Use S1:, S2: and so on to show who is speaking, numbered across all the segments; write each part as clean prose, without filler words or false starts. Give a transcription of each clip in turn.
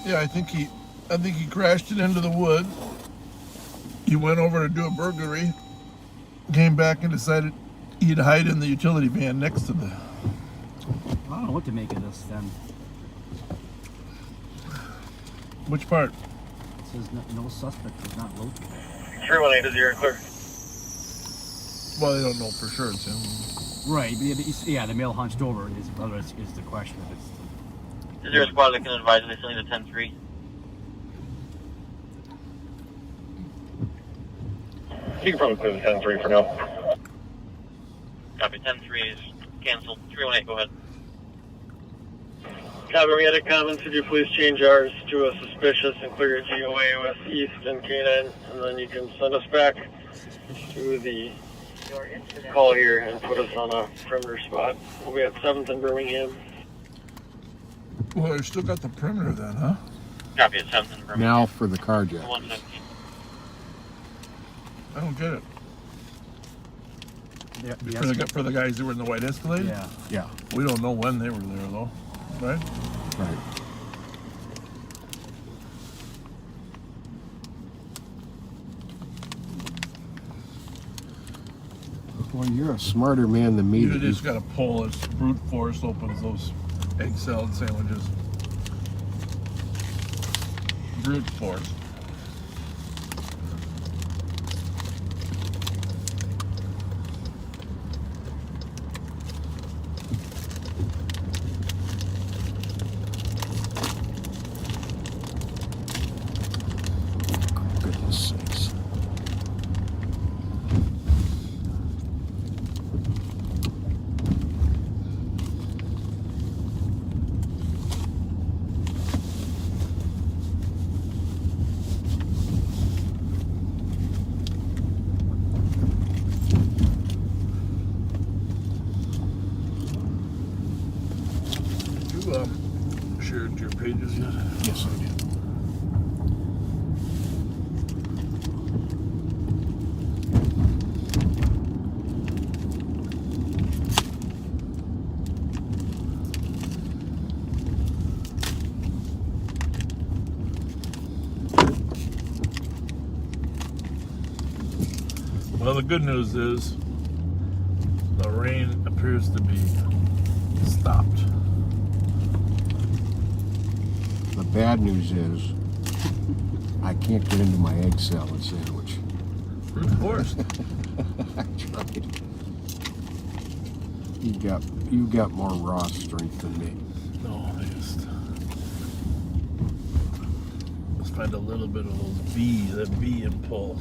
S1: Yeah, I think he crashed it into the wood. He went over to do a burglary, came back and decided he'd hide in the utility van next to the...
S2: I don't know what to make of this then.
S1: Which part?
S2: It says no suspect was not located.
S3: 318 is your clear.
S1: Well, they don't know for sure it's him.
S2: Right, but yeah, the male hunched over is the question. If it's
S3: Is there a squad that can advise they still need a 10-3? You can probably clear the 10-3 for now. Copy, 10-3 is canceled. 318, go ahead. Copy, we had a comment. Could you please change ours to a suspicious and clear your GOA with East and K9, and then you can send us back to the call here and put us on a perimeter spot. We'll be at 7th and Birmingham.
S1: Well, they still got the perimeter then, huh?
S3: Copy, at 7th and Birmingham.
S4: Now for the carjack.
S3: 117.
S1: I don't get it. For the guys that were in the white Escalade?
S2: Yeah.
S4: Yeah.
S1: We don't know when they were there, though. Right?
S4: Right. Boy, you're a smarter man than me.
S1: You just got to pull. It's brute force opens those egg salad sandwiches. Brute force.
S4: Goodness sakes.
S1: You shared your pages yet?
S4: Yes, I did.
S1: Well, the good news is the rain appears to be stopped.
S4: The bad news is I can't get into my egg salad sandwich.
S1: Brute force.
S4: I tried. You got more raw strength than me.
S1: No, let's find a little bit of those that V and pull.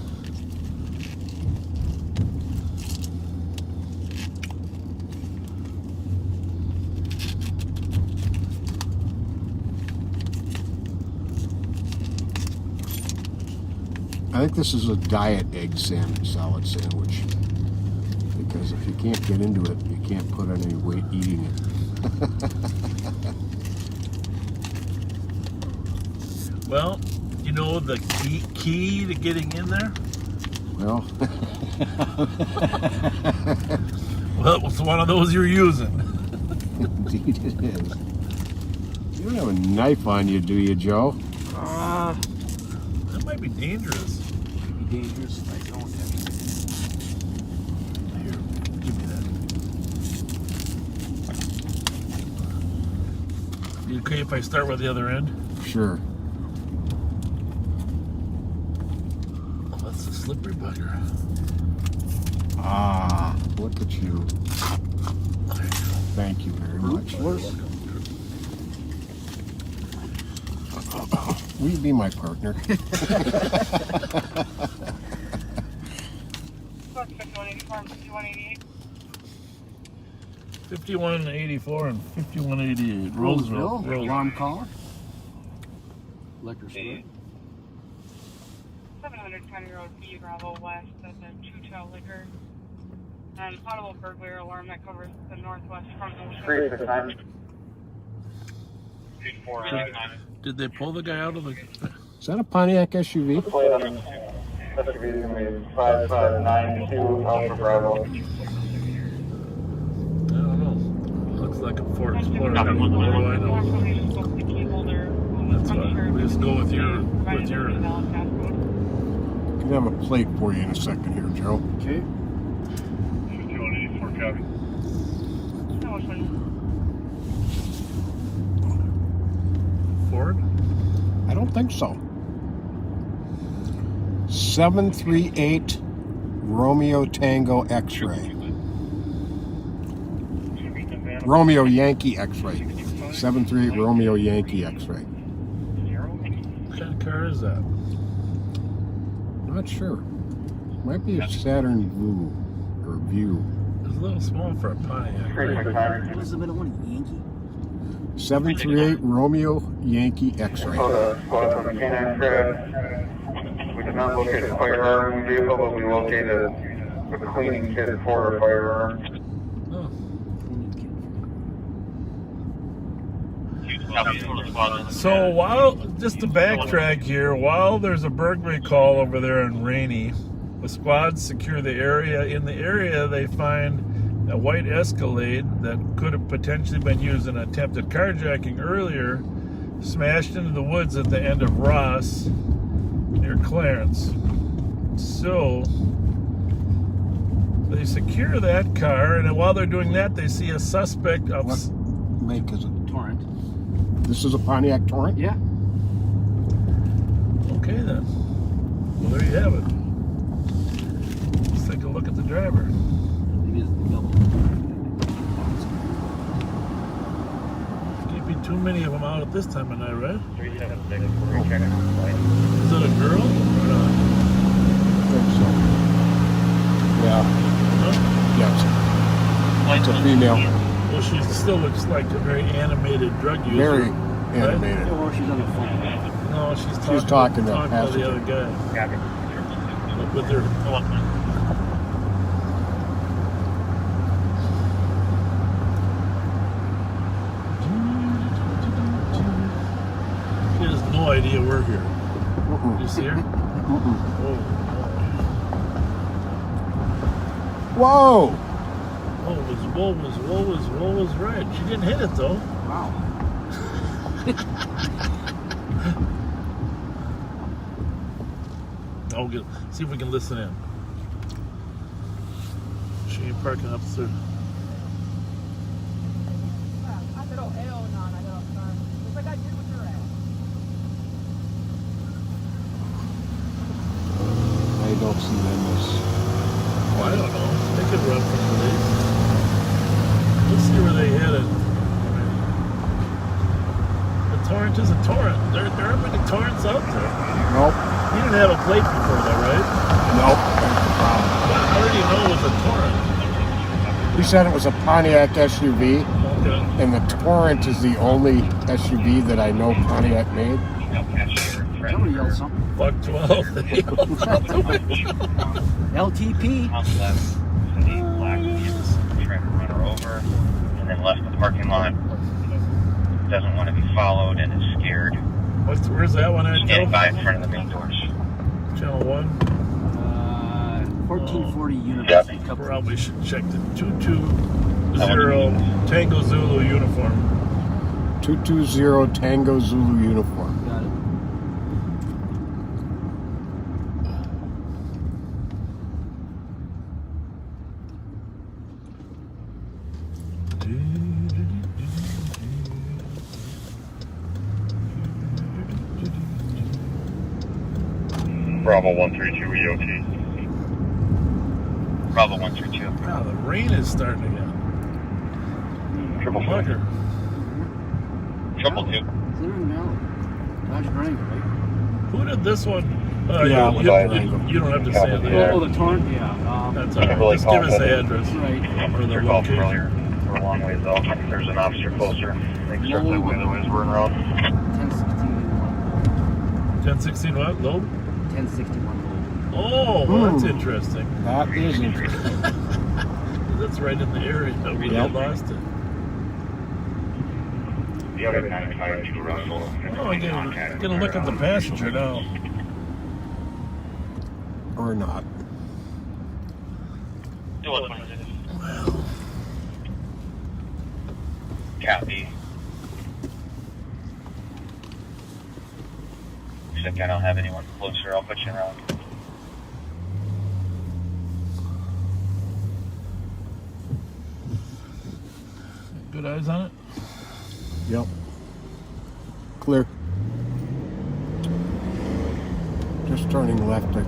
S4: I think this is a diet egg salad sandwich. Because if you can't get into it, you can't put on any weight eating it.
S1: Well, you know the key to getting in there?
S4: Well,
S1: Well, it's one of those you're using.
S4: indeed it is. You don't have a knife on you, do you, Joe?
S1: That might be dangerous.
S2: be dangerous if I don't have it.
S1: Here, give me that. You okay if I start with the other end?
S4: Sure.
S1: Oh, that's a slippery bugger.
S4: Ah, look at you. Thank you very much. Will you be my partner?
S1: 5184 and 5188. Roseville.
S2: Alarm caller. Liquor store.
S5: 700 County Road B, Bravo West, that's a two-tail liquor. And audible burglar alarm that covers the northwest front of the
S1: Did they pull the guy out of the...
S4: Is that a Pontiac SUV?
S3: Plate on SUV is going to be 5592 Alpha Bravo.
S1: I don't know. Looks like a Ford Explorer. What do I know? That's what we just go with your
S5: Provided the valid passcode.
S4: Can have a plate for you in a second here, Joe.
S2: Okay.
S3: 284 copy.
S5: That was fun.
S1: Ford.
S4: I don't think so. 738 Romeo Tango X-ray. Romeo Yankee X-ray. 738 Romeo Yankee X-ray.
S1: What kind of car is that?
S4: Not sure. Might be a Saturn View or View.
S1: It's a little small for a Pontiac.
S2: What was the middle one? Yankee?
S4: 738 Romeo Yankee X-ray.
S3: We did not locate a firearm vehicle, but we located a cleaning kit for a firearm.
S1: Oh. So just to backtrack here, while there's a burglary call over there in Rainey, the squads secure the area. In the area, they find a white Escalade that could have potentially been used in an attempted carjacking earlier, smashed into the woods at the end of Ross near Clarence. So they secure that car, and while they're doing that, they see a suspect of.
S4: What make is it?
S2: Torrent.
S4: This is a Pontiac Torrent?
S2: Yeah.
S1: Okay then. Well, there you have it. Let's take a look at the driver.
S2: Maybe it's the double.
S1: Can't be too many of them out at this time of night, right?
S3: 376,
S1: Is it a girl or not?
S4: I think so. Yeah.
S1: Huh?
S4: Yes. It's a female.
S1: Well, she still looks like a very animated drug user.
S4: Very
S1: right?
S4: animated.
S2: Or she's on the phone.
S1: No, she's
S4: talking to
S1: to the
S4: passenger.
S1: other guy. With her. She has no idea we're here. You see her?
S4: Whoa!
S1: Whoa was right. She didn't hit it though.
S2: Wow.
S1: See if we can listen in. She ain't parking up there.
S4: I don't see them as.
S1: Oh, I don't know. They could run from police. Let's see where they headed. The torrent is a torrent. There aren't many torrents out there.
S4: Nope.
S1: You didn't have a plate before though, right?
S4: Nope. That's the problem.
S1: How do you know it was a torrent?
S4: He said it was a Pontiac SUV,
S1: Okay.
S4: and the Torrent is the only SUV that I know Pontiac made.
S2: Somebody yelled something.
S1: Buck 12.
S2: LTP.
S6: On the left, the black is trying to run her over, and then left the parking lot. Doesn't want to be followed and is scared.
S1: Where's that one at, Joe?
S6: Standing by in front of the main doors.
S1: Channel 1.
S2: 1440 University.
S1: Probably should check the 220 Tango Zulu uniform.
S4: 220 Tango Zulu uniform.
S2: Got it.
S3: Bravo 132 EOT.
S6: Bravo 132.
S1: Wow, the rain is starting again.
S3: Triple
S1: Bugger.
S6: Triple two.
S2: Clear and Valley. Dodge Durango, right?
S1: Who did this one?
S4: Yeah,
S1: you,
S4: with
S1: you,
S4: Durango.
S1: you don't have to say
S3: Yeah.
S1: that.
S2: Oh, the Torrent? Yeah.
S1: That's all right. Just give us the address.
S2: Right.
S1: Or the
S3: Your call from
S1: location.
S3: earlier. We're a long ways out. There's an officer closer. They can start the way the winds were in route.
S2: 1061.
S1: 1016 what? Load?
S2: 1061.
S1: Oh, well, that's interesting.
S4: That is interesting.
S1: That's right in the area. We
S4: Yep.
S1: lost it.
S3: The other 952 Russell.
S1: Oh, I'm gonna look at the passenger now.
S4: Or not.
S6: Well. Copy. sick. I don't have anyone closer. I'll put you around.
S1: Good eyes on it?
S4: Yep. Clear. Just turning left. Did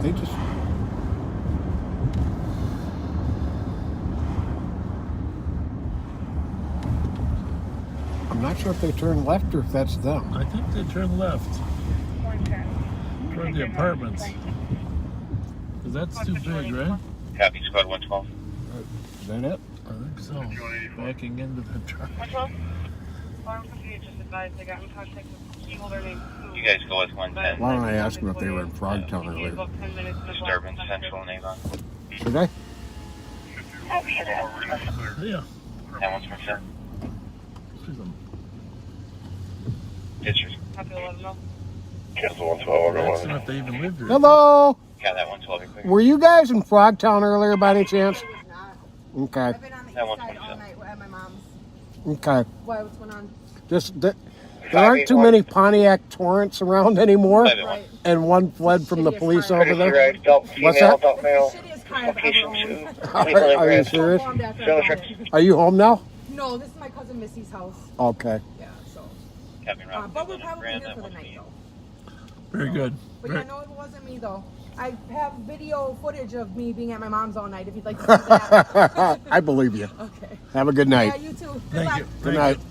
S4: they just... I'm not sure if they turned left or if that's them.
S1: I think they turned left
S5: 110.
S1: toward the apartments. Because that's too big, right?
S6: Copy, squad 112.
S4: Is that it?
S1: I think so. Backing into the truck.
S5: 112? Alarm company just advised they got in contact with the key holder named Sue.
S6: You guys go with 110.
S4: Why don't I ask them if they were in Frogtown earlier?
S5: About 10 minutes in the
S6: Disturbance
S5: block.
S6: central and Avon.
S4: Should I?
S1: Yeah.
S6: That one's from sir.
S1: She's a-
S6: Ditchers.
S5: Happy to let them know.
S6: Cancel 112.
S1: That's enough they even lived here.
S4: Hello?
S6: Got that 112. You're clear.
S4: Were you guys in Frogtown earlier by any chance? Okay.
S7: I've been on the
S6: That
S7: east
S6: one's
S7: side
S6: myself.
S7: all night at my mom's.
S4: Okay.
S7: Why, what's going on?
S4: Just there aren't too many Pontiac Torrents around anymore,
S7: Right.
S4: and one fled from the police over there. What's
S6: Female,
S4: that?
S6: adult male.
S7: Shittiest car I've ever
S6: Location
S7: owned.
S6: 2.
S4: Are you serious?
S7: Bombed after I
S6: Trailer
S7: bought
S6: trucks.
S7: it.
S4: Are you home now?
S7: No, this is my cousin Missy's house.
S4: Okay.
S7: Yeah, so.
S6: Copy, Rob.
S7: But we're probably here for the night, though.
S1: Very good.
S7: But
S1: Very-
S7: yeah, no, it wasn't me, though. I have video footage of me being at my mom's all night, if you'd like to see that.
S4: I believe you.
S7: Okay.
S4: Have a good
S7: Yeah,
S4: night.
S7: you too. Good
S1: Thank
S7: luck.
S1: you.
S4: Good
S1: Thank
S4: night.
S1: you.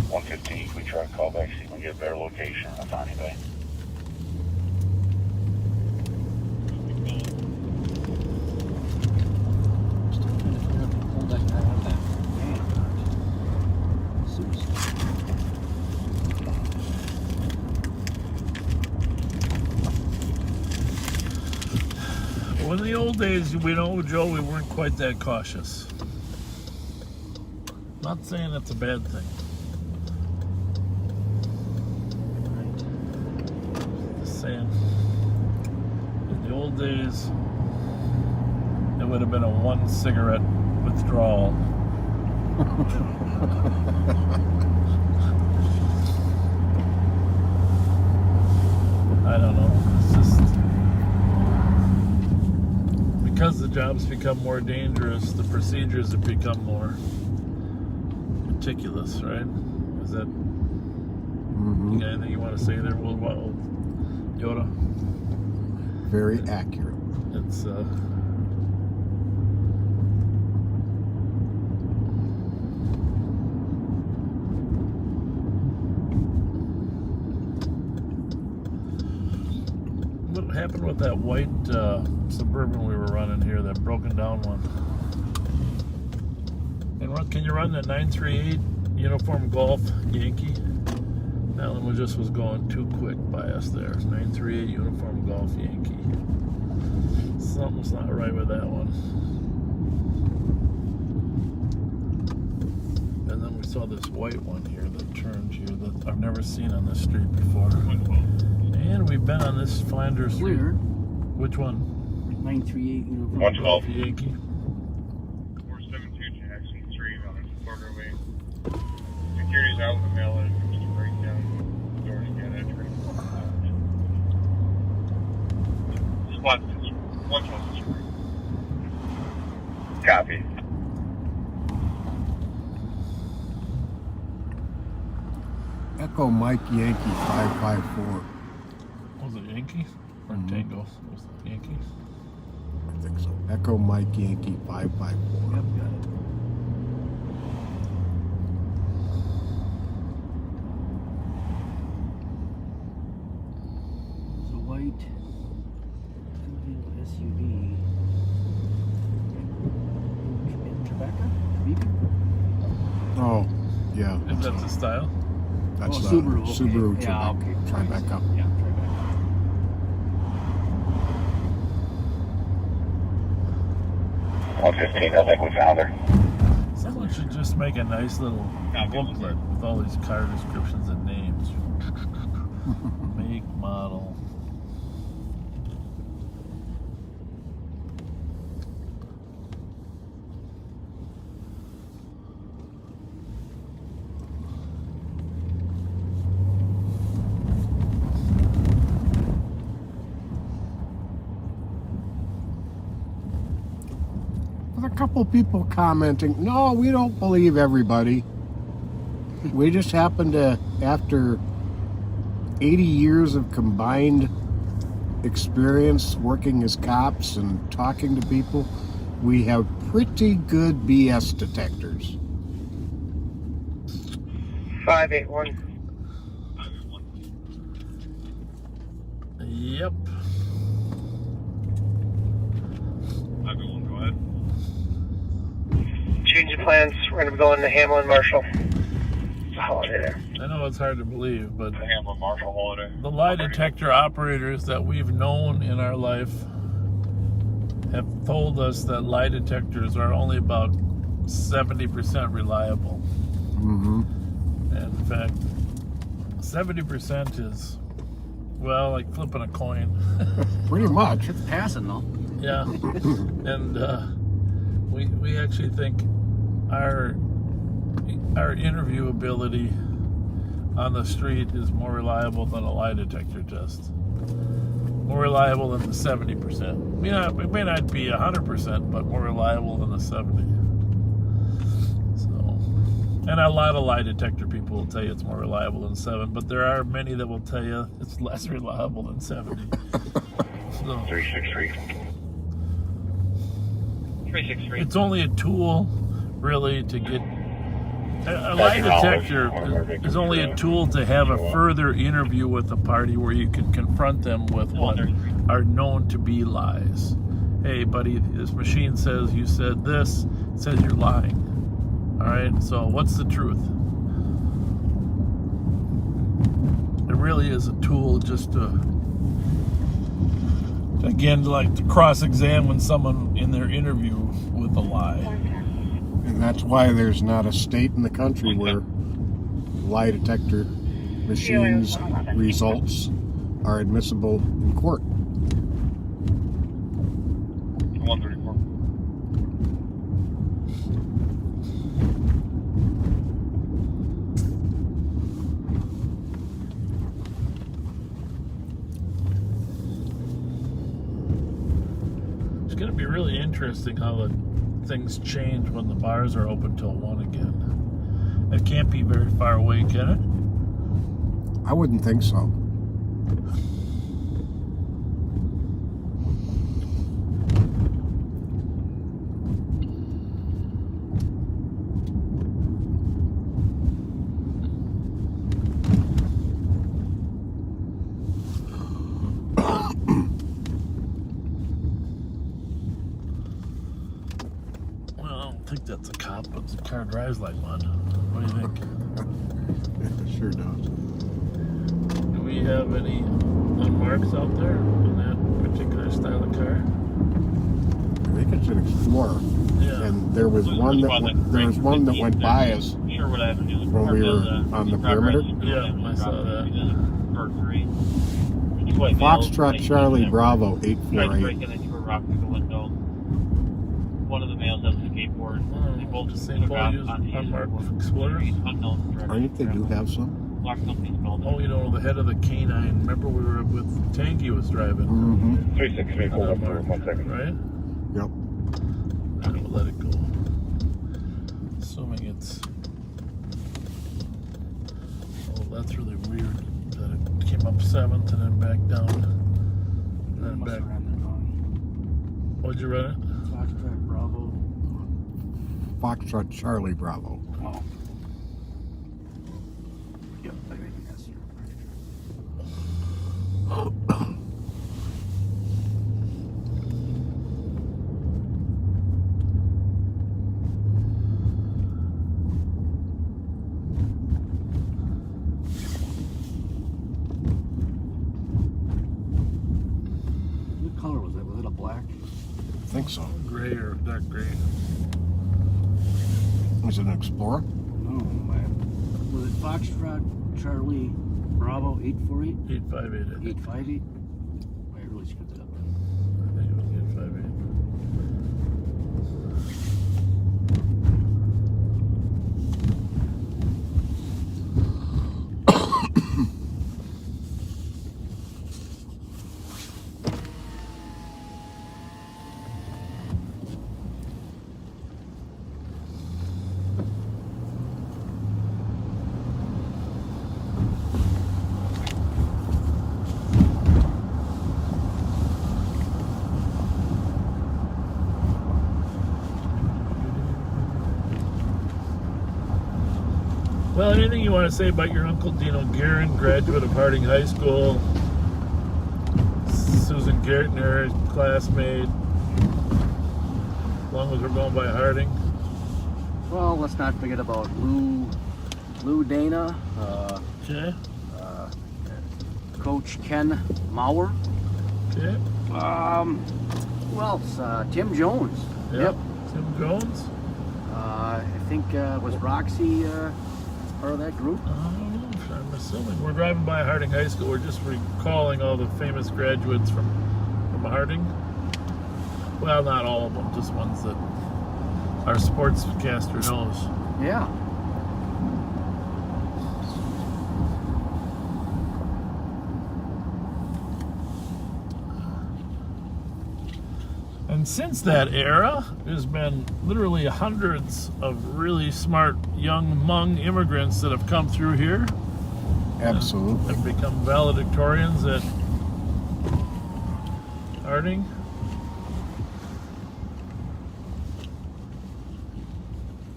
S6: 115. We try to call back, see if we can get a better location on Bonnie Bay.
S1: Well, in the old days, we know, Joe, we weren't quite that cautious. Not saying that's a bad thing. Just saying, in the old days, it would have been a one cigarette withdrawal. I don't know. It's just because the jobs become more dangerous, the procedures have become more meticulous, right? Is that you got anything you want to say there, Yoda?
S4: Very accurate.
S1: It's what happened with that white Suburban we were running here, that broken down one? And can you run the 938 Uniform Golf Yankee? That one was going too quick by us there. 938 Uniform Golf Yankee. Something's not right with that one. And then we saw this white one here that turned here that I've never seen on this street before. And we've been on this Flanders Street.
S2: Clear.
S1: Which one?
S2: 938 uniform.
S6: 112.
S1: The Yankee.
S3: 472 Jackson 3 on the quarter way. Security's out in the mail and it's to break down doors again entering.
S6: Squad 112. Copy.
S4: Echo Mike Yankee 554.
S1: Was it Yankee? Or Tango? Was it Yankee?
S4: I think so. Echo Mike Yankee 554.
S2: Yep, got it. It's a white two-wheel SUV. Tribeca?
S4: Oh, yeah.
S1: Is that the style?
S4: That's
S2: Oh,
S4: the
S2: Subaru, okay.
S4: Subaru
S2: Yeah, okay.
S4: Tribeca.
S2: Yeah, Tribeca.
S6: 115, I think we found her.
S1: Someone should just make a nice little booklet with all these car descriptions and names. Make, model.
S4: With a couple people commenting, no, we don't believe everybody. We just happen to, after 80 years of combined experience working as cops and talking to people, we have pretty good BS detectors.
S3: 581.
S1: Yep.
S6: Everyone, go ahead.
S3: Change of plans. We're going to be going to Hamlin Marshall. It's a holiday there.
S1: I know it's hard to believe, but
S6: The Hamlin Marshall holiday.
S1: the lie detector operators that we've known in our life have told us that lie detectors are only about 70% reliable.
S4: Mm-hmm.
S1: And in fact, 70% is, well, like flipping a coin.
S4: Pretty much.
S2: It's passing though.
S1: Yeah. And we actually think our interview ability on the street is more reliable than a lie detector test. More reliable than the 70%. It may not be 100%, but more reliable than the 70. So, and a lot of lie detector people will tell you it's more reliable than 7, but there are many that will tell you it's less reliable than 70. So,
S6: 363. 363.
S1: it's only a tool, really, to get. A lie detector is only a tool to have a further interview with the party where you can confront them with what are known to be lies. Hey, buddy, this machine says you said this, it says you're lying. All right, so what's the truth? It really is a tool just to, again, like to cross-examine someone in their interview with a lie.
S4: And that's why there's not a state in the country where lie detector machines' results are admissible in court.
S6: 134.
S1: It's going to be really interesting how the things change when the bars are open till 1 again. It can't be very far away, can it?
S4: I wouldn't think so.
S1: Well, I don't think that's a cop, but the car drives like one. What do you think?
S4: It sure does.
S1: Do we have any unmarks out there in that particular style of car?
S4: I think it's an Explorer.
S1: Yeah.
S4: And there was one that went by us
S6: Sherwood Avenue.
S4: when we were on the perimeter.
S1: Yeah, I saw that.
S4: Foxtrot Charlie Bravo 848.
S6: One of the males has a skateboard. They both
S1: St. Paul used unmarked Explorers?
S4: I think they do have some.
S6: Black company's called
S1: Oh, you know, the head of the canine. Remember we were with Tanky was driving.
S4: Mm-hmm.
S6: 363, hold up for 1 second.
S1: Right?
S4: Yep.
S1: And we'll let it go. Assuming it's. Oh, that's really weird that it came up 7th and then back down. And then back. What'd you run it?
S2: Foxtrot Bravo.
S4: Foxtrot Charlie Bravo.
S2: Oh. Yep, I think that's here. What color was it? Was it a black?
S4: I think so.
S1: Gray or dark gray?
S4: Was it an Explorer?
S2: No, man. Was it Foxtrot Charlie Bravo 848?
S1: 858.
S2: 858? I really screwed that up.
S1: I think it was 858. Well, anything you want to say about your Uncle Dino Guerin, graduate of Harding High School? Susan Gertner, classmate. As long as we're going by Harding.
S2: Well, let's not forget about Lou Dana,
S1: Okay.
S2: Coach Ken Maurer.
S1: Okay.
S2: Who else? Tim Jones.
S1: Yep. Tim Jones.
S2: I think was Roxy part of that group?
S1: I'm assuming we're driving by Harding High School. We're just recalling all the famous graduates from Harding. Well, not all of them, just ones that our sportscaster knows.
S2: Yeah.
S1: And since that era, there's been literally hundreds of really smart young Hmong immigrants that have come through here.
S4: Absolutely.
S1: And become valedictorians at Harding.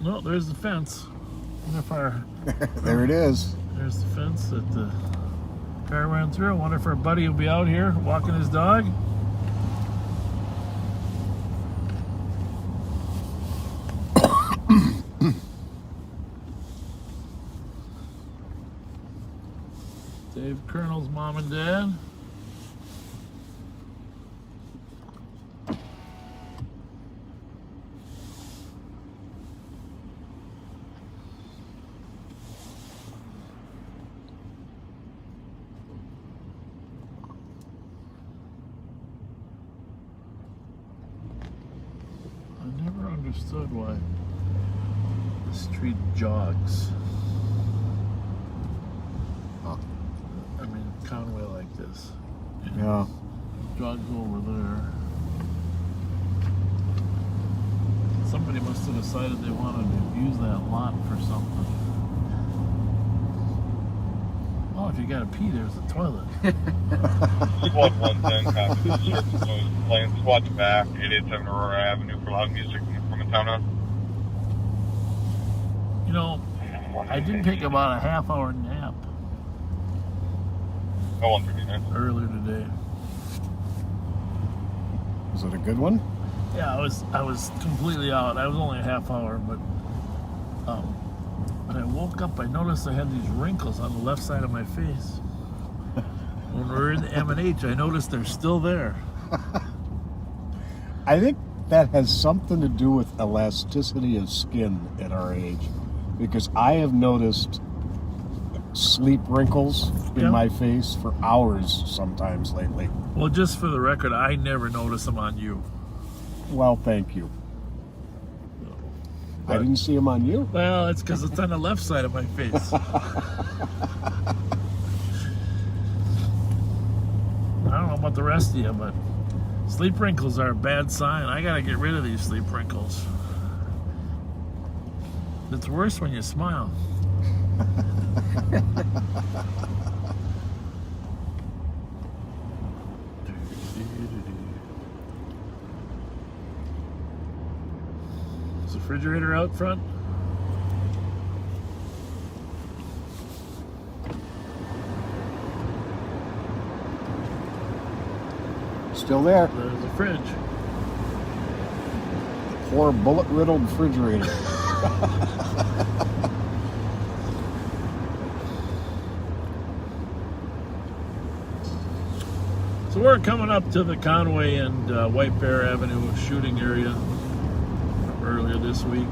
S1: No, there's the fence.
S4: There it is.
S1: There's the fence that the car ran through. I wonder if our buddy will be out here walking his dog. Dave Colonel's mom and dad. I never understood why the street jogs. I mean, Conway like this.
S4: Yeah.
S1: Jogs over there. Somebody must have decided they wanted to use that lot for something. Oh, if you gotta pee, there's a toilet.
S8: Squad 110, copy. Playing squad to back, 887 Aurora Avenue for loud music from a town on.
S1: You know, I did take about a half-hour nap
S8: Oh, 139.
S1: earlier today.
S4: Was it a good one?
S1: Yeah, I was completely out. I was only a half hour, but when I woke up, I noticed I had these wrinkles on the left side of my face. When we were in the M&H, I noticed they're still there.
S4: I think that has something to do with elasticity of skin at our age, because I have noticed sleep wrinkles in
S1: Yeah.
S4: my face for hours sometimes lately.
S1: Well, just for the record, I never notice them on you.
S4: Well, thank you. I didn't see them on you.
S1: Well, it's because it's on the left side of my face. I don't know about the rest of you, but sleep wrinkles are a bad sign. I gotta get rid of these sleep wrinkles. It's worse when you smile. Is the refrigerator out front?
S4: Still there.
S1: There's the fridge.
S4: Poor bullet-riddled refrigerator.
S1: So we're coming up to the Conway and White Bear Avenue shooting area from earlier this week.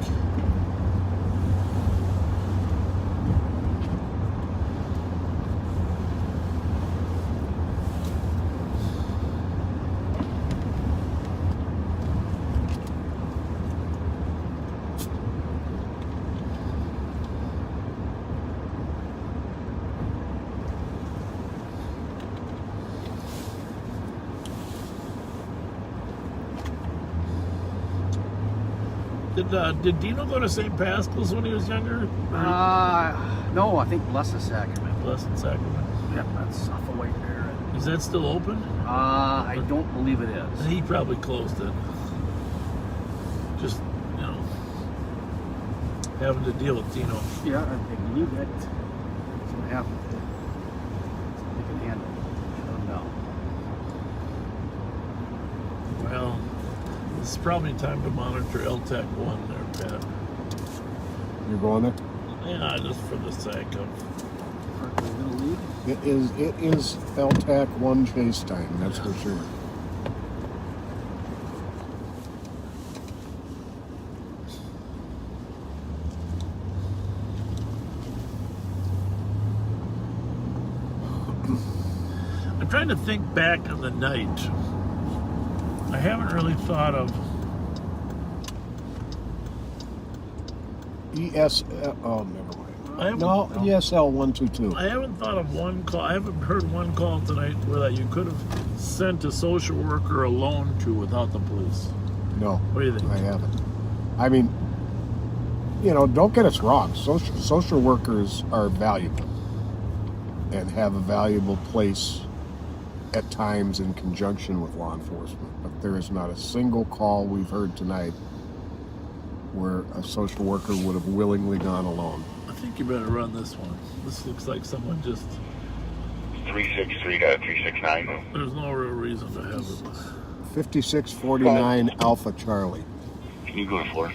S1: Did Dino go to St. Pascal's when he was younger?
S2: No, I think Blessed Sacrament.
S1: Blessed Sacrament.
S2: Yep, that's off of White Bear.
S1: Is that still open?
S2: I don't believe it is.
S1: He probably closed it. Just, you know. having to deal with Tino.
S2: Yeah, I think you need that. That's what happened. They can handle it. Shut them down.
S1: Well, it's probably time to monitor LTAC 1 there, Pat.
S4: You're going there?
S1: Yeah, just for the sake of.
S2: Parkway Little League.
S4: It is LTAC 1 chase time, that's for sure.
S1: I'm trying to think back on the night. I haven't really thought of.
S4: Oh, never mind.
S1: I haven't,
S4: No, ESL 122.
S1: I haven't thought of one call. I haven't heard one call tonight where that you could have sent a social worker alone to without the police.
S4: No,
S1: What do you think?
S4: I haven't. I mean, don't get us wrong. Social workers are valuable and have a valuable place at times in conjunction with law enforcement. But there is not a single call we've heard tonight where a social worker would have willingly gone alone.
S1: I think you better run this one. This looks like someone just.
S8: 363-369.
S1: There's no real reason to have it.
S4: 5649 Alpha Charlie.
S8: Can you go to floor?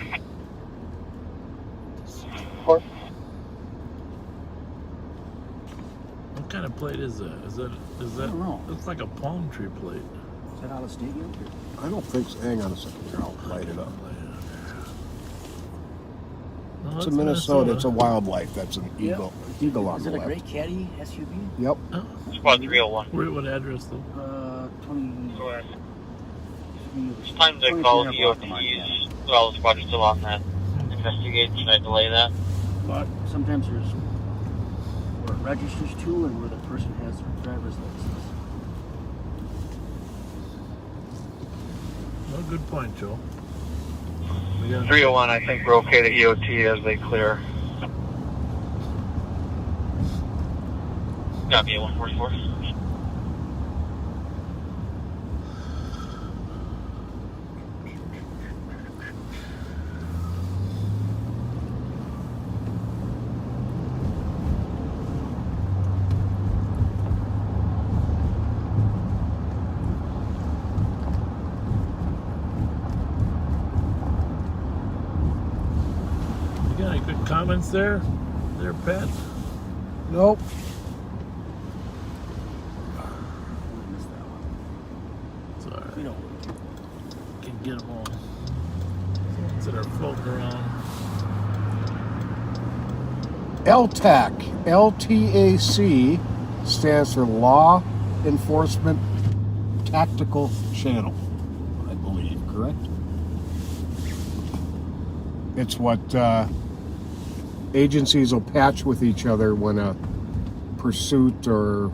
S1: What kind of plate is that? Is that?
S2: I don't know.
S1: Looks like a palm tree plate.
S2: Is that out of state yet?
S4: I don't think so. Hang on a second here. I'll light it up.
S1: No,
S4: It's
S1: that's
S4: a Minnesota. It's a wildlife. That's an eagle. Eagle on
S2: Is
S4: the
S2: it a
S4: left.
S2: gray caddy SUV?
S4: Yep.
S6: Squad 301.
S1: What address though?
S2: 20.
S6: It's time to call EOTs. Well, the squad's still on that. Investigate. Should I delay that?
S2: But sometimes there's where it registers to and where the person has their driver's license.
S1: No, good point, Joe. We got
S6: 301, I think we're okay to EOT as they clear. Copy, 144.
S1: You got any good comments there, Pat?
S4: Nope.
S2: I missed that one.
S1: It's all right.
S2: You know,
S1: Can get them all. Ones that are floating around.
S4: LTAC. LTAC stands for Law Enforcement Tactical Channel, I believe, correct? It's what agencies will patch with each other when a pursuit or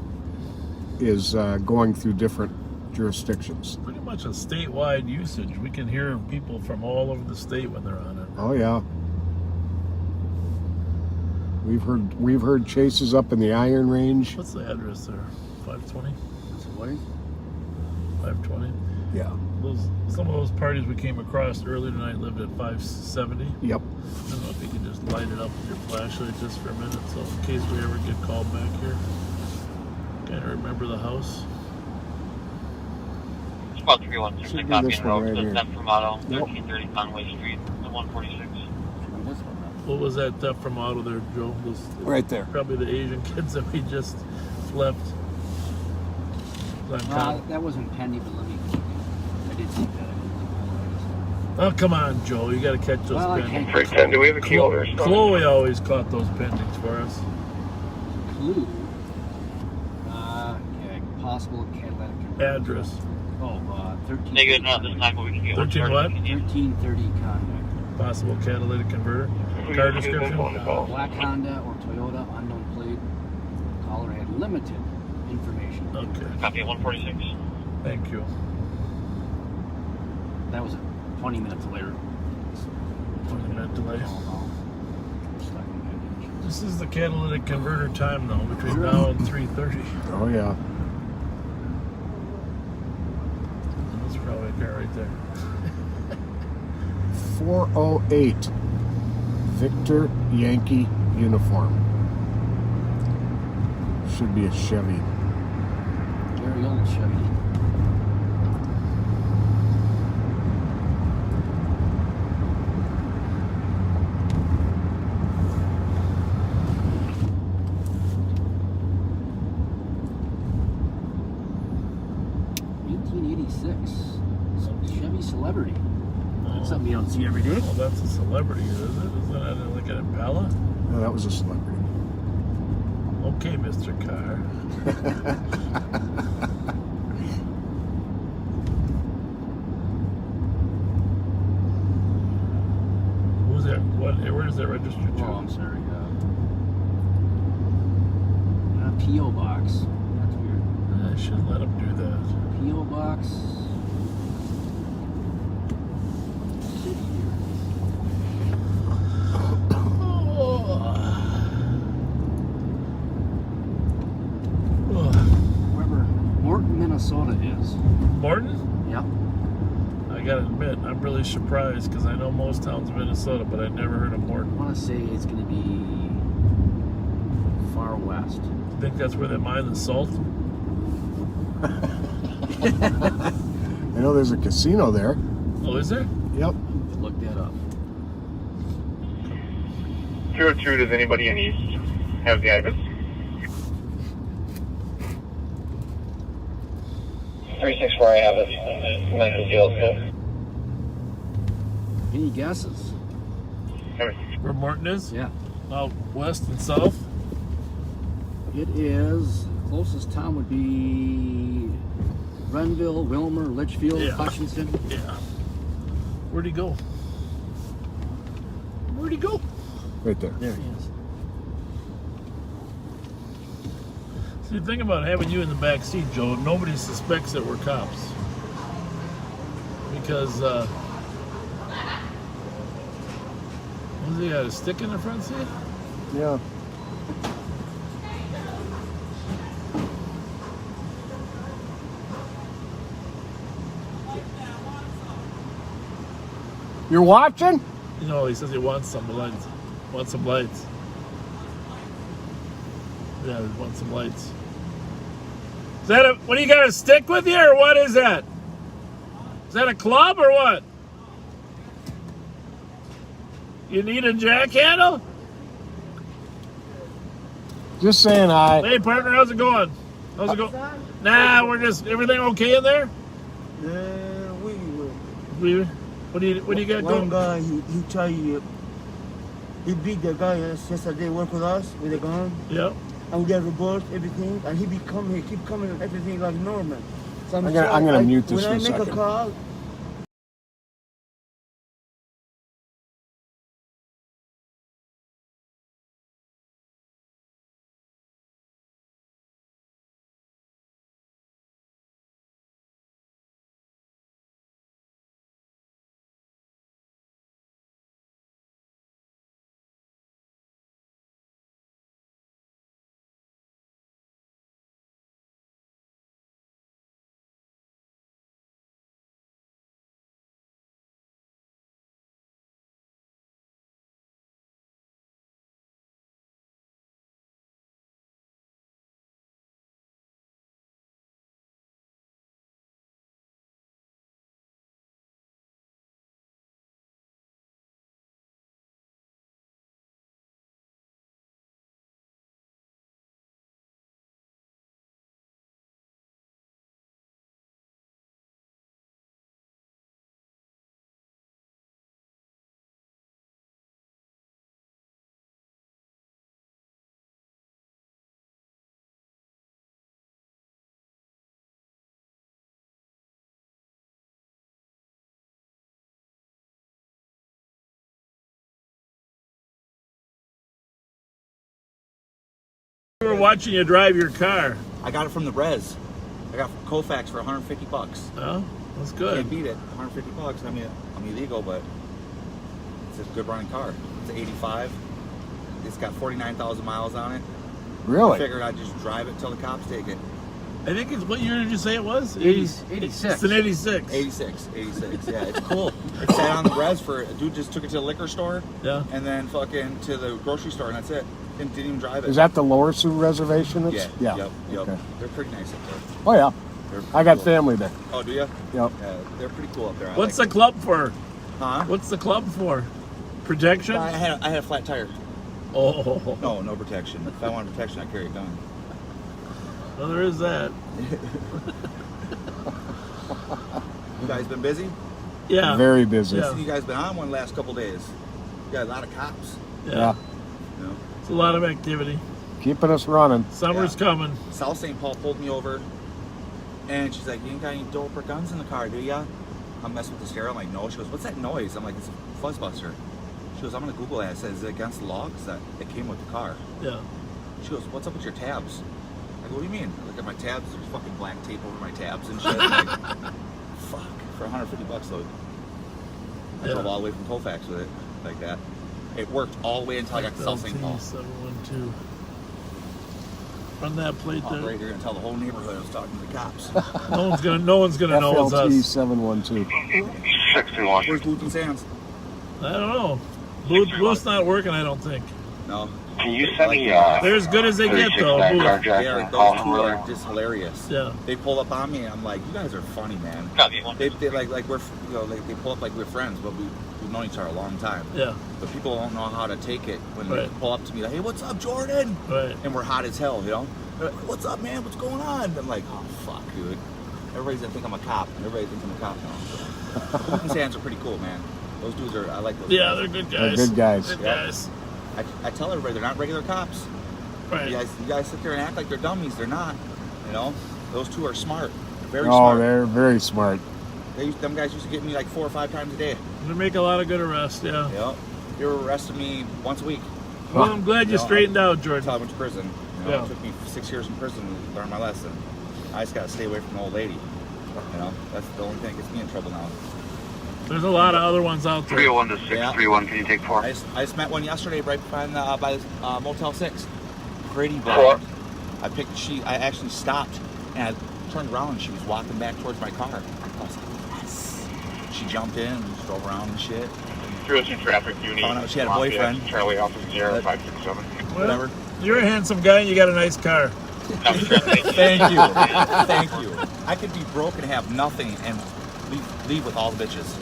S4: is going through different jurisdictions.
S1: Pretty much a statewide usage. We can hear people from all over the state when they're on it.
S4: Oh yeah. We've heard chases up in the Iron Range.
S1: What's the address there? 520?
S2: it's a what?
S1: 520?
S4: Yeah.
S1: Some of those parties we came across earlier tonight lived at 570.
S4: Yep.
S1: I don't know if you can just light it up with your flashlight just for a minute, so in case we ever get called back here. Can't remember the house.
S6: Squad 301,
S4: Should
S6: there's a
S4: be
S6: copy
S4: this
S6: in
S4: one
S6: road
S4: right
S6: to
S4: here.
S6: theft from auto,
S4: Nope.
S6: 1330 Conway Street, the 146.
S2: Should be this one then.
S1: What was that theft from auto there, Joe?
S4: Right there.
S1: Probably the Asian kids that we just left.
S2: That wasn't Penny, but let me. I did see that.
S1: Oh, come on, Joe. You got to catch those
S2: Well, I
S1: pendings.
S2: can't.
S8: 310, do we have a key holder?
S1: Chloe always caught those pendings for us.
S2: Clue. Okay, possible catalytic converter.
S1: Address.
S2: Oh, 13.
S6: Negative, not this time, but we can get
S1: 13 what?
S2: 1330 contact.
S1: Possible catalytic converter. Car description.
S2: Black Honda or Toyota, unknown plate. Caller had limited information.
S1: Okay.
S6: Copy at 146.
S1: Thank you.
S2: That was 20 minutes later.
S1: 20-minute delay.
S2: Stuck in that ditch.
S1: This is the catalytic converter time, though, between now and 3:30.
S4: Oh yeah.
S1: That's probably a car right there.
S4: 408. Victor Yankee uniform. Should be a Chevy.
S2: Very old Chevy. Chevy Celebrity. That's something you don't see every day.
S1: Well, that's a celebrity, is it? Isn't that like an Impala?
S4: No, that was a celebrity.
S1: Okay, Mr. Carr. Who's that? Where is that registered to?
S2: Oh, I'm sorry. P.O. Box. That's weird.
S1: I shouldn't let him do that.
S2: P.O. Box. Wherever Morton, Minnesota is.
S1: Morton?
S2: Yep.
S1: I gotta admit, I'm really surprised because I know most towns in Minnesota, but I never heard of
S2: I
S1: Morton.
S2: want to say it's going to be far west.
S1: You think that's where they mine the salt?
S4: I know there's a casino there.
S1: Oh, is there?
S4: Yep.
S2: Look that up.
S8: 202, does anybody in East have the address?
S3: 364, I have it. Nice field.
S2: Any guesses?
S1: Where Morton is?
S2: Yeah.
S1: Out west and south?
S2: It is, closest town would be Renville, Wilmer, Litchfield,
S1: Yeah.
S2: Hutchinson.
S1: Yeah. Where'd he go? Where'd he go?
S4: Right there.
S2: There he is.
S1: See, the thing about having you in the back seat, Joe, nobody suspects that we're cops. Because, what, he got a stick in the front seat?
S4: Yeah. You're watching?
S1: You know, he says he wants some lights. Wants some lights. Yeah, he wants some lights. Is that a, what do you got, a stick with you, or what is that? Is that a club or what? You need a jack handle?
S4: Just saying hi.
S1: Hey, partner, how's it going? How's it going? Nah, we're just, everything okay in there? What do you got
S9: One
S1: going?
S9: guy, he beat the guy yesterday, work with us with a gun,
S1: Yep.
S9: and we get report everything, and he keep coming, everything like normal. So
S4: I'm gonna mute this
S9: when
S4: for a
S9: I make
S4: second.
S9: a call,
S1: We were watching you drive your car.
S10: I got it from the res. I got Koufax for 150 bucks.
S1: Oh, that's
S10: Can't
S1: good.
S10: beat it. 150 bucks. I mean, I'm illegal, but it's a good running car. It's an 85. It's got 49,000 miles on it. I
S4: Really?
S10: figured I'd just drive it till the cops take it.
S1: I think it's, what year did you say it was?
S2: 86.
S1: It's an 86.
S10: 86. Yeah, it's cool. It sat on the res for a dude just took it to the liquor store.
S1: Yeah.
S10: And then fucking to the grocery store, and that's it. Didn't even drive it.
S4: Is that the Lower Sioux Reservation?
S10: Yeah.
S4: Yeah.
S10: Yep.
S4: Okay.
S10: They're pretty nice up there.
S4: Oh yeah.
S10: They're
S4: I got
S10: cool.
S4: family there.
S10: Oh, do you?
S4: Yep.
S10: Yeah, they're pretty cool up there.
S1: What's the club for?
S10: Huh?
S1: What's the club for? Protection?
S10: I had a flat tire.
S1: Oh.
S10: No protection. If I wanted protection, I carry a gun.
S1: Well, there is that.
S10: You guys been busy?
S1: Yeah.
S4: Very busy.
S1: Yeah.
S10: You guys been on one last couple days. You got a lot of cops.
S1: Yeah.
S10: You know?
S1: It's a lot of activity.
S4: Keeping us running.
S1: Summer's coming.
S10: South St. Paul pulled me over, and she's like, "You ain't got any dope or guns in the car, do ya?" I'm messing with the stereo. I'm like, "No." She goes, "What's that noise?" I'm like, "It's a fuzzbuster." She goes, "I'm gonna Google that." It says, "Is it against the law?" Because it came with the car.
S1: Yeah.
S10: She goes, "What's up with your tabs?" I go, "What do you mean?" I look at my tabs. There's fucking black tape over my tabs and shit. I'm like, fuck. For $150 though. I drove all the way from Colfax with it like that. It worked all the way until I got to South St. Paul.
S1: 712. Run that plate
S10: Oh,
S1: there.
S10: great, you're gonna tell the whole neighborhood I was talking to the cops.
S1: No one's gonna know it's
S4: FLT
S1: us.
S4: 712.
S8: 621.
S10: Where's Booth and Sands?
S1: I don't know. Booth's not working, I don't think.
S10: No.
S8: Can you send me
S1: They're as good as they get, though. Booth.
S10: Yeah, those two are just hilarious.
S1: Yeah.
S10: They pull up on me, and I'm like, "You guys are funny, man." They like we're, you know, they pull up like we're friends, but we've known each other a long time.
S1: Yeah.
S10: But people don't know how to take it when
S1: Right.
S10: they pull up to me like, "Hey, what's up, Jordan?"
S1: Right.
S10: And we're hot as hell, you know. They're like, "What's up, man? What's going on?" I'm like, "Oh fuck, dude." Everybody's gonna think I'm a cop. Everybody thinks I'm a cop now. Booth and Sands are pretty cool, man. Those dudes are. I like those.
S1: Yeah,
S10: guys.
S1: they're good
S4: They're
S1: guys.
S4: good guys.
S1: Good
S10: Yeah.
S1: guys.
S10: I tell everybody they're not regular cops.
S1: Right.
S10: You guys sit there and act like they're dummies. They're not. You know, those two are smart. Very
S4: Oh,
S10: smart.
S4: they're very smart.
S10: Them guys used to get me like 4 or 5 times a day.
S1: They make a lot of good arrests, yeah.
S10: Yep. They were arresting me once a week.
S1: Well, I'm glad you
S10: know,
S1: straightened out,
S10: Until
S1: Jordan.
S10: I went to prison. You know,
S1: Yeah.
S10: It took me 6 years in prison to learn my lesson. I just gotta stay away from an old lady. You know, that's the only thing that gets me in trouble now.
S1: There's a lot of other ones out there.
S8: 301 to 631. Can you take 4?
S10: I just met one yesterday right behind by Motel 6. Pretty bad.
S8: 4.
S10: I actually stopped and I turned around and she was walking back towards my car. I was like, yes. She jumped in and just drove around and shit.
S8: 302 traffic, Uni.
S10: Found out she had a boyfriend.
S8: Charlie Alpha Sierra 567.
S1: Well,
S10: Whatever.
S1: You're a handsome guy and you got a nice car.
S10: Thank you. Thank you. I could be broke and have nothing and leave with all the bitches.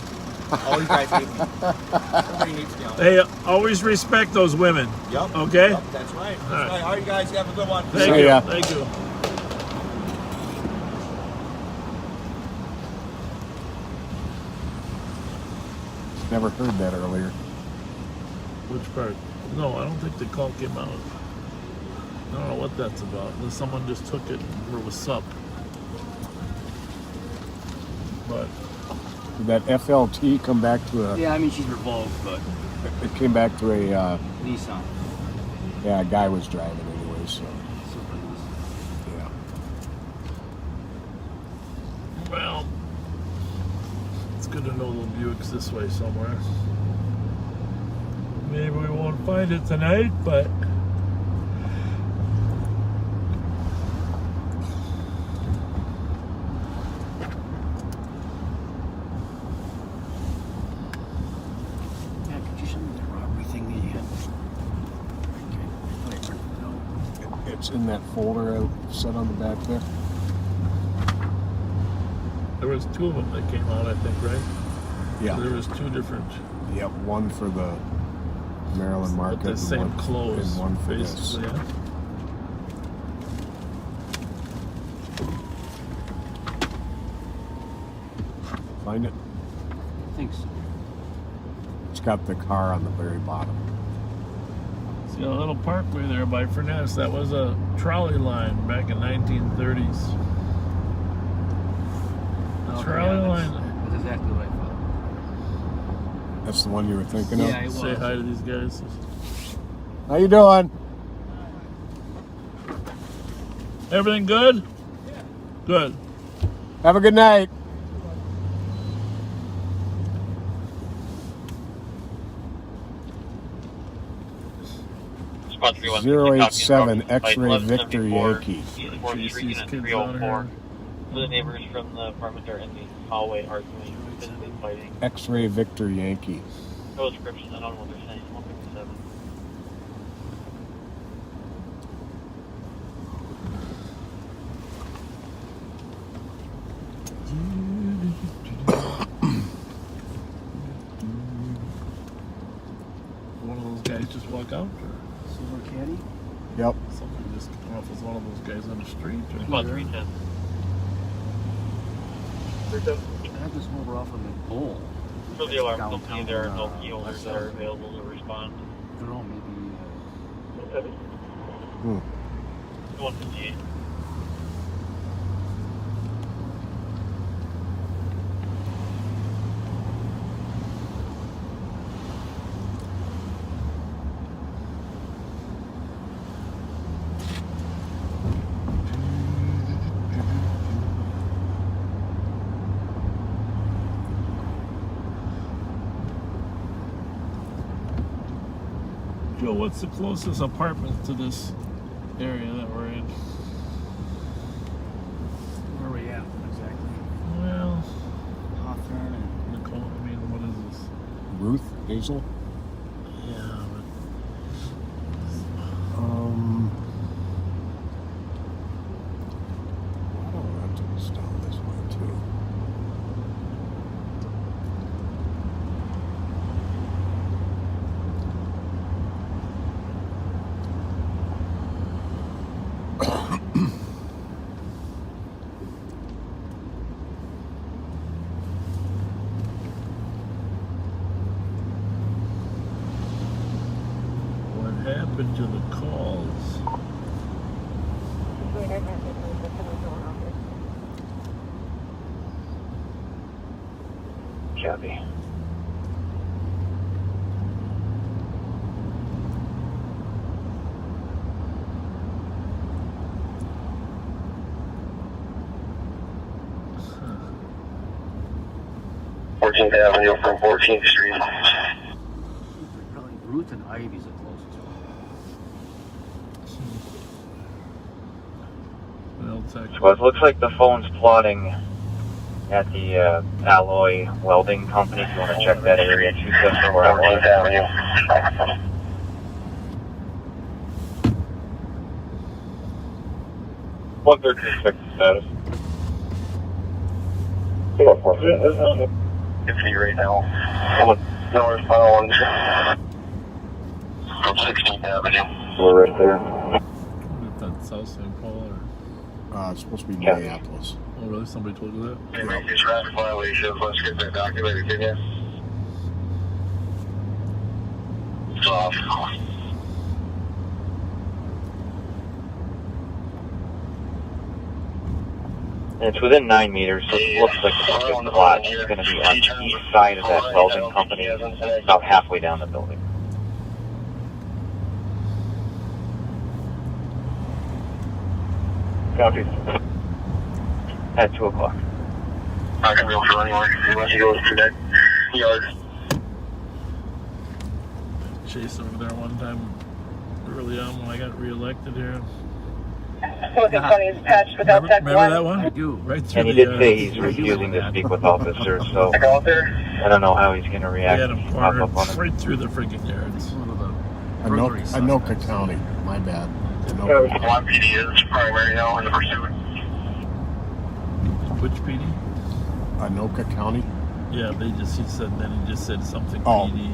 S10: All you guys hate me. Everybody hates me.
S1: Hey, always respect those women.
S10: Yep.
S1: Okay?
S10: Yep, that's right.
S1: All right.
S10: All right, you guys have a good one.
S1: Thank
S4: See
S1: you.
S4: ya.
S1: Thank you.
S4: Never heard that earlier.
S1: Which part? No, I don't think the call came out. I don't know what that's about. Someone just took it and was up. But
S4: Did that FLT come back to a?
S2: Yeah, I mean, she's revoked, but
S4: It came back to a.
S2: Nissan.
S4: Yeah, a guy was driving anyway. So
S2: Super Nissan.
S4: yeah.
S1: well, it's good to know the Buick's this way somewhere. Maybe we won't find it tonight, but
S2: Yeah, could you send me the robbery thing that you had? Okay. No.
S4: It's in that folder I set on the back there.
S1: there was 2 of them that came out, I think, right?
S4: Yeah.
S1: There was 2 different.
S4: Yep. One for the Maryland market.
S1: With the
S4: and
S1: same
S4: one,
S1: clothes,
S4: and one for this.
S1: basically. Yeah.
S4: Find it.
S2: I think so.
S4: It's got the car on the very bottom.
S1: See a little parkway there by Furness. That was a trolley line back in 1930s.
S2: Okay,
S1: Trolley
S2: yeah,
S1: line.
S2: That's exactly what I thought.
S4: That's the one you were thinking
S2: Yeah,
S4: of.
S2: it was.
S1: Say hi to these guys.
S4: How you doing?
S1: Everything good? Good.
S4: Have a good night.
S6: Squad 316,
S4: 087
S6: copy,
S4: X-ray Victor
S6: 1174,
S4: Yankee.
S6: East 4th Street, unit 304. The neighbors from the apartment are in the hallway arguing, physically fighting.
S4: X-ray Victor Yankee.
S6: No description, I don't know what they're saying. 157.
S1: One of those guys just walk out, or
S2: Silver caddy.
S4: Yep.
S1: something just came off as one of those guys on the street, or
S6: Squad 310.
S2: I have this one off of McBull.
S6: For the alarm company,
S2: Downtown,
S6: there are no key holders that are
S2: West
S6: available to respond.
S2: I don't know, maybe.
S6: 158.
S1: Joe, what's the closest apartment to this area that we're in?
S2: Where are we at exactly?
S1: Well,
S2: Hawthorne and
S1: Nicole, I mean, what is this?
S4: Ruth Hazel.
S1: Yeah,
S4: I don't know, it's down this way too.
S1: what happened to the calls?
S6: Copy.
S1: Huh.
S3: 14th Avenue from 14th Street.
S2: probably Ruth and Ivy's the closest one.
S1: Well, tech.
S6: Squad, looks like the phone's plotting at the Alloy Welding Company. If you want to check that area, 274
S3: 14th Avenue.
S8: 136 status.
S3: It's me right now. North bound from 16th Avenue. We're right there.
S1: If that's South St. Paul, or
S4: It's supposed to be
S3: Yeah.
S4: Minneapolis.
S1: oh, really? Somebody told you that?
S3: Hey, make these traffic violations. Let's get that documented, can you? It's off.
S6: It's within 9 meters, so it looks like the focus plot is going to be on the east side of that welding company, about halfway down the building. Copy. At 2 o'clock.
S3: I can go for anywhere unless he goes to that yard.
S1: Chase over there one time early on when I got reelected here.
S5: Looking funny is patched without tech
S1: Remember that one?
S2: I do.
S1: Right through
S6: And he
S1: the,
S6: did say he's refusing to speak with officers, so
S3: I go out there.
S6: I don't know how he's going to
S1: we
S6: react
S1: had
S6: if
S1: him
S6: you pop
S1: cornered
S6: up on him.
S1: right through the freaking yards.
S2: One of the burglary
S4: Anoka
S2: suspects.
S4: County. My bad.
S3: Squad PD is primary now in the pursuit.
S1: Which PD?
S4: Anoka County.
S1: Yeah, he said, then he just said something
S4: Oh.
S1: PD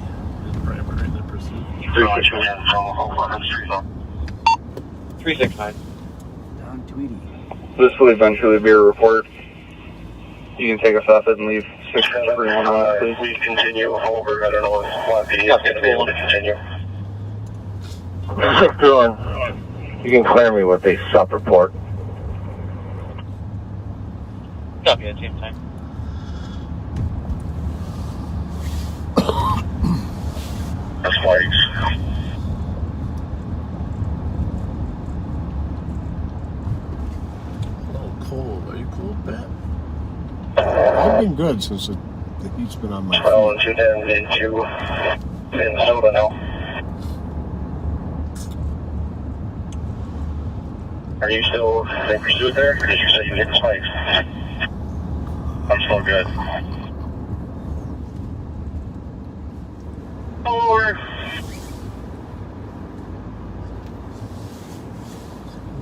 S1: is primary in the pursuit.
S6: 369.
S2: Don Tweedy.
S3: This will eventually be a report. You can take us off it and leave 631 please. Please continue. However, I don't know if Squad PD is going to be able to continue. You can clear me with a sub report.
S6: Copy at same time.
S3: That's flags.
S1: Oh, cold. Are you cold, Pat?
S4: I've been good since the heat's been on my
S3: Well,
S4: feet.
S3: into Minnesota now.
S6: Are you still in pursuit there? Or did you say you hit the spikes? I'm still good. Over.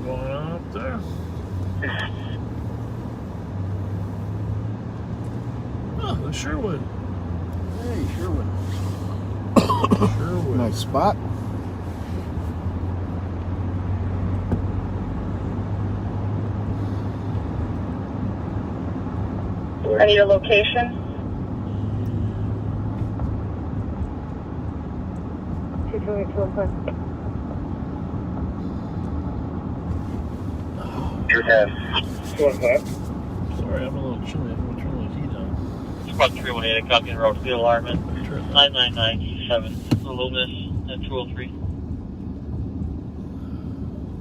S1: Going on up there. Oh, the Sherwood.
S2: Hey, Sherwood.
S1: Sherwood.
S4: Nice spot.
S5: I need a location. 228
S6: You're dead.
S8: 215.
S1: Sorry, I'm a little chilly. I'm going to turn the heat on.
S3: Squad 318, copy road, field alarmment.
S1: Turn the
S3: 99927, Loomis, and 203.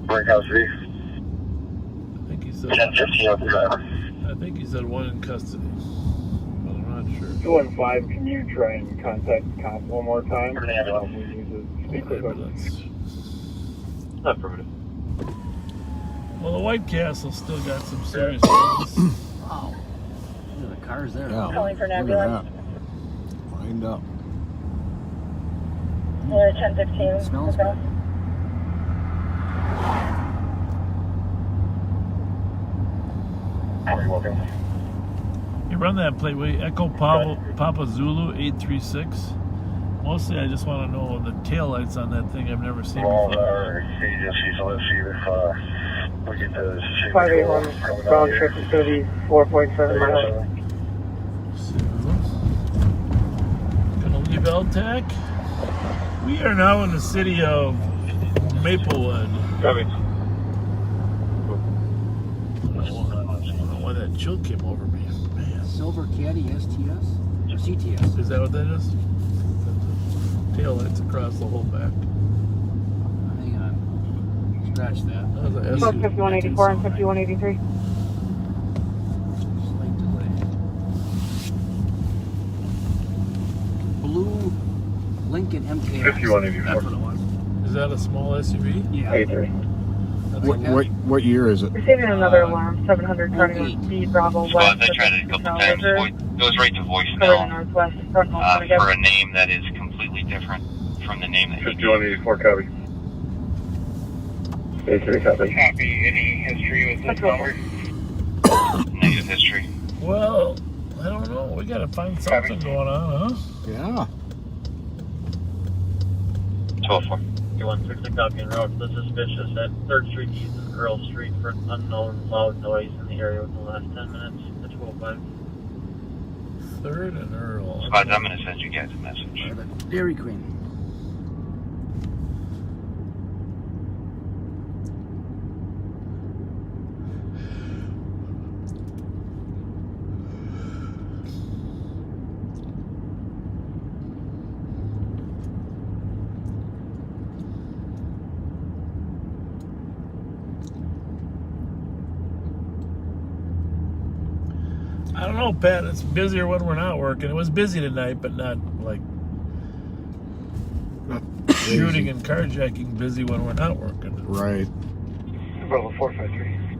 S6: Breakout 3.
S1: I think he said.
S6: 1015 with the driver.
S1: I think he said one in custody, but I'm not sure.
S8: 215, can you try and contact the cop one more time?
S6: Everything ambulance.
S8: We need to speak with him.
S1: Ambulance.
S3: Affirmative.
S1: Well, the White Castle still got some serious problems.
S2: Wow. Look at the cars there.
S4: Yeah.
S5: Calling for an
S4: Look at
S5: ambulance.
S4: that. Lined up.
S5: 1015.
S2: Smells good.
S6: How are you walking?
S1: You run that plate, will you? Echo Papa Zulu 836. Mostly, I just want to know the taillights on that thing. I've never seen
S6: All
S1: before.
S6: our agencies, so let's see if we get the
S5: 581, round trip is going to be 4.7 miles.
S1: So, gonna leave LTAC. We are now in the city of Maplewood.
S8: Copy.
S1: I don't know why that chill came over me. Man,
S2: Silver Caddy STS? Or CTS?
S1: is that what that is? Taillights across the whole back.
S2: Hang on. Scratch that.
S1: That was a SUV.
S5: 5184 and 5183.
S2: Slight delay. Blue Lincoln MKX.
S8: 5184.
S2: That's what it was.
S1: Is that a small SUV?
S2: Yeah.
S8: 83.
S1: That's
S4: What year is it?
S5: Receiving another alarm, 700 21 speed, Bravo
S6: Squad,
S5: West.
S6: they tried it a couple times. It goes right to
S5: Covering
S6: voicemail
S5: Northwest, front home,
S6: for a name that is completely different from the name that he gave.
S8: 5184, copy. 83, copy.
S6: Copy. Any history with this number? Negative history.
S1: Well, I don't know. We gotta find something going on, huh?
S4: Yeah.
S6: 204.
S3: 160 copy and route. The suspicious at 3rd Street East and Earl Street for unknown loud noise in the area within the last 10 minutes. The 205.
S1: 3rd and Earl.
S6: Squad, I'm going to send you guys a message.
S2: Dairy Queen.
S1: I don't know, Pat. It's busier when we're not working. It was busy tonight, but not like shooting and carjacking busy when we're not working.
S4: Right.
S8: Bravo 453.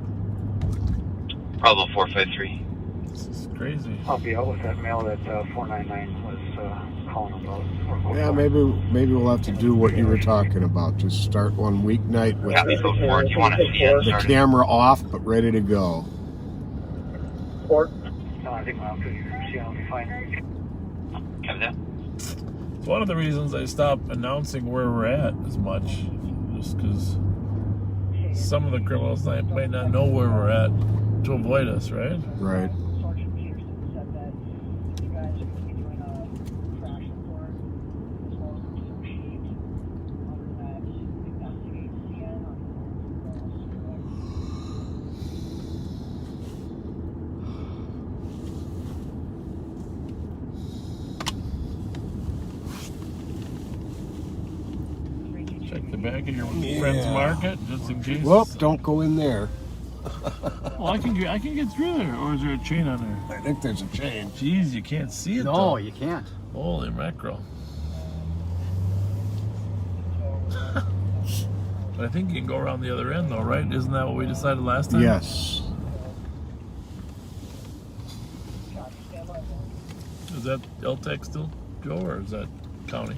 S6: Bravo 453.
S1: This is crazy.
S8: I'll be out with that mail that 499 was calling about.
S4: Yeah, maybe we'll have to do what you were talking about. Just start one weeknight with
S6: Copy, code 4. Do you want to see it?
S4: the camera off but ready to go.
S8: No, I think I'll be fine.
S6: Copy that.
S1: It's one of the reasons I stopped announcing where we're at as much, just because some of the criminals might not know where we're at to avoid us, right?
S4: Right.
S1: Check the back of your friend's market just in case.
S4: Whoop! Don't go in there.
S1: Well, I can get through there, or is there a chain on there?
S4: I think there's a chain.
S1: Jeez, you can't see it.
S2: No,
S1: though.
S2: you can't.
S1: Holy mackerel! I think you can go around the other end though, right? Isn't that what we decided last time?
S4: Yes.
S1: Is that LTEC still, Joe, or is that county?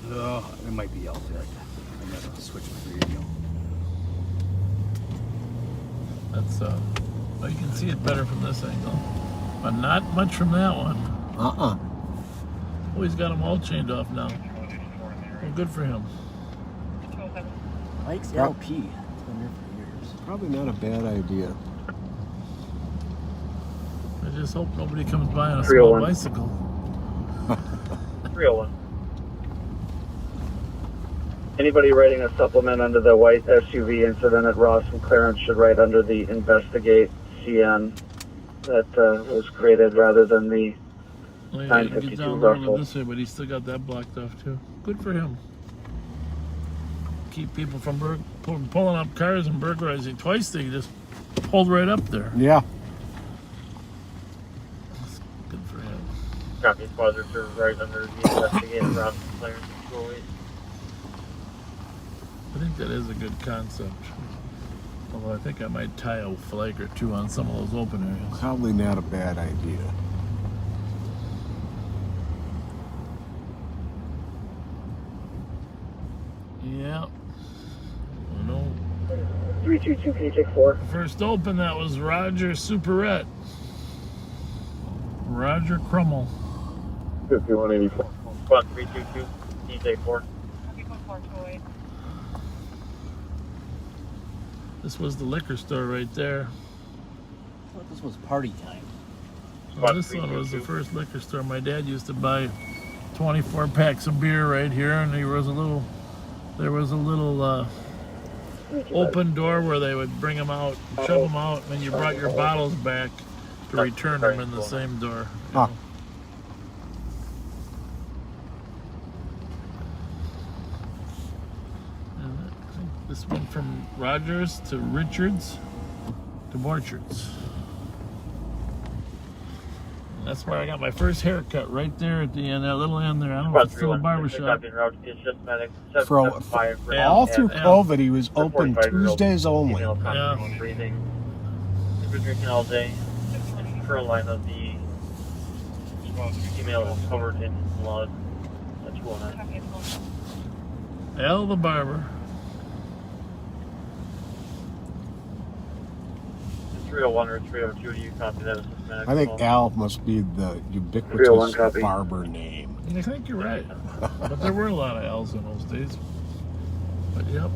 S2: It might be out there. I gotta switch my radio.
S1: That's well, you can see it better from this angle, but not much from that one. Oh, he's got them all chained off now. Well, good for him.
S2: Mike's LP. It's been there for years.
S4: Probably not a bad idea.
S1: I just hope nobody comes by on a
S3: 301.
S1: small bicycle.
S3: 301. Anybody writing a supplement under the white SUV incident at Ross and Clarence should write under the investigate CN that was created rather than the
S1: Oh, yeah, he can get
S3: 952
S1: down the road
S3: Russell.
S1: this way, but he's still got that blocked off too. Good for him. Keep people from pulling up cars and burglarizing. Twice they just pulled right up there.
S4: Yeah.
S1: Good for him.
S3: Copy, Squadron to right under the investigate Ross and Clarence 208.
S1: I think that is a good concept. Although I think I might tie a flag or two on some of those open areas.
S4: Probably not a bad idea.
S1: Yeah. No.
S3: 322, can you take 4?
S1: First open, that was Roger Superette. Roger Crummel.
S3: 5184. Squad 322, can you take 4?
S1: This was the liquor store right there.
S2: I thought this was party time.
S1: Well, this one was the first liquor store. My dad used to buy 24 packs of beer right here, and there was a little open door where they would bring them out, shove them out, and then you brought your bottles back to return them in the same door.
S4: Huh.
S1: And I think this went from Rogers to Richards to Borchards. That's where I got my first haircut, right there at the end, that little end there. I don't know if it's still a barbershop.
S4: All through COVID, he was open Tuesdays only.
S1: Yeah.
S3: Breathing. Been drinking all day. Carolina, the email is covered in blood. That's 209.
S1: Al the barber.
S3: 301 or 302, do you copy that?
S4: I think Al must be the
S3: 301
S4: ubiquitous
S3: copy.
S4: barber name.
S1: I think you're right. But there were a lot of L's in those days. But yep.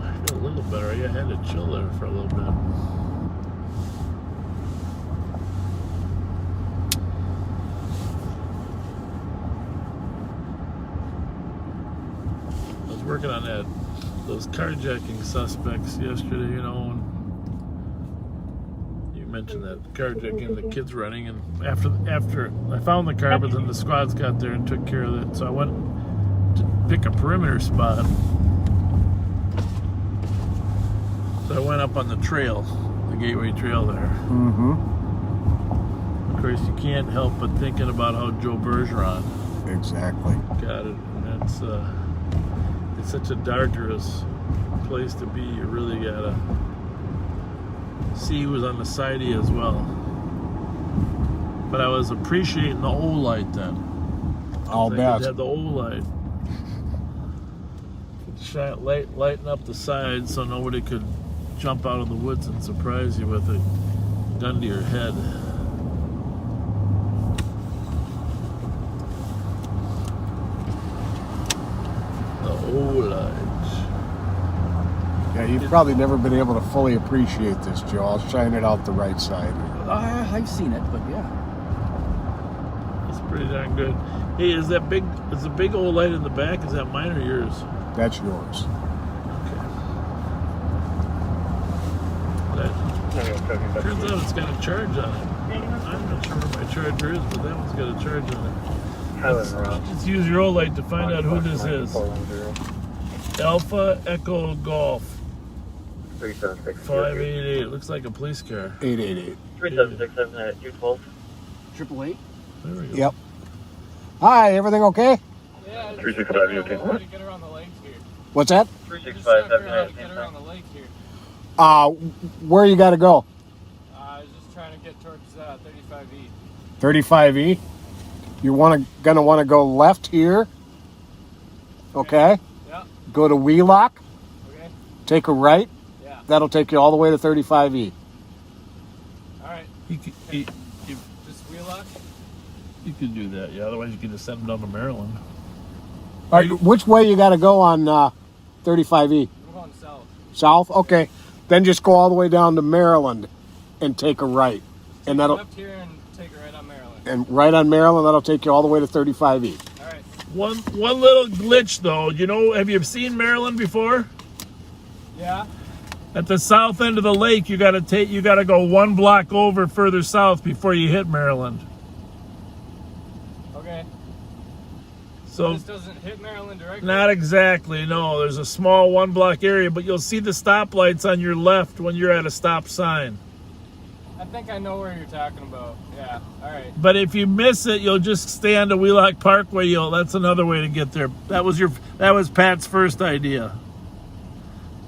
S1: I feel a little better. I had to chill there for a little bit. Working on those carjacking suspects yesterday, you know, and you mentioned that carjacking, the kids running, and after I found the car, but then the squads got there and took care of it, so I went to pick a perimeter spot. So I went up on the trail, the Gateway Trail there.
S4: Mm-hmm.
S1: Of course, you can't help but thinking about how Joe Bergeron
S4: Exactly.
S1: got it, and that's it's such a dangerous place to be. You really gotta see who's on the side of you as well. But I was appreciating the old light then.
S4: I'll bet.
S1: They had the old light. Shine, lighting up the sides so nobody could jump out of the woods and surprise you with a gun to your head. Old lights.
S4: Yeah, you've probably never been able to fully appreciate this, Joe. I'll shine it out the right side.
S2: I've seen it, but yeah.
S1: That's pretty darn good. Hey, is the big old light in the back, is that mine or yours?
S4: That's yours.
S1: Okay. Turns out it's got a charge on it. I'm not sure what my charger is, but that one's got a charge on it. Just use your old light to find out who this is. Alpha Echo Golf 588. Looks like a police car.
S4: 888.
S3: 3767 at 212.
S2: 888.
S1: There we go.
S4: Yep. Hi, everything okay?
S5: Yeah,
S3: 365, you okay?
S5: get her on the legs here.
S4: What's that?
S3: 365,
S5: Get her on the legs here.
S4: Where you got to go?
S5: I was just trying to get towards 35E.
S4: 35E. You're gonna want to go left here. Okay.
S5: Yeah.
S4: Go to Wheelock.
S5: Okay.
S4: Take a right.
S5: Yeah.
S4: That'll take you all the way to 35E.
S5: All right.
S1: You could
S5: Just Wheelock.
S1: do that, yeah. Otherwise, you could just send them down to Maryland.
S4: All right. Which way you got to go on 35E?
S5: We're going south.
S4: South. Okay. Then just go all the way down to Maryland and take a right, and that'll
S5: Left here and take a right on Maryland.
S4: and right on Maryland. That'll take you all the way to 35E.
S5: All right.
S1: One little glitch, though. You know, have you seen Maryland before?
S5: Yeah.
S1: At the south end of the lake, you got to go one block over further south before you hit Maryland.
S5: Okay.
S1: So
S5: This doesn't hit Maryland directly.
S1: not exactly, no. There's a small one block area, but you'll see the stoplights on your left when you're at a stop sign.
S5: I think I know where you're talking about. Yeah. All right.
S1: But if you miss it, you'll just stay on the Wheelock Parkway. That's another way to get there. That was Pat's first idea.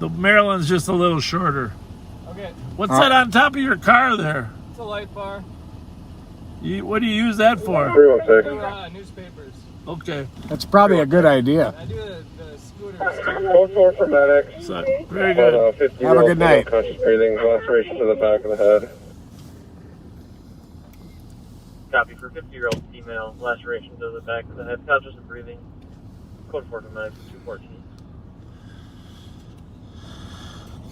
S1: The Maryland's just a little shorter.
S5: Okay.
S1: What's that on top of your car there?
S5: It's a light bar.
S1: What do you use that for?
S3: 316.
S5: Newspapers.
S1: Okay.
S4: That's probably a good idea.
S5: I do the scooters.
S3: Code 4 for medics.
S1: So, very good.
S4: Have a good night.
S3: Conscious breathing, laceration to the back of the head. Copy for 50-year-old female, laceration to the back of the head, conscious of breathing. Code 4 for medics, 214.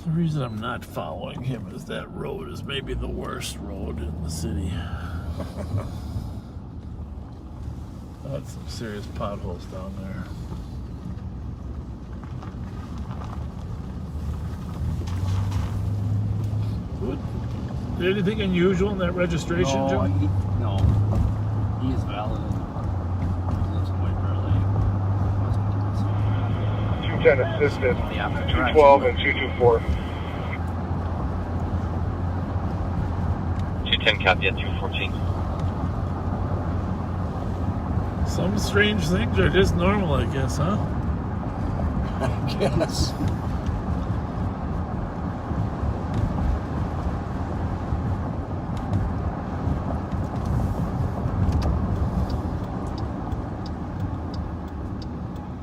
S1: The reason I'm not following him is that road is maybe the worst road in the city. That's some serious potholes down there. What? Anything unusual in that registration, Jim?
S2: No. He is valid. He lives in White Bear Lake. Must be doing
S3: 210 assisted,
S2: something. The opposite
S3: 212
S2: direction.
S3: and 224.
S6: 210 copy at 214.
S1: Some strange things are just normal, I guess, huh?
S4: Yes.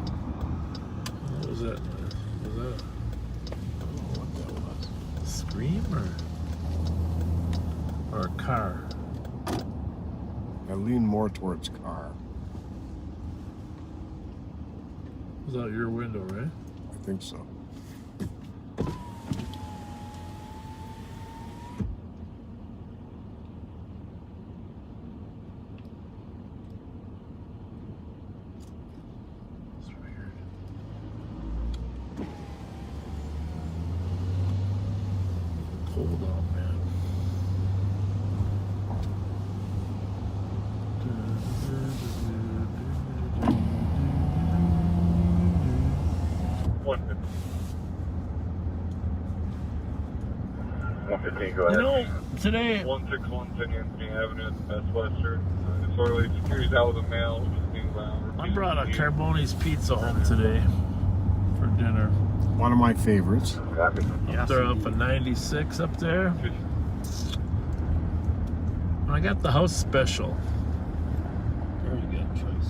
S1: What was that? Was that I don't know what that was. A scream or a car?
S4: I lean more towards car.
S1: Was out your window, right?
S4: I think so.
S1: It's weird. Cold out, man.
S3: Go
S1: You
S3: ahead.
S1: know, today
S8: 161 St. Anthony Avenue at Best Western. Disorderly security's out with a mail, which is being bound.
S1: I brought a Carboni's pizza home today for dinner.
S4: One of my favorites.
S3: Copy.
S1: Up there up at 96 up there. I got the house special.
S2: Very good choice.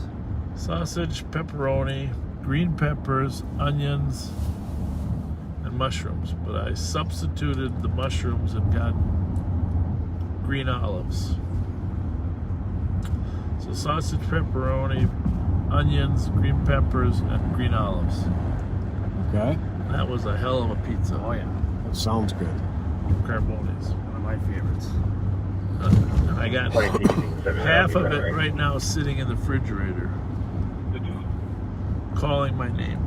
S1: Sausage, pepperoni, green peppers, onions, and mushrooms. But I substituted the mushrooms and got green olives. So sausage, pepperoni, onions, green peppers, and green olives.
S4: Okay.
S1: That was a hell of a pizza.
S2: Oh, yeah.
S4: That sounds good.
S1: Carboni's.
S2: One of my favorites.
S1: I got half of it right now sitting in the refrigerator, calling my name.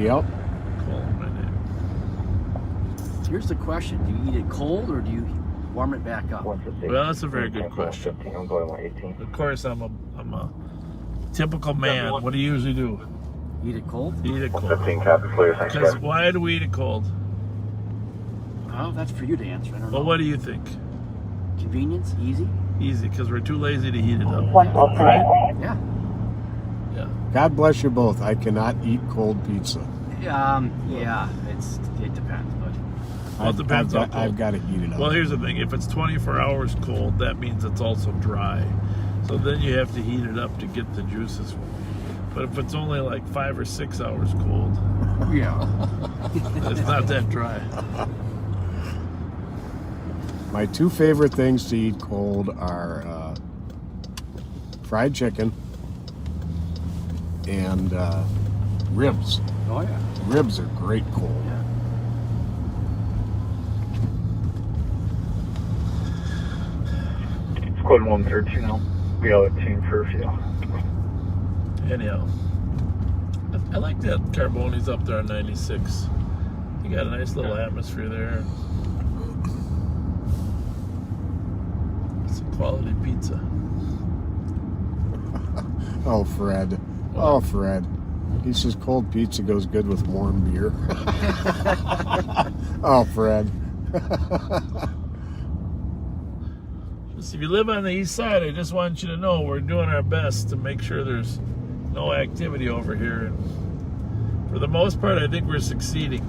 S4: Yep.
S1: Calling my name.
S2: Here's the question. Do you eat it cold or do you warm it back up?
S1: Well, that's a very good question.
S6: I'm going 118.
S1: Of course, I'm a typical man. What do you usually do?
S2: Eat it cold?
S1: Eat it cold.
S6: 15 copy clear. Thanks,
S1: Because
S6: guys.
S1: why do we eat it cold?
S2: Oh, that's for you to answer. I don't
S1: Well,
S2: know.
S1: what do you think?
S2: Convenience? Easy?
S1: Easy, because we're too lazy to heat it up. Right?
S2: Yeah.
S1: Yeah.
S4: God bless you both. I cannot eat cold pizza.
S2: Yeah, it depends, but
S1: Well, it depends on
S4: I've got to heat it up.
S1: Well, here's the thing. If it's 24 hours cold, that means it's also dry. So then you have to heat it up to get the juices. But if it's only like 5 or 6 hours cold,
S2: yeah.
S1: it's not that dry.
S4: My two favorite things to eat cold are fried chicken and ribs.
S2: Oh yeah.
S4: Ribs are great cold.
S2: Yeah.
S6: Squad 113, I'll be out at team curfew.
S1: Anyhow, I like that Carboni's up there on 96. You got a nice little atmosphere there. It's a quality pizza.
S4: Oh, Fred. Oh, Fred. He says cold pizza goes good with warm beer. Oh, Fred.
S1: If you live on the east side, I just want you to know we're doing our best to make sure there's no activity over here. And for the most part, I think we're succeeding.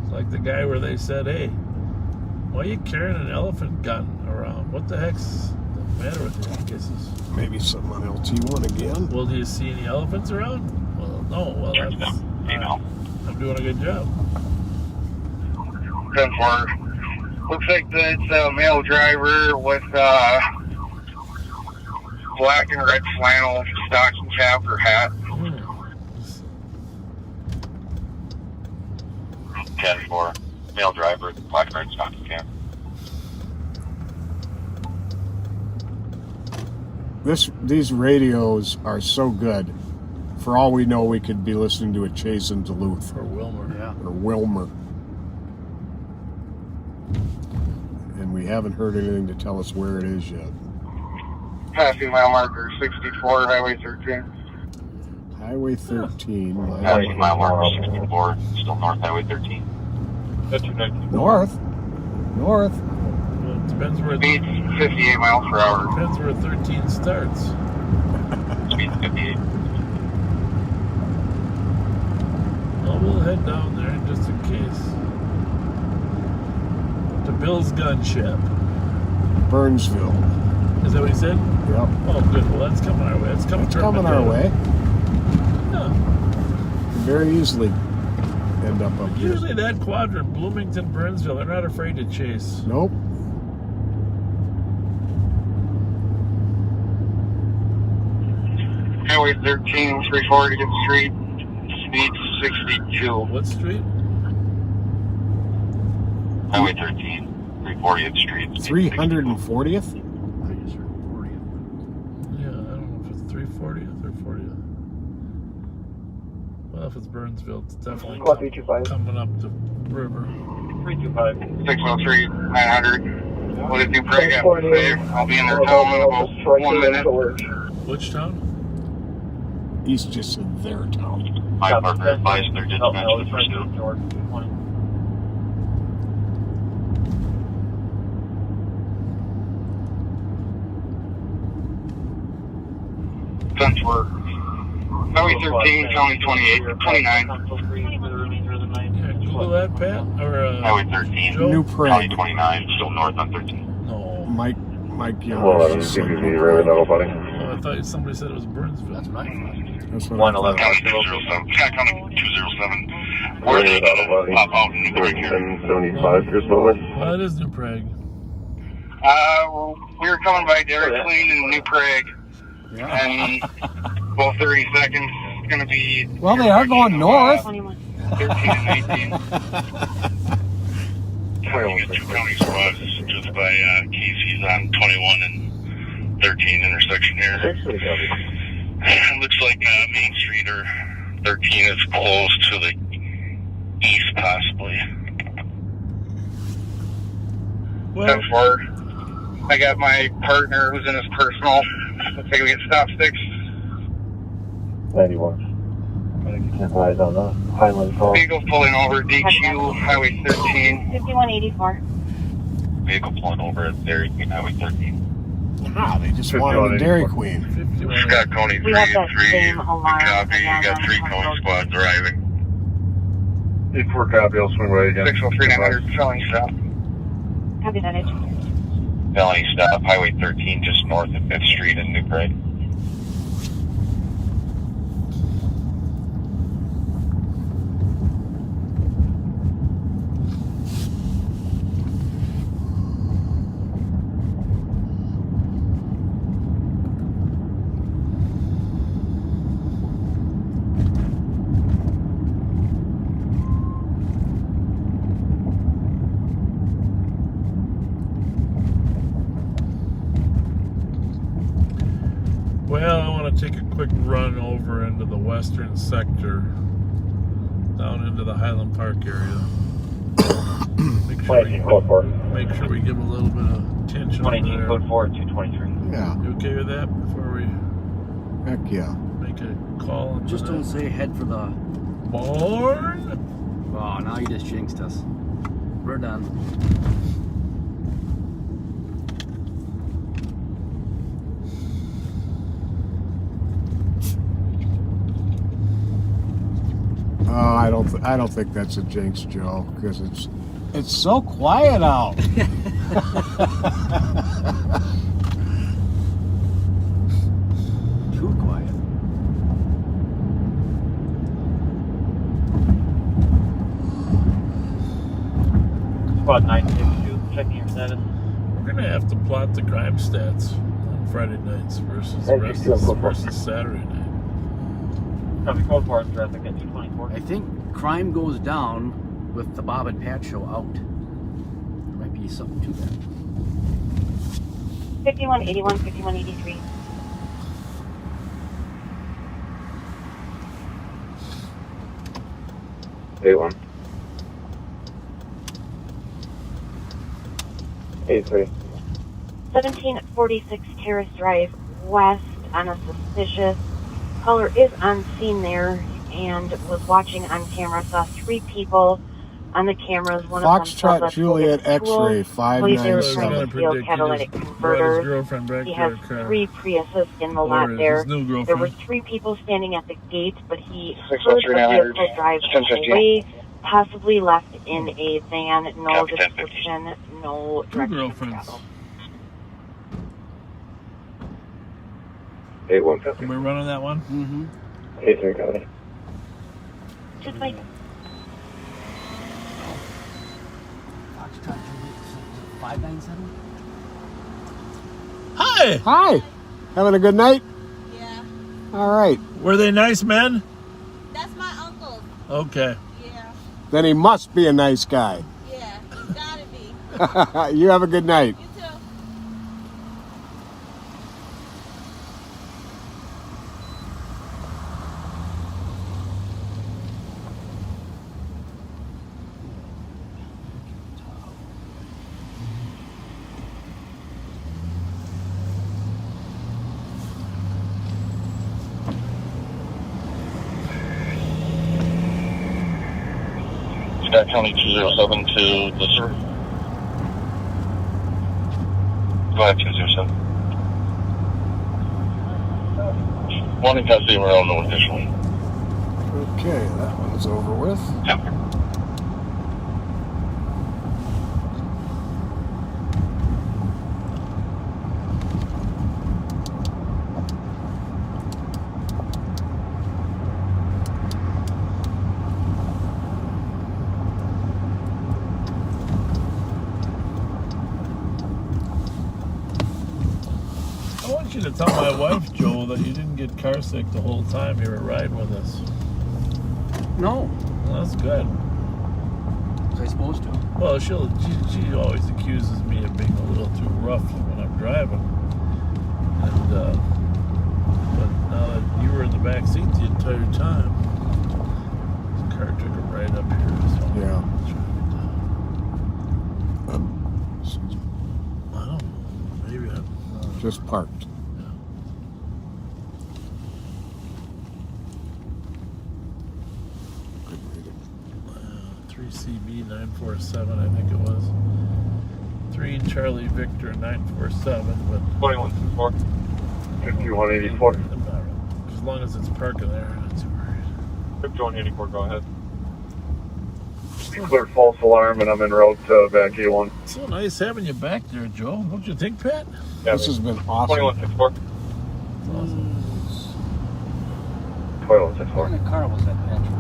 S1: It's like the guy where they said, hey, why are you carrying an elephant gun around? What the heck's the matter with you? I guess it's...
S4: Maybe something on LT1 again.
S1: Well, do you see any elephants around? Well, no. Well, that's... I'm doing a good job.
S3: 10-4. Looks like it's a male driver with black and red flannel stocking cap or hat.
S6: 10-4. Male driver, black and red stocking cap.
S4: These radios are so good. For all we know, we could be listening to a Chase in Duluth
S1: Or Wilmer.
S2: Yeah.
S4: or Wilmer. And we haven't heard anything to tell us where it is yet.
S3: Passing mile marker 64, Highway 13.
S4: Highway 13.
S6: Passing mile marker 64, still North Highway 13.
S8: That's 219.
S4: North.
S1: Well, it depends where
S3: Speed 58 miles per hour.
S1: depends where 13 starts.
S6: Speed 58.
S1: Well, we'll head down there just in case. To Bill's Gun Shop.
S4: Burnsville.
S1: Is that what he said?
S4: Yep.
S1: Oh, good. Well, that's coming our way. It's coming
S4: It's coming our way.
S1: Yeah.
S4: Very easily end up here.
S1: Usually that quadrant, Bloomington, Burnsville, they're not afraid to chase.
S4: Nope.
S3: Highway 13, 340th Street. Speed 62.
S1: What street?
S6: Highway 13, 340th Street.
S4: 340th?
S1: Yeah, I don't know if it's 340th or 40th. Well, if it's Burnsville, it's definitely coming up the river.
S3: 603, 900. What did New Prague have to say? I'll be in their town in about 1 minute.
S1: Which town?
S4: He's just in their town.
S6: My partner advised their dispatch to pursue.
S3: Guns work. Highway 13, County 28, 29.
S1: Yeah, Google that, Pat? Or,
S6: Highway 13,
S1: Joe?
S4: New
S6: County
S4: Prague.
S6: 29, still north on 13.
S1: No.
S4: Mike Young.
S1: Oh, I thought somebody said it was Burnsville.
S2: That's what I thought.
S4: That's what
S6: 111, County 207. Yeah, County 207. Where they pop out in New Prague here.
S8: 75 here's Butler.
S1: Well, it is New Prague.
S3: We were coming by Dairy Queen in New Prague.
S2: Yeah.
S3: And about 30 seconds, it's going to be...
S4: Well, they are going north.
S3: 13 and 19.
S6: Two county squads just by Casey's on 21 and 13 intersection here. It looks like Main Street or 13 is close to the east, possibly.
S1: Well,
S8: 10-4. I got my partner who's in his personal. Let's take a get stop 6.
S3: 91. I think you can't eyes on the Highland call.
S8: Vehicle pulling over DQ, Highway 13.
S5: 5184.
S6: Vehicle pulling over at Dairy Queen, Highway 13.
S4: Ah, they just wanted a Dairy Queen.
S1: 51.
S6: Scott County 3
S5: We have that
S6: and 3.
S5: same
S6: Good
S5: alarm
S6: copy. You
S5: again
S6: got
S5: on
S6: 3
S5: the
S6: towing
S5: road.
S6: squads arriving.
S3: 8-4 copy, I'll swing right again.
S8: 603-900, felony stop.
S5: Copy that, Edge.
S6: Felony stop, Highway 13, just north of 5th Street in New Prague.
S1: Well, I want to take a quick run over into the western sector, down into the Highland Park area. Make sure we give a little bit of attention over
S6: 118
S1: there.
S6: code 4, 223.
S4: Yeah,
S1: You okay with that before we
S4: heck yeah.
S1: make a call? On
S2: Just don't say head for the...
S1: Born?
S2: Oh, now you just jinxed us. We're done.
S4: Oh, I don't think that's a jinx, Joe, because it's so quiet out.
S2: Too quiet.
S3: Squad 962, checking your status.
S1: We're going to have to plot the crime stats on Friday nights versus Saturday night.
S3: Copy code 4, traffic at 224.
S2: I think crime goes down with the Bob and Pat show out. There might be something to that.
S5: 5181, 5183.
S3: A1. 83.
S5: 1746 Terrace Drive West on a suspicious. Caller is on scene there and was watching on camera. Saw 3 people on the cameras. One of them
S4: Foxtrot
S5: left
S4: Juliet
S5: holding tools.
S4: X-ray
S5: Believe they were
S4: 597.
S5: trying to steal catalytic
S1: Brought his
S5: converters.
S1: girlfriend back
S5: He
S1: to
S5: has
S1: her car.
S5: 3 Priuses in the
S1: Or
S5: lot there.
S1: his new
S5: There were
S1: girlfriend.
S5: 3 people standing at the gate, but he heard
S8: 603-900,
S5: a vehicle drive
S8: 1050.
S5: away, possibly left in a van. No
S6: Copy, 1050.
S5: description, no
S1: Two
S5: direction of
S1: girlfriends.
S5: travel.
S3: 8150.
S1: We're running that one?
S2: Mm-hmm.
S3: 83 copy.
S5: Just like
S2: Foxtrot Juliet 597?
S1: Hi!
S4: Hi, having a good night?
S7: Yeah,
S4: All right,
S1: Were they nice men?
S7: that's my uncle.
S1: Okay.
S7: Yeah,
S4: then he must be a nice guy.
S7: yeah, he's gotta be.
S4: You have a good night.
S7: You too.
S6: Scott County 207 to the sir. Go ahead, 207. Wanting to see where I'll know additionally.
S4: Okay, that one's over with.
S1: I want you to tell my wife, Joel, that you didn't get car sick the whole time you were riding with us.
S2: No.
S1: Well, that's good.
S2: Was I supposed to?
S1: Well, she always accuses me of being a little too rough when I'm driving. And, but now that you were in the back seat the entire time, car took a ride up here. So
S4: Yeah.
S1: I don't know. Maybe I'm
S4: Just parked.
S1: 3CB 947, I think it was. 3 Charlie Victor 947, but
S8: 2164. 5184.
S1: as long as it's parking there, I'm not too worried.
S8: 5184, go ahead.
S3: Clear false alarm, and I'm en route to back A1.
S1: So nice having you back there, Joe. Don't you think, Pat?
S4: This has been awesome.
S8: 2164.
S1: It's awesome.
S3: 2164.
S2: What kind of car was that, Patrick?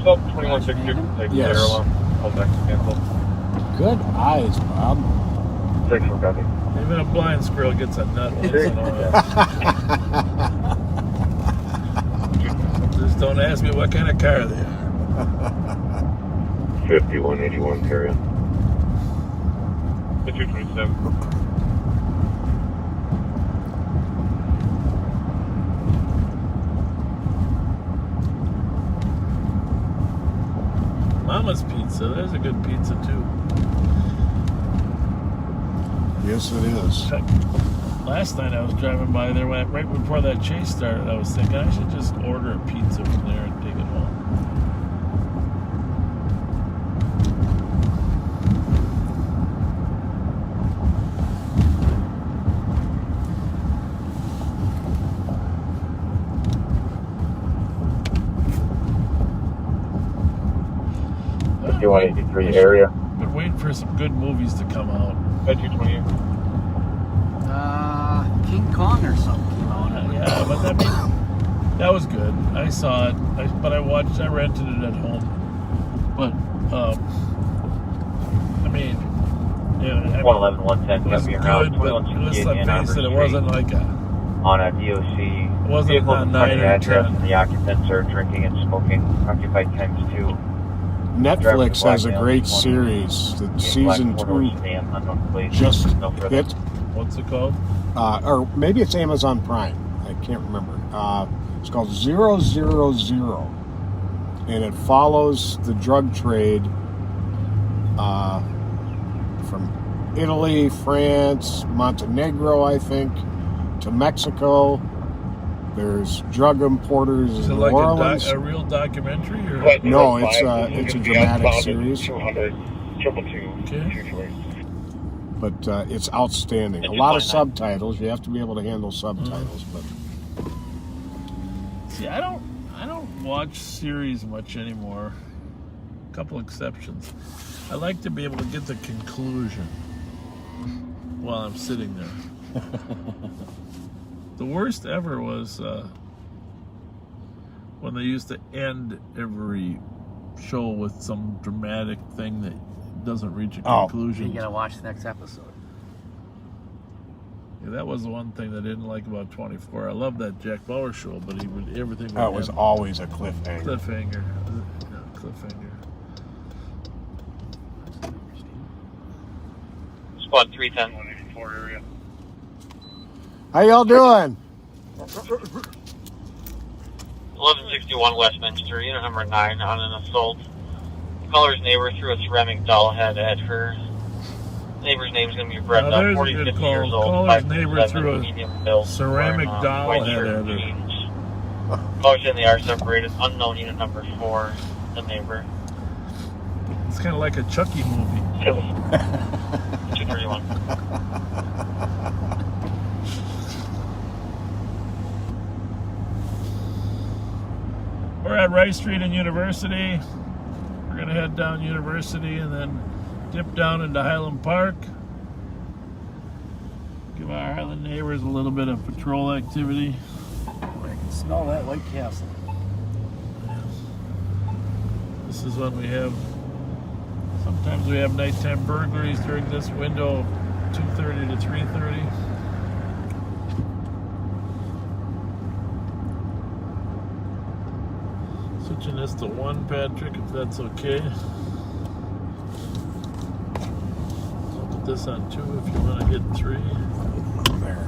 S8: So 2162. Take
S4: Yes.
S8: the air alarm. Hold back to cancel.
S4: Good eyes, Bob.
S3: 6 for copy.
S1: Even a blind squirrel gets a nut once in a while. Just don't ask me what kind of car they are.
S3: 5181, carry on.
S8: 227.
S1: Mama's Pizza. There's a good pizza too.
S4: Yes, it is.
S1: In fact, last night I was driving by there, right before that chase started, I was thinking I should just order a pizza from there and take it home.
S3: You want 83 area?
S1: Been waiting for some good movies to come out.
S8: 228.
S2: King Kong or something came out.
S1: Yeah, but I mean, that was good. I saw it, but I rented it at home. But, I mean, yeah,
S6: 111, 110,
S1: it was
S6: coming
S1: good,
S6: around
S1: but let's
S6: 2168
S1: face it, it wasn't like a,
S6: on a DOC.
S1: it wasn't
S6: Vehicle
S1: a
S6: in
S1: 9 or
S6: address
S1: 10.
S6: and the occupants are drinking and smoking. Occupied times 2.
S4: Netflix has a great series. The season 2 just hit.
S1: What's it called?
S4: Or maybe it's Amazon Prime. I can't remember. It's called 000. And it follows the drug trade from Italy, France, Montenegro, I think, to Mexico. There's drug importers
S1: Is
S4: in
S1: it
S4: New
S1: like
S4: Orleans.
S1: a real documentary? Or?
S4: No, it's a dramatic series.
S3: 200, 222,
S4: But it's outstanding. A lot of subtitles. You have to be able to handle subtitles. But
S1: See, I don't watch series much anymore. A couple exceptions. I like to be able to get the conclusion while I'm sitting there. The worst ever was when they used to end every show with some dramatic thing that doesn't reach a conclusion.
S2: You gotta watch the next episode.
S1: Yeah, that was the one thing that I didn't like about 24. I love that Jack Bauer show, but everything
S4: that was always a cliffhanger.
S1: Cliffhanger.
S6: Squad 310.
S3: 184 area.
S4: How y'all doing?
S6: 1161 Westminster, unit number 9 on an assault. Caller's neighbor threw a ceramic doll head at her. Neighbor's name is going to be Brenda,
S1: there's a
S6: 40,
S1: good
S6: 50
S1: call.
S6: years old.
S1: Caller's
S6: 5'7",
S1: neighbor threw a
S6: medium build,
S1: ceramic
S6: wearing,
S1: doll
S6: white
S1: head
S6: shirt
S1: at
S6: and
S1: her.
S6: jeans. Callers in the are separated. Unknown unit number 4, the neighbor.
S1: It's kind of like a Chucky movie.
S6: 231.
S1: We're at Rice Street and University. We're going to head down University and then dip down into Highland Park. Give our Highland neighbors a little bit of patrol activity.
S2: I can smell that White Castle.
S1: This is when we have, sometimes we have nighttime burglaries during this window, 2:30 to 3:30. Switching this to 1, Patrick, if that's okay. I'll put this on 2 if you want to get 3.
S4: There.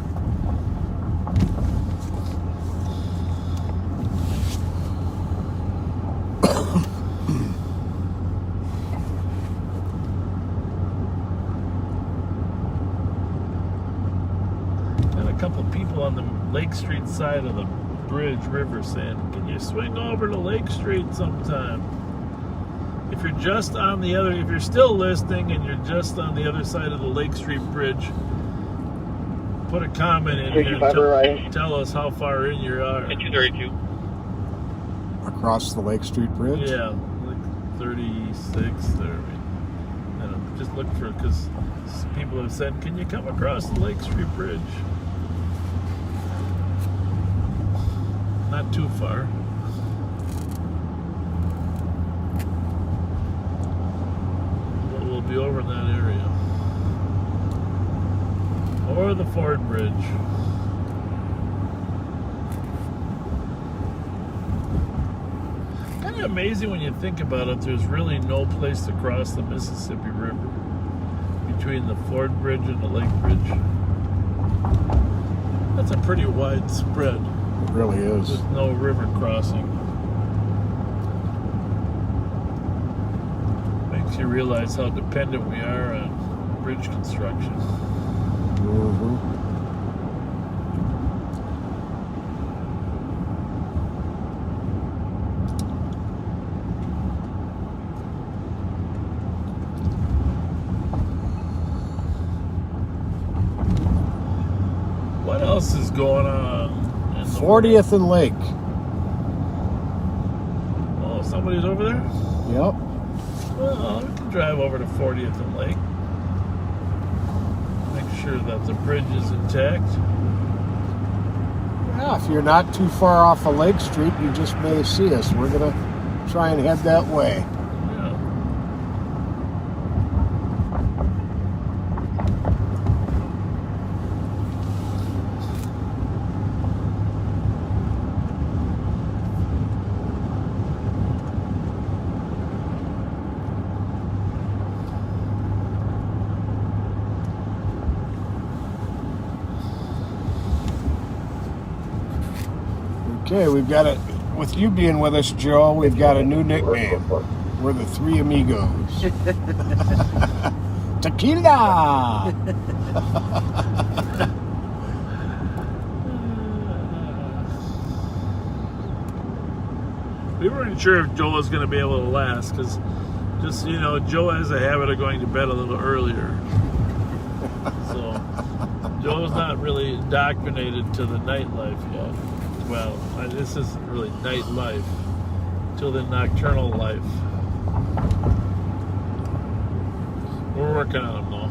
S1: couple people on the Lake Street side of the bridge river saying, can you swing over to Lake Street sometime? If you're just on the other, if you're still listening and you're just on the other side of the Lake Street bridge, put a comment in here and tell us how far in you are.
S6: 232.
S4: Across the Lake Street Bridge?
S1: Yeah, like 36 there. And just look for, because people have said, can you come across the Lake Street Bridge? Not too far. But we'll be over in that area. Or the Ford Bridge. Kind of amazing when you think about it. There's really no place to cross the Mississippi River between the Ford Bridge and the Lake Bridge. That's a pretty wide spread.
S4: It really is.
S1: With no river crossing. Makes you realize how dependent we are on bridge construction.
S4: Mm-hmm.
S1: What else is going on?
S4: 40th and Lake.
S1: Oh, somebody's over there?
S4: Yep.
S1: Well, we can drive over to 40th and Lake. Make sure that the bridge is intact.
S4: Yeah, if you're not too far off of Lake Street, you just may see us. We're going to try and head that way. Okay, we've got it. With you being with us, Joe, we've got a new nickname. We're the Three Amigos. Tequila!
S1: We weren't sure if Joe was going to be able to last because, just, you know, Joe has a habit of going to bed a little earlier. So, Joe's not really indoctrinated to the nightlife yet. Well, this isn't really nightlife, till the nocturnal life. We're working on them, though.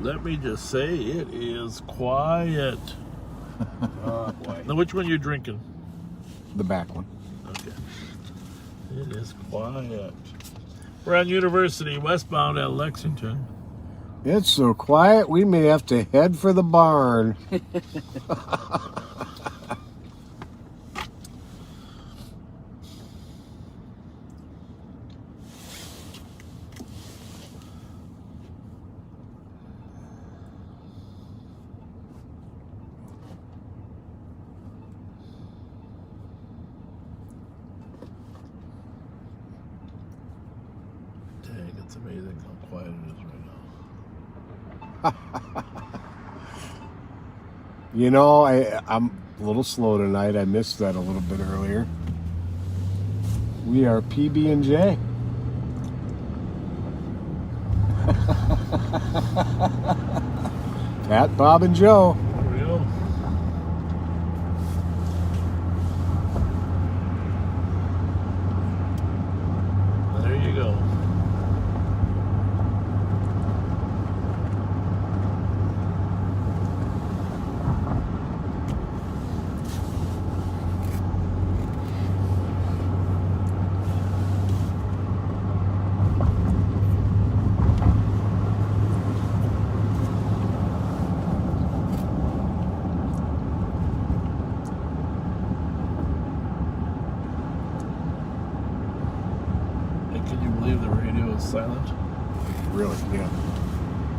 S1: Let me just say, it is quiet.
S10: Oh, boy.
S1: Now, which one are you drinking?
S4: The back one.
S1: Okay. It is quiet. We're on University, westbound at Lexington.
S4: It's so quiet, we may have to head for the barn.
S1: Dang, it's amazing how quiet it is right now.
S4: You know, I'm a little slow tonight. I missed that a little bit earlier. We are PB&J. Pat, Bob, and Joe.
S1: There we go. There you go. was silent.
S4: Really, yeah.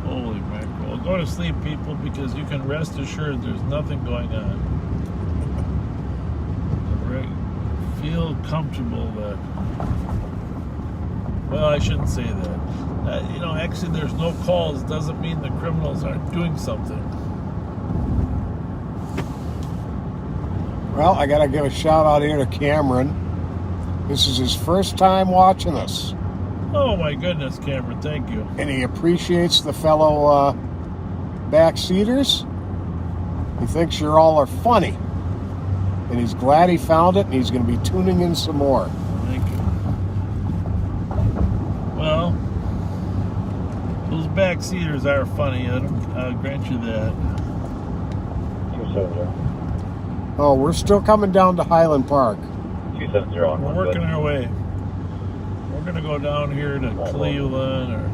S1: Holy mackerel. Go to sleep, people, because you can rest assured there's nothing going on. Feel comfortable that... Well, I shouldn't say that. Actually, there's no calls doesn't mean the criminals aren't doing something.
S4: Well, I got to give a shout out here to Cameron. This is his first time watching us.
S1: Oh my goodness, Cameron, thank you.
S4: And he appreciates the fellow backseaters. He thinks you all are funny. And he's glad he found it, and he's going to be tuning in some more.
S1: Thank you. Well, those backseaters are funny. I'll grant you that.
S3: 270.
S4: Oh, we're still coming down to Highland Park.
S3: 270.
S1: We're working our way. We're going to go down here to Cleveland or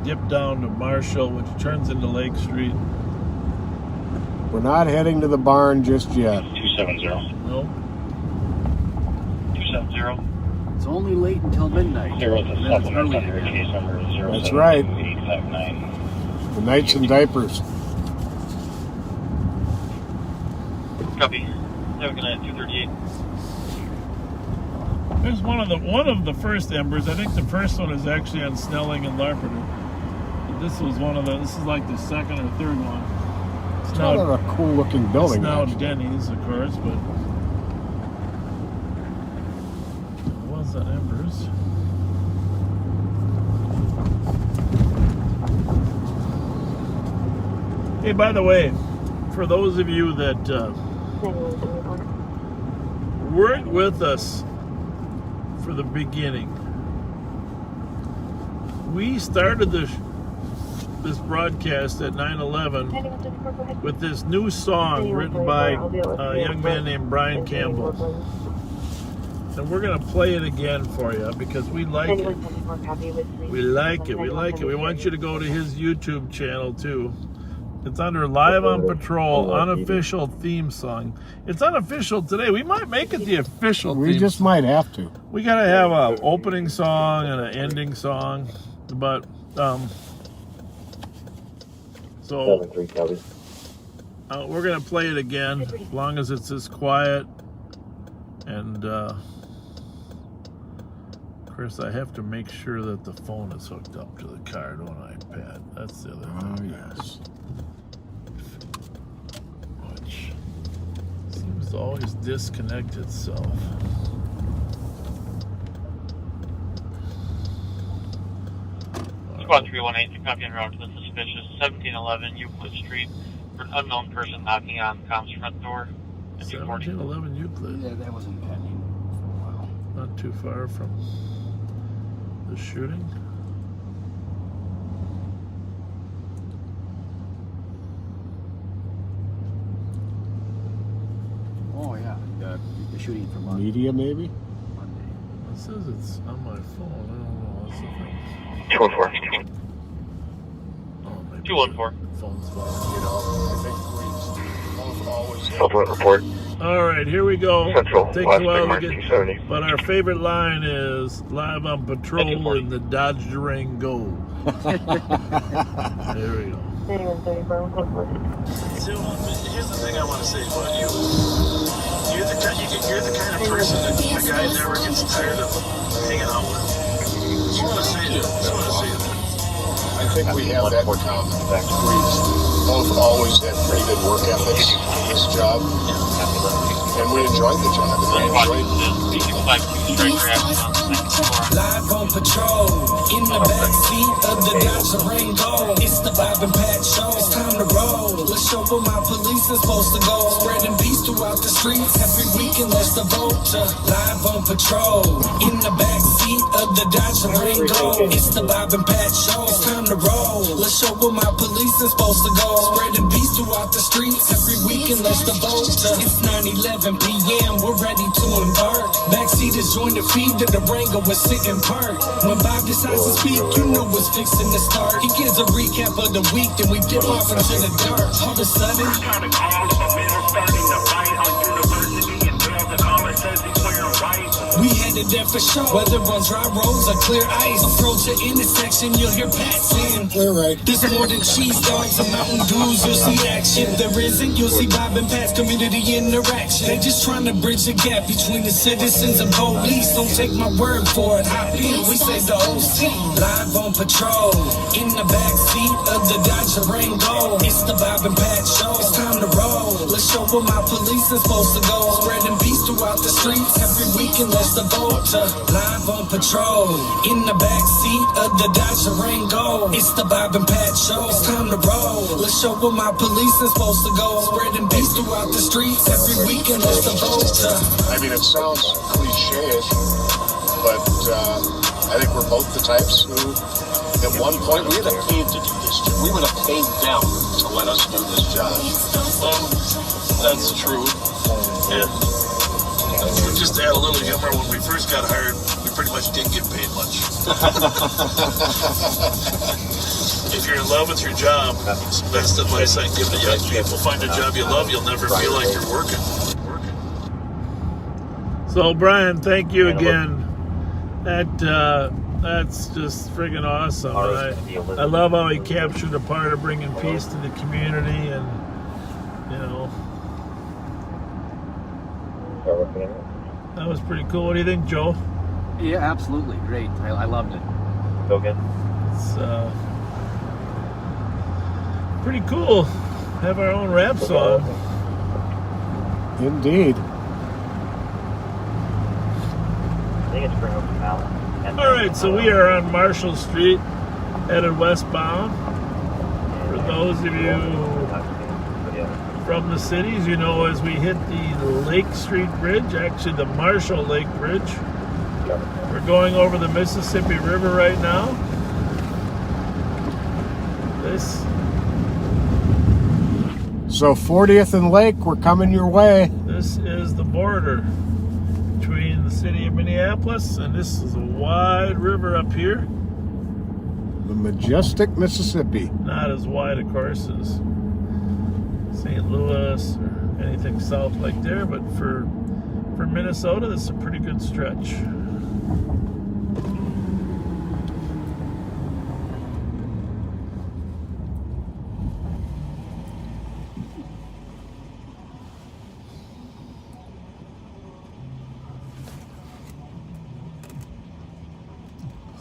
S1: dip down to Marshall, which turns into Lake Street.
S4: We're not heading to the barn just yet.
S3: 270.
S1: Nope.
S3: 270.
S2: It's only late until midnight.
S3: Zero to
S2: And then it's
S3: supplement
S2: early
S3: under
S2: again.
S3: case number 0.
S4: That's right.
S3: 859.
S4: The Knights in Diapers.
S6: Copy. Have a good night, 238.
S1: There's one of the first embers. I think the first one is actually on Snelling and Larpenteur. This is like the second or third one.
S4: It's kind of a cool looking building.
S1: It's now
S4: actually.
S1: Denny's, of course, but it was at Embers. Hey, by the way, for those of you that weren't with us for the beginning, we started this broadcast at 9/11 with this new song written by a young man named Brian Campbell. And we're going to play it again for you because we like it. We like it. We like it. We want you to go to his YouTube channel too. It's under Live on Patrol, unofficial theme song. It's unofficial today. We might make it the official theme.
S4: We just might have to.
S1: We got to have an opening song and an ending song. But, so we're going to play it again as long as it's this quiet. And, of course, I have to make sure that the phone is hooked up to the car, don't I, Pat? That's the other thing.
S4: Oh, yes.
S1: Which seems to always disconnect itself.
S6: Squad 318 to copy en route to the suspicious 1711 Euclid Street for an unknown person knocking on the comms front door.
S1: 1711 Euclid.
S2: Yeah, that was impending for a while.
S1: Not too far from the shooting.
S2: Oh yeah, the shooting from Monday.
S4: Media, maybe?
S1: It says it's on my phone. I don't know. That's the thing.
S6: 214.
S1: Oh, maybe
S6: 214.
S1: the phone's falling.
S3: Supplement report.
S1: All right, here we go.
S3: Central,
S1: Takes
S3: last
S1: a while
S3: Mark
S1: to get,
S3: 270.
S1: but our favorite line is Live on Patrol in the Dodge Durango. There we go.
S11: So, here's the thing I want to say about you. You're the kind of person that the guy never gets tired of hanging out with. Just want to say that.
S4: I think we have that in common. We both always had pretty good work ethics in this job. And we enjoyed the job.
S12: Live on patrol, in the backseat of the Dodge Durango. It's the Bob and Pat show. It's time to roll. Let's show where my police is supposed to go. Spreading peace throughout the streets every weekend. Let's devote to Live on patrol, in the backseat of the Dodge Durango. It's the Bob and Pat show. It's time to roll. Let's show where my police is supposed to go. Spreading peace throughout the streets every weekend. Let's devote to. It's 9:11 p.m. We're ready to embark. Backseaters join the feed of the Durango was sitting park. When Bob decides to speak, you know it's fixing to start. He gives a recap of the week, then we dip off into the dark. All of a sudden,
S11: Kind of calls, my men are starting to fight on university and jail. The caller says he's wearing white.
S12: We headed there for sure. Whether on dry roads or clear ice, approach an intersection, you'll hear Pat saying,
S4: We're right.
S12: there's more than cheese dogs and Mountain Dews, you'll see action. If there isn't, you'll see Bob and Pat's community interaction. They just trying to bridge the gap between the citizens and police. Don't take my word for it, hop in, we say the OC. Live on patrol, in the backseat of the Dodge Rango. It's the Bob and Pat show, it's time to roll. Let's show where my police is supposed to go. Spreading peace throughout the streets every weekend, let's devote to Live on patrol, in the backseat of the Dodge Rango. It's the Bob and Pat show, it's time to roll. Let's show where my police is supposed to go. Spreading peace throughout the streets every weekend, let's devote to.
S13: I mean, it sounds cliche-ish, but I think we're both the types who, at one point, we would have paid to do this job. We would have paid them to let us do this job.
S11: That's true. And just to add a little humor, when we first got hired, we pretty much didn't get paid much. If you're in love with your job, it's the best advice I can give to young people. Find a job you love, you'll never feel like you're working.
S1: So Brian, thank you again. That's just friggin' awesome. I love how he captured a part of bringing peace to the community, and you know, that was pretty cool. What do you think, Joe?
S2: Yeah, absolutely. Great. I loved it.
S6: So good.
S1: It's pretty cool. Have our own rap song.
S4: Indeed.
S6: I think it's bring up the mallet.
S1: All right, so we are on Marshall Street, headed westbound. For those of you from the cities, you know, as we hit the Lake Street Bridge, actually the Marshall Lake Bridge, we're going over the Mississippi River right now.
S4: So 40th and Lake, we're coming your way.
S1: This is the border between the city of Minneapolis, and this is a wide river up here.
S4: The majestic Mississippi.
S1: Not as wide, of course, as St. Louis or anything south like there, but for Minnesota, this is a pretty good stretch.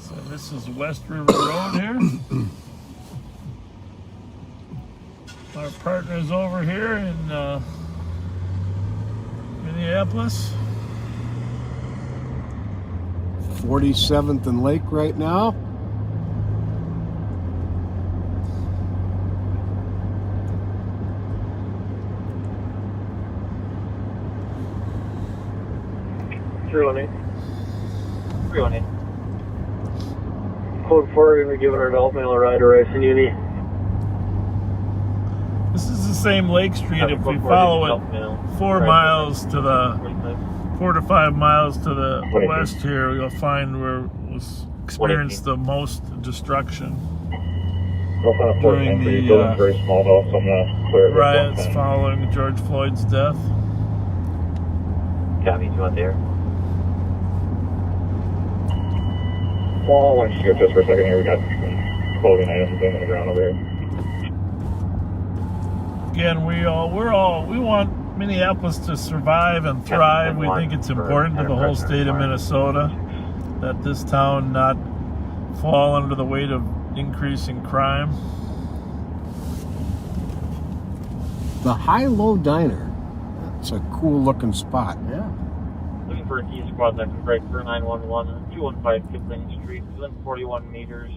S1: So this is West River Road here. Our partner's over here in Minneapolis.
S4: 47th and Lake right now.
S3: Code 4, we're giving our adult male a ride to Rice and Uni.
S1: This is the same Lake Street. If we follow it 4 miles to the 4 to 5 miles to the west here, you'll find where it was experienced the most destruction during the riots following George Floyd's death.
S6: Copy, you want there?
S8: Well, why don't you go just for a second here? We got clothing items in the ground over here.
S1: Again, we want Minneapolis to survive and thrive. We think it's important to the whole state of Minnesota that this town not fall under the weight of increasing crime.
S4: The High-Low Diner. It's a cool looking spot.
S2: Yeah.
S6: Looking for an E-squad that can break for 911 on 215 Kipling Street, within 41 meters.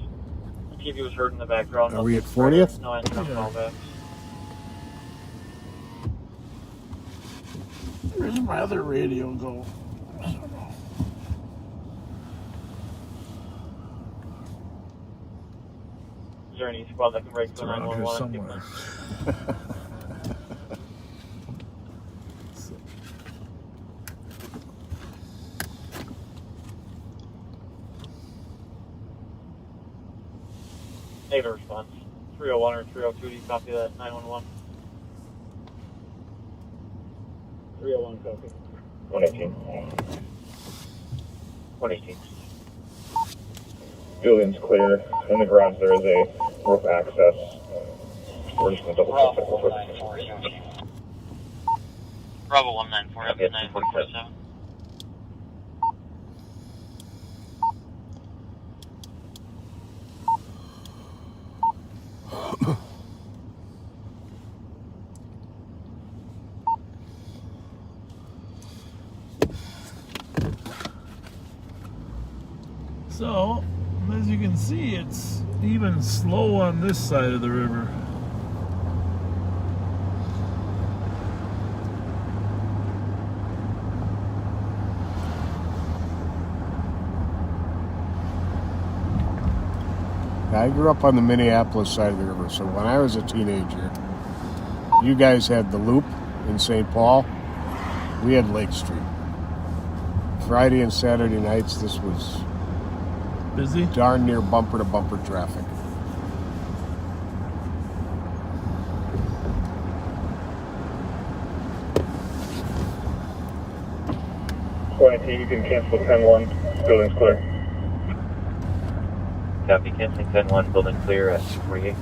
S6: The TV was heard in the background.
S4: Are we at 40th?
S6: No answer on callbacks.
S1: Where's my other radio go? I don't know.
S6: Is there an E-squad that can break
S1: It's
S6: for
S1: around here
S6: 911 on
S1: somewhere.
S6: Kipling? Negative response. 301 or 302, do you copy that? 911.
S8: 301 copy. 118.
S6: 118.
S8: Building's clear. In the garage there is a roof access. We're just going to double check that real quick.
S6: Bravo 194 up to 947.
S1: So, as you can see, it's even slow on this side of the river.
S4: I grew up on the Minneapolis side of the river, so when I was a teenager, you guys had the Loop in St. Paul. We had Lake Street. Friday and Saturday nights, this was
S1: busy,
S4: darn near bumper-to-bumper traffic.
S8: You can cancel 10-1. Building's clear.
S6: Copy, canceling 10-1, building clear at 48.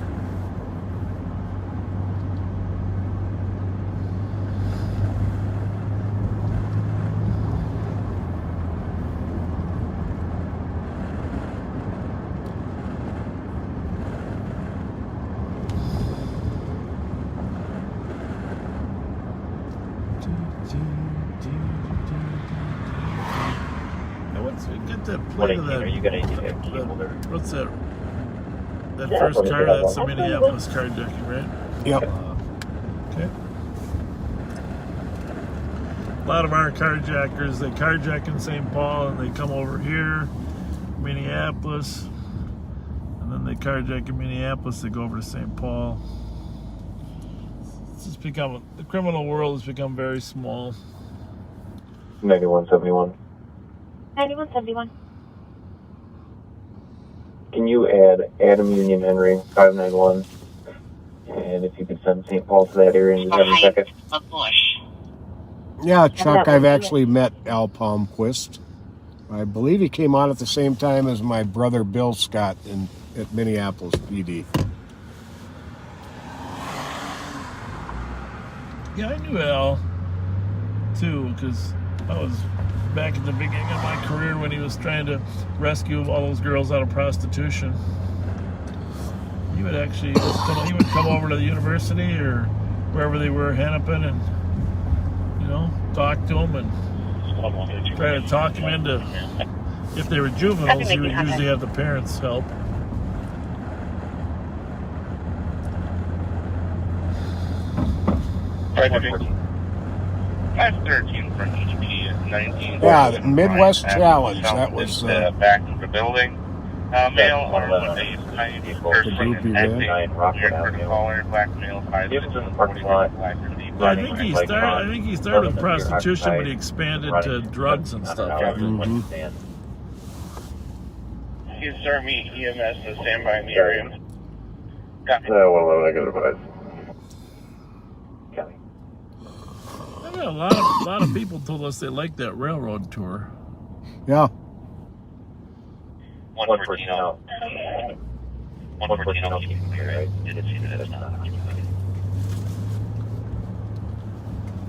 S1: Get that plate of that.
S6: Are you going to
S1: What's that? That first car, that's the Minneapolis carjacking, right?
S4: Yep.
S1: Okay. A lot of our carjackers, they carjack in St. Paul and they come over here, Minneapolis, and then they carjack in Minneapolis, they go over to St. Paul. It's just become, the criminal world has become very small.
S6: 9171.
S5: 9171.
S6: Can you add Adam Union Henry 591? And if you could send St. Paul to that area in just a second.
S4: Yeah, Chuck, I've actually met Al Palmquist. I believe he came on at the same time as my brother Bill Scott at Minneapolis PD.
S1: Yeah, I knew Al, too, because I was back at the beginning of my career when he was trying to rescue all those girls out of prostitution. He would actually he would come over to the university or wherever they were, Hennepin, and talk to them and try to talk them into, if they were juveniles, he would usually have the parents help.
S8: Class 13 for HP at 19.
S4: Yeah, the Midwest Challenge. That was
S8: back of the building. Male or what they kind of person
S4: groupie
S8: acting
S4: there.
S8: for the caller, black male, 5
S6: If it's in the parking lot.
S1: I think he started with prostitution, but he expanded to drugs and stuff.
S4: Mm-hmm.
S8: He's Army EMS to stand by in the area. Copy.
S6: I got advice. Copy.
S1: A lot of people told us they liked that railroad tour.
S4: Yeah.
S6: 114 out. 114 out. I did see that.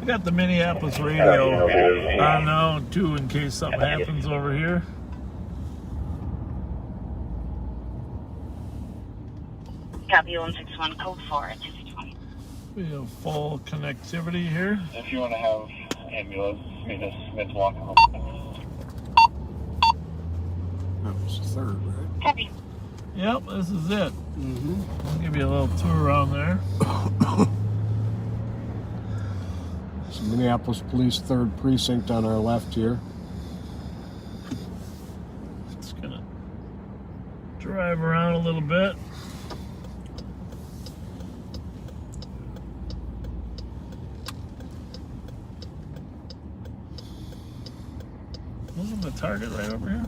S1: I got the Minneapolis radio on now, too, in case something happens over here.
S14: Copy 161, code 4 at 261.
S1: We have full connectivity here.
S8: If you want to have ambulance, meet us Smith Walk home.
S4: That was the third, right?
S14: Copy.
S1: Yep, this is it.
S4: Mm-hmm.
S1: I'll give you a little tour around there.
S4: So Minneapolis Police 3rd Precinct on our left here.
S1: Just gonna drive around a little bit. Wasn't the target right over here?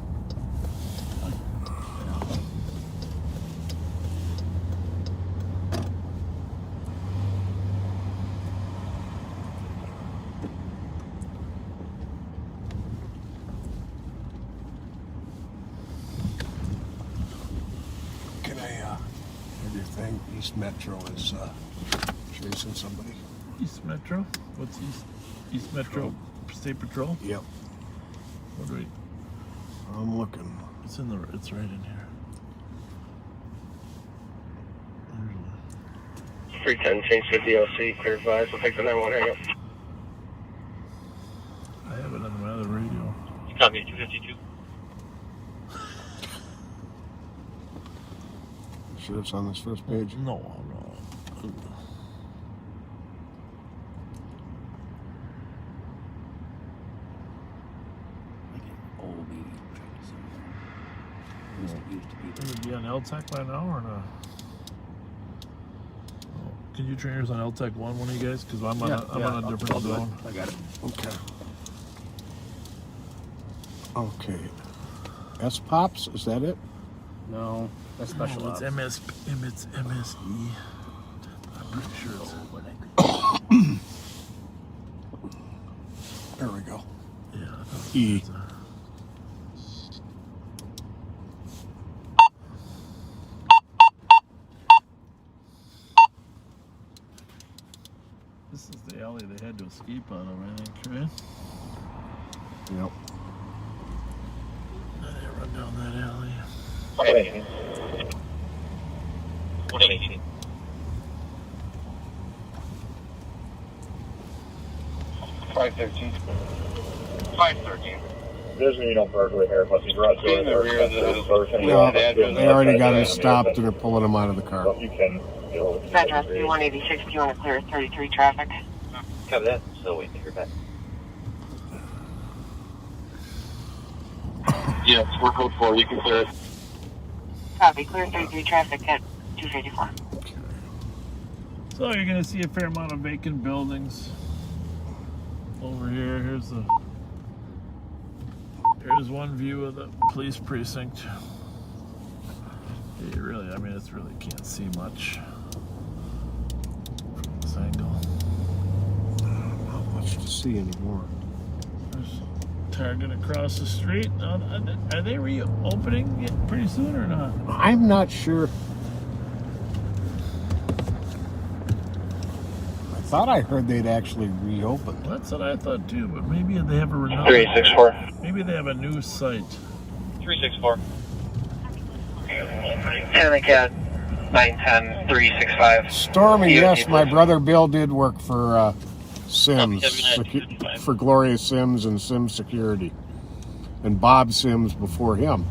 S4: East Metro is chasing somebody.
S1: East Metro? What's East Metro State Patrol?
S4: Yep.
S1: What do we?
S4: I'm looking.
S1: It's right in here.
S3: 310, change to DLC, clear advise. We'll take the 911 hang up.
S1: I have it on my other radio.
S6: Copy 252.
S4: Sure it's on this first page?
S1: No.
S2: Old baby. Used to be
S1: Can it be on LTEC by now or not? Oh, can you train yours on LTEC 1, one of you guys? Because I'm on a different zone.
S2: I got it.
S4: Okay. Okay. S-Pops, is that it?
S2: No, that's special
S1: No,
S2: ops.
S1: it's MSE. I'm pretty sure it's.
S4: There we go.
S1: Yeah.
S4: E.
S1: This is the alley they had to escape out of, I think, right?
S4: Yep.
S1: They run down that alley.
S6: 118.
S8: 513.
S6: 513.
S8: There's no burglary here, but he's right
S3: In the rear of the
S4: No, they already got him stopped and are pulling him out of the car.
S8: You can, you know.
S14: Address 186, do you want to clear 33 traffic?
S6: Copy that. Still waiting to hear back.
S3: Yes, we're code 4. You can clear it.
S14: Copy, clear 33 traffic at 254.
S1: So you're going to see a fair amount of vacant buildings over here. Here's one view of the police precinct. You really, it's really can't see much from this angle.
S4: Not much to see anymore.
S1: There's Target across the street. Are they reopening it pretty soon or not?
S4: I'm not sure. I thought I heard they'd actually reopened.
S1: Well, that's what I thought too, but maybe they have a
S3: 364.
S1: Maybe they have a new site.
S6: 364.
S3: 10 cat 910 365.
S4: Stormy, yes, my brother Bill did work for Sims, for Gloria Sims and Sims Security, and Bob Sims before him,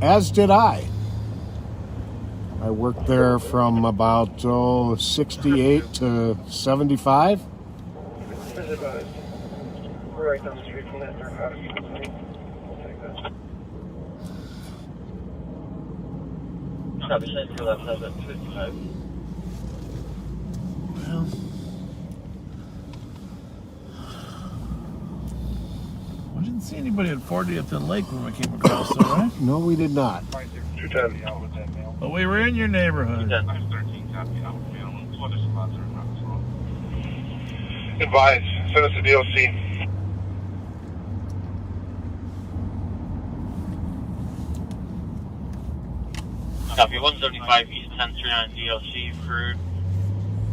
S4: as did I. I worked there from about 68 to 75.
S3: We're right down the street from that third house. We'll take that.
S6: Copy, same for left side at 255.
S1: Well, we didn't see anybody at 40th and Lake when we came across there, right?
S4: No, we did not.
S8: 210.
S1: But we were in your neighborhood.
S8: 513, copy. What is spots are not slow. Advise. Send us a DLC.
S6: Copy 175 East 10th Street on DLC for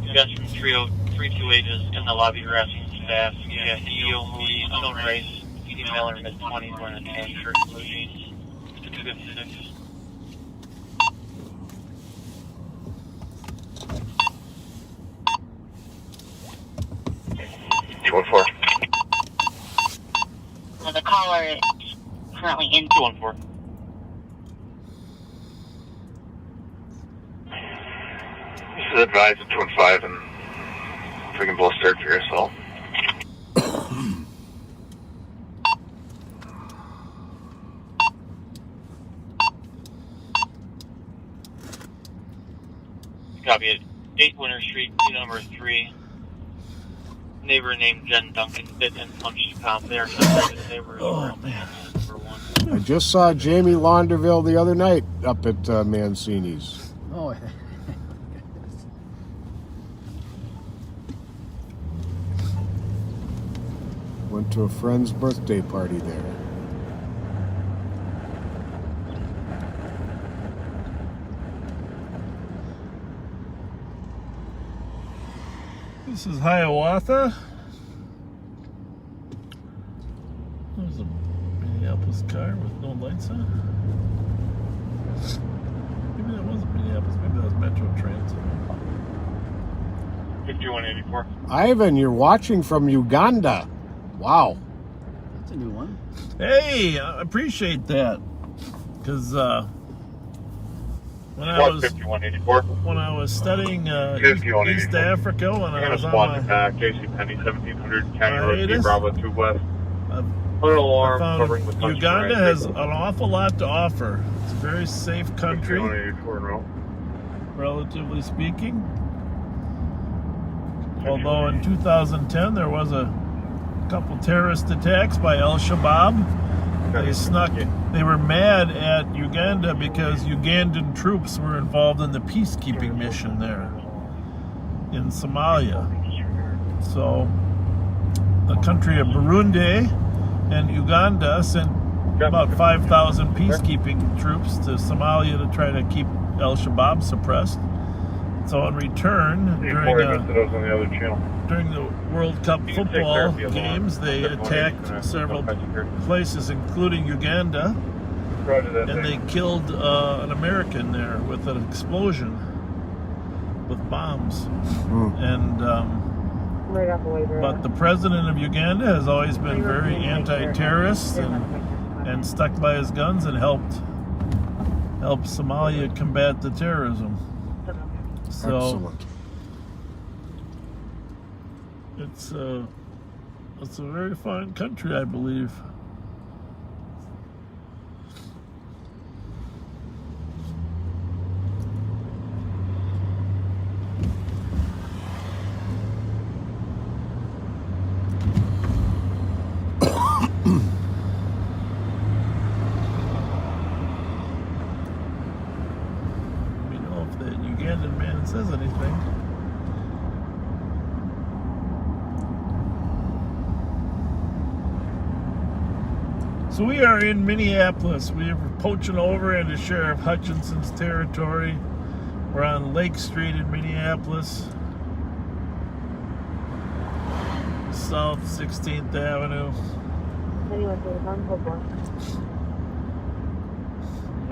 S6: pedestrian 328 is in the lobby harassing staff. Yeah, Theo Moody, unknown race, female or mid-20s wearing a tan shirt and blue jeans. 256.
S14: The caller is currently in
S6: 214.
S8: This is advised at 215 and freaking blow start for yourself.
S6: Copy it. 8 Winter Street, number 3. Neighbor named Jen Duncan bit and punched a cop there. Neighbor
S1: Oh, man.
S4: I just saw Jamie Launderville the other night up at Mancini's.
S2: Oh,
S4: Went to a friend's birthday party there.
S1: This is Hiawatha. There's a Minneapolis car with no lights on. Maybe that wasn't Minneapolis. Maybe that was Metro Transit.
S8: 5184.
S4: Ivan, you're watching from Uganda. Wow.
S2: That's a new one.
S1: Hey, I appreciate that. Because when I was
S8: 5184.
S1: when I was studying East
S8: 5184.
S1: Africa, when I was on
S8: Squad
S1: my
S8: back, JC Penny 1700 County Road
S1: hiatus,
S8: 2 Bravo 2 West.
S1: I
S8: Little alarm
S1: found
S8: covering the country.
S1: Uganda has an awful lot to offer. It's a very safe country,
S8: 5184 in row.
S1: relatively speaking. Although in 2010 there was a couple terrorist attacks by Al-Shabaab. They were mad at Uganda because Ugandan troops were involved in the peacekeeping mission there in Somalia. So the country of Burundi and Uganda sent about 5,000 peacekeeping troops to Somalia to try to keep Al-Shabaab suppressed. So in return, during the World Cup football games, they attacked several places, including Uganda, and they killed an American there with an explosion with bombs. And but the president of Uganda has always been very anti-terrorist and stuck by his guns and helped Somalia combat the terrorism. So
S4: Excellent.
S1: it's a very fine country, I believe. Let me know if that Ugandan man says anything. So we are in Minneapolis. We are poaching over into Sheriff Hutchinson's territory. We're on Lake Street in Minneapolis. South 16th Avenue.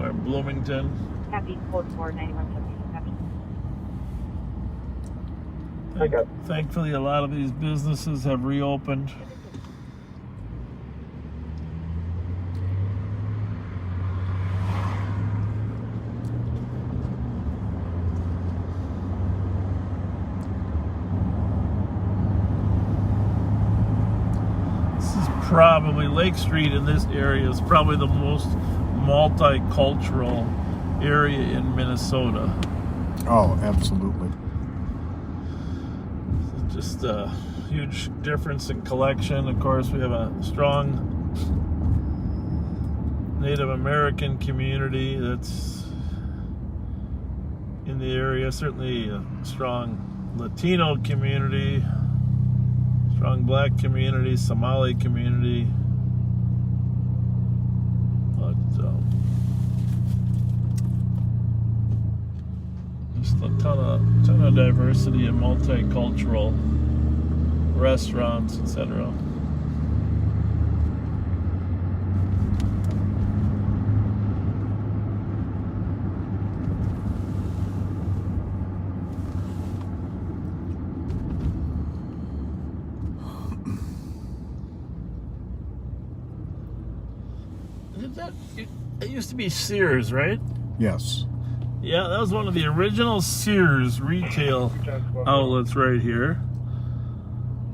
S1: Or Bloomington.
S5: Copy, code 491.
S1: Thankfully, a lot of these businesses have reopened. Probably Lake Street in this area is probably the most multicultural area in Minnesota.
S4: Oh, absolutely.
S1: Just a huge difference in collection. Of course, we have a strong Native American community that's in the area. Certainly a strong Latino community. Strong black community, Somali community, but just a ton of diversity and multicultural restaurants, etc. It used to be Sears, right?
S4: Yes.
S1: Yeah, that was one of the original Sears retail outlets right here.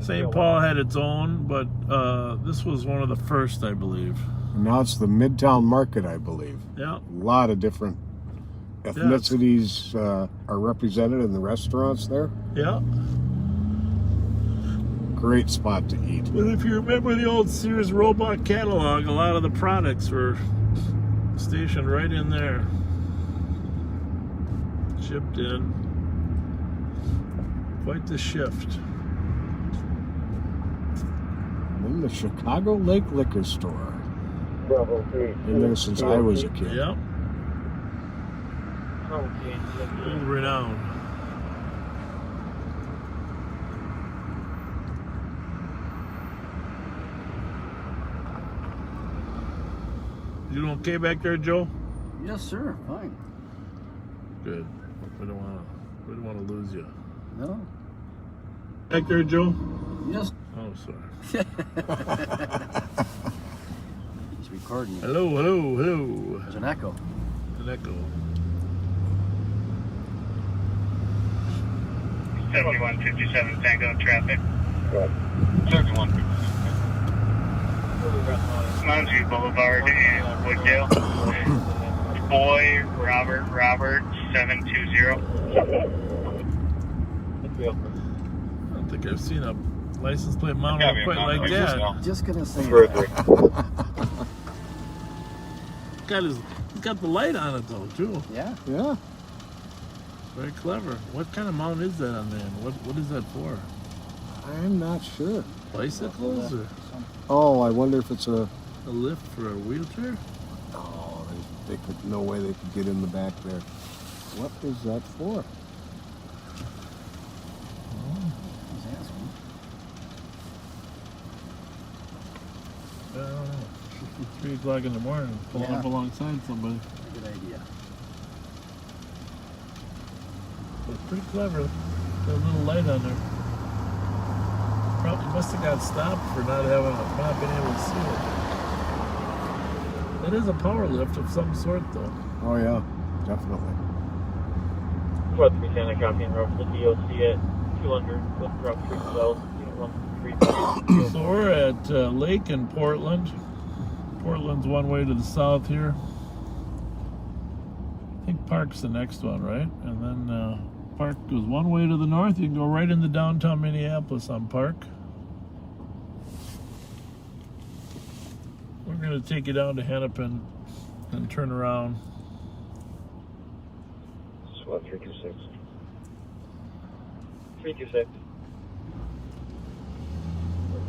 S1: St. Paul had its own, but this was one of the first, I believe.
S4: And now it's the Midtown Market, I believe.
S1: Yeah.
S4: A lot of different ethnicities are represented in the restaurants there.
S1: Yeah.
S4: Great spot to eat.
S1: But if you remember the old Sears Roebuck catalog, a lot of the products were stationed right in there. Shipped in. Quite the shift.
S4: And then the Chicago Lake Liquor Store.
S3: Bravo 3.
S4: Been there since I was a kid.
S1: Yep.
S3: Okay.
S1: Old renown. You doing okay back there, Joe?
S2: Yes, sir. Fine.
S1: Good. We don't want to lose you.
S2: No.
S1: Back there, Joe?
S2: Yes.
S1: Oh, sorry.
S2: He's recording.
S1: Hello.
S2: There's an echo.
S1: An echo.
S6: 7157 Tango traffic.
S8: 7157.
S6: Ramsey Boulevard in Wooddale. Boy, Robert 720.
S1: I don't think I've seen a license plate mounted quite like that.
S2: Just gonna say
S1: He's got the light on it though, too.
S2: Yeah.
S4: Yeah.
S1: Very clever. What kind of mount is that on there? What is that for?
S4: I'm not sure.
S1: Bicycles or
S4: Oh, I wonder if it's a
S1: lift for a wheelchair?
S4: Oh, they could, no way they could get in the back there. What is that for?
S2: He's asking.
S1: I don't know. 3 o'clock in the morning, pulling up alongside somebody.
S2: Good idea.
S1: But pretty clever. Got a little light on there. Probably must have got stopped for not being able to see it. That is a power lift of some sort, though.
S4: Oh yeah, definitely.
S6: 4310, copy and route for DOC at 200 with route 3 south, 135.
S1: So we're at Lake in Portland. Portland's one way to the south here. I think Park's the next one, right? And then Park goes one way to the north. You can go right into downtown Minneapolis on Park. We're going to take you down to Hennepin and turn around.
S6: SWAT 326. 326.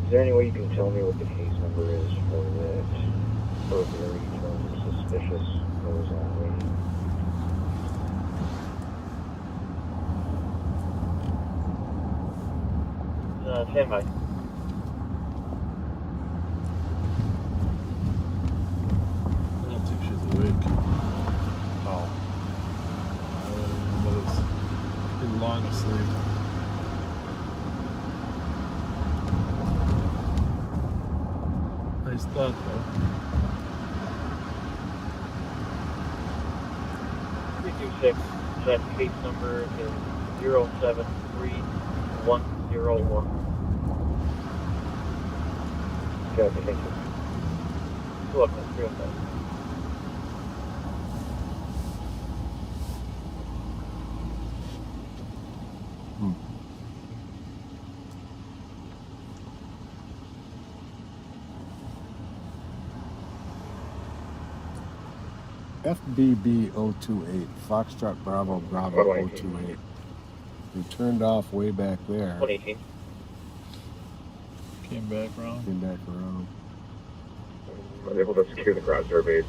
S15: Is there any way you can tell me what the case number is for that burglary from suspicious goes on waiting?
S6: Stand by.
S1: I don't think she's awake.
S4: Oh.
S1: But it's been long asleep. Nice thought, though.
S6: 326. That case number is 073101.
S15: Copy, thank you.
S6: You're welcome. 305.
S4: FBB 028, Foxtrot Bravo 028. We turned off way back there.
S6: 118.
S1: Came back around.
S15: I'm able to secure the garage door base.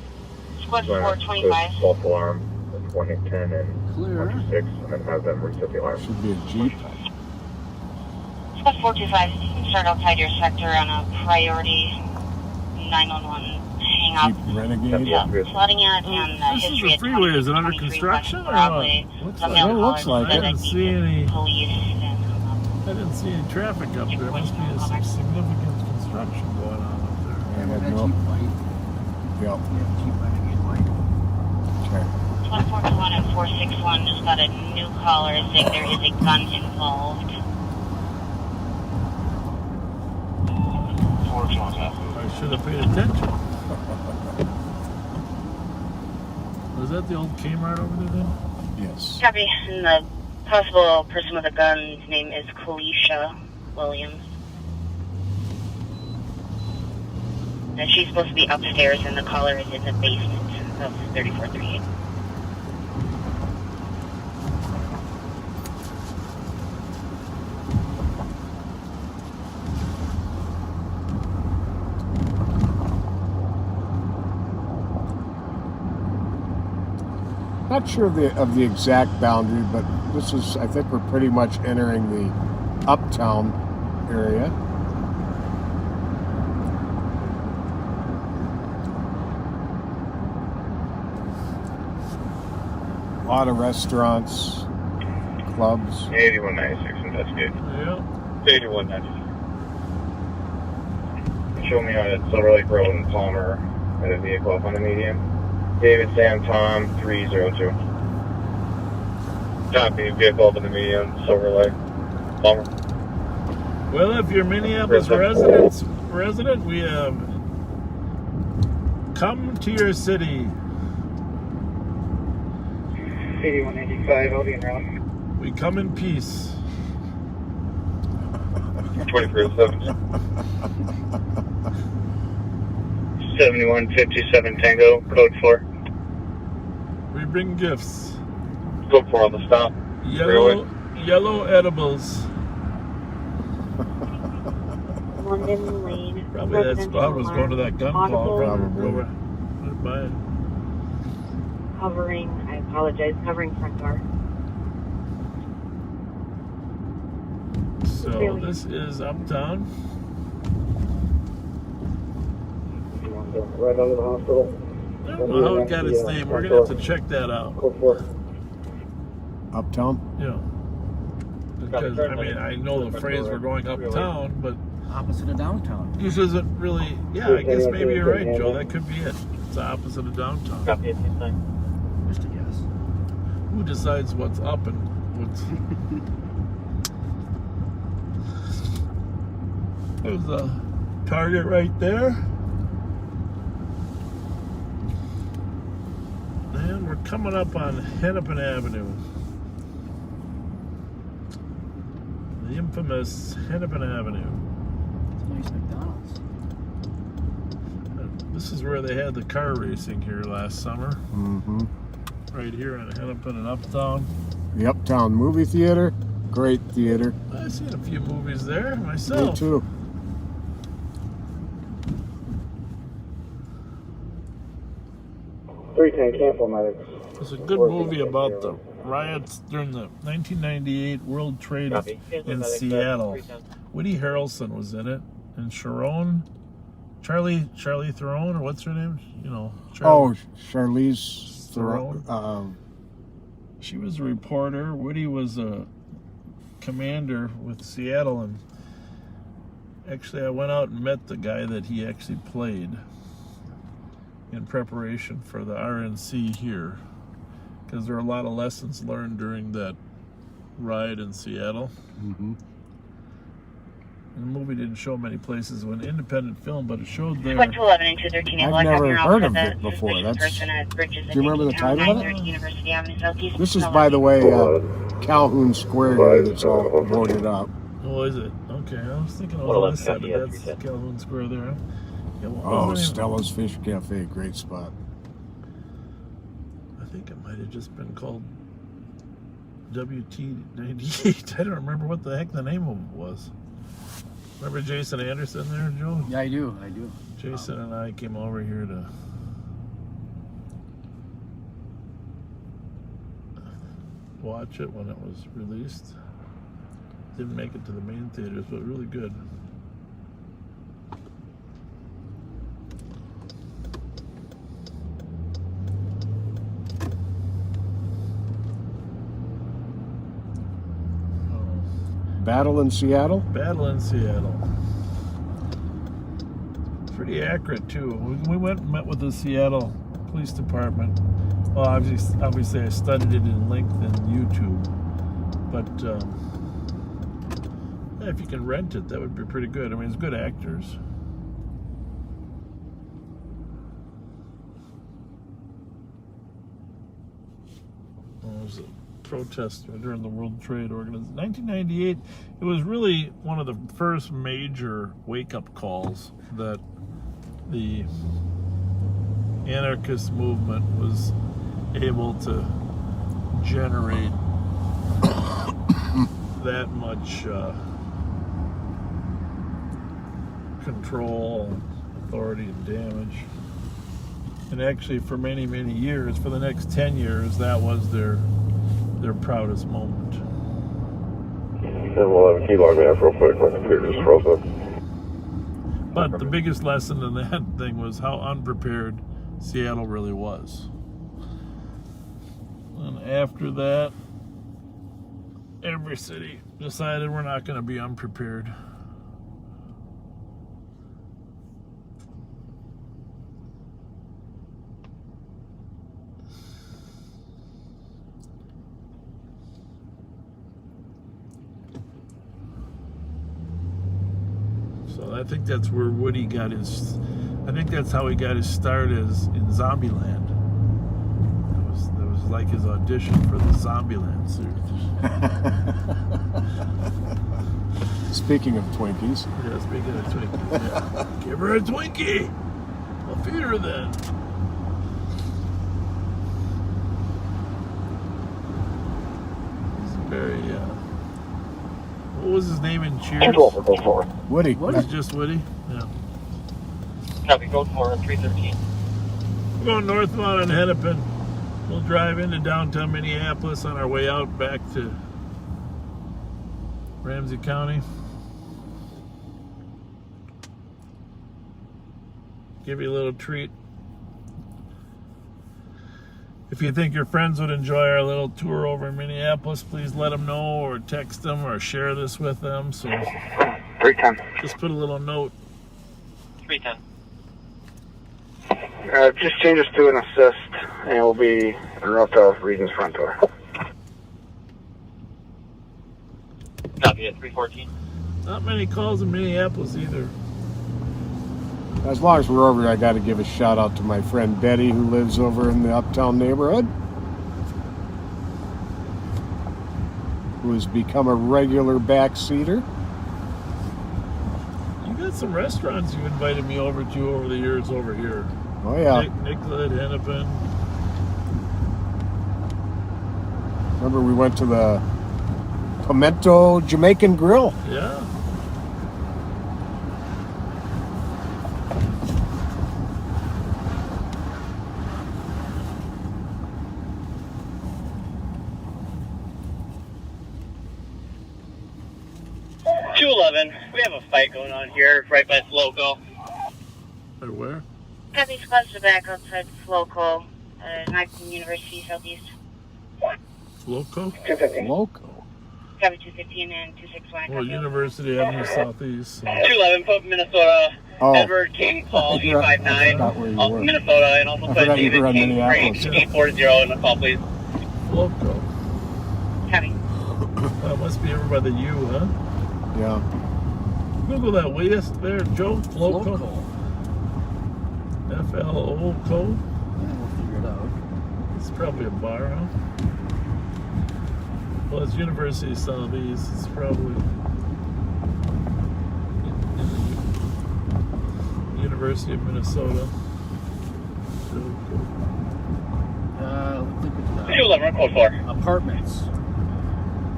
S14: Squad 425.
S15: False alarm, 110 and
S2: Clear.
S15: 126, and then have them reset the alarm.
S4: Should be a Jeep.
S14: Squad 425, start outside your sector on a priority 911 hang up.
S4: Jeep Renegade.
S14: Plotting it and
S1: This is a freeway. Is it under construction or what?
S4: Looks like
S1: I didn't see any. I didn't see any traffic up there. Must be some significant construction going on up there.
S4: And
S2: That
S4: I
S2: Jeep
S4: know.
S2: white.
S4: Yep.
S2: Yeah, Jeep Renegade white.
S4: Okay.
S14: 1421 and 461 just got a new caller saying there is a gun involved.
S1: I should have paid attention. Was that the old Kmart over there then?
S4: Yes.
S14: Copy. And the possible person with a gun's name is Kalisha Williams. And she's supposed to be upstairs and the caller is in the basement of 3438.
S4: Not sure of the exact boundary, but this is, I think we're pretty much entering the uptown area. A lot of restaurants, clubs.
S8: 8196, investigate.
S1: Yeah.
S8: 8196.
S15: Show me on Silver Lake Road in Palmer at a vehicle up on the median. David Sam Tom 302.
S8: Copy, vehicle up in the median, Silver Lake. Palmer.
S1: Well, if you're Minneapolis resident, we have come to your city.
S15: 8185, I'll be in route.
S1: We come in peace.
S8: 2307.
S15: 7157 Tango, code 4.
S1: We bring gifts.
S8: Code 4 on the stop.
S1: Yellow edibles.
S5: London Lane.
S1: Probably that spot was going to that gun call. Probably.
S5: Covering, I apologize, covering front door.
S1: So this is Uptown.
S15: Right under the hospital.
S1: I don't know how it got its name. We're going to have to check that out.
S15: Code 4.
S4: Uptown?
S1: Yeah. Because, I mean, I know the phrase we're going uptown, but
S2: Opposite of downtown.
S1: this isn't really, yeah, I guess maybe you're right, Joe. That could be it. It's the opposite of downtown.
S2: Just a guess.
S1: Who decides what's up and what's... There's a Target right there. And we're coming up on Hennepin Avenue. The infamous Hennepin Avenue.
S2: It's a nice McDonald's.
S1: This is where they had the car racing here last summer.
S4: Mm-hmm.
S1: Right here in Hennepin and Uptown.
S4: The Uptown Movie Theater. Great theater.
S1: I've seen a few movies there myself.
S4: Me too.
S15: Cancel medics.
S1: It's a good movie about the riots during the 1998 World Trade in Seattle. Woody Harrelson was in it, and Charlie Theron, or what's her name? You know.
S4: Charlize Theron.
S1: She was a reporter. Woody was a commander with Seattle, and actually I went out and met the guy that he actually played in preparation for the RNC here, because there are a lot of lessons learned during that riot in Seattle.
S4: Mm-hmm.
S1: And the movie didn't show many places. It was an independent film, but it showed there.
S14: Went to 11 and 213
S4: I've never heard of it before. Do you remember the title of it? This is, by the way, Calhoun Square here that's all boarded up.
S1: Oh, is it? Okay, I was thinking on this side, but that's Calhoun Square there. Yeah,
S4: Stella's Fish Cafe, great spot.
S1: I think it might have just been called WT98. I don't remember what the heck the name of it was. Remember Jason Anderson there, Joe?
S2: Yeah, I do.
S1: Jason and I came over here to watch it when it was released. Didn't make it to the main theaters, but really good.
S4: Battle in Seattle?
S1: Battle in Seattle. Pretty accurate, too. We went and met with the Seattle Police Department. Well, obviously I studied it in length in YouTube. But yeah, if you can rent it, that would be pretty good. I mean, it's good actors. There's a protest during the World Trade Organization. 1998, it was really one of the first major wake-up calls that the anarchist movement was able to generate that much control, authority, and damage. And actually, for many, many years, for the next 10 years, that was their proudest moment.
S8: And we'll have a key log me up real quick. My computer just froze up.
S1: But the biggest lesson in that thing was how unprepared Seattle really was. And after that, every city decided we're not going to be unprepared. So I think that's where Woody got his. I think that's how he got his start, is in Zombieland. That was like his audition for the Zombieland suit.
S4: Speaking of Twinkies.
S1: Yeah, speaking of Twinkies. Yeah. Give her a Twinkie. I'll feed her then. He's very. What was his name in Cheers?
S4: Woody.
S1: Was it just Woody? Yeah.
S6: Copy, code 4, 313.
S1: We're going northbound on Hennepin. We'll drive into downtown Minneapolis on our way out back to Ramsey County. Give you a little treat. If you think your friends would enjoy our little tour over in Minneapolis, please let them know, or text them, or share this with them. So
S15: 310.
S1: just put a little note.
S6: 310.
S15: Just change us to an assist, and we'll be en route to Region's front door.
S6: Copy at 314.
S1: Not many calls in Minneapolis either.
S4: As long as we're over here, I got to give a shout out to my friend Betty, who lives over in the Uptown neighborhood, who has become a regular backseater.
S1: You got some restaurants you've invited me over to over the years over here.
S4: Oh, yeah.
S1: Nicola at Hennepin.
S4: Remember we went to the Pimento Jamaican Grill?
S1: Yeah.
S6: We have a fight going on here right by Floco.
S1: Or where?
S14: Copy, squads to back outside Floco, Knoxville University Southeast.
S1: Loco?
S4: Loco.
S14: Copy 215 and 261.
S1: Well, University Avenue Southeast. So.
S6: 211, put Minnesota, Edward King Paul, E59, Minnesota, and also put David King, Range, 840 in the call, please.
S1: Loco.
S14: Copy.
S1: That must be over by the U, huh?
S4: Yeah.
S1: Google that, will you, there, Joe? Floco. F-L-O-C-O.
S2: Yeah, we'll figure it out.
S1: It's probably a bar, huh? Well, it's University Southeast. It's probably in the University of Minnesota.
S2: Looks like it's
S6: 211, code 4.
S2: apartments.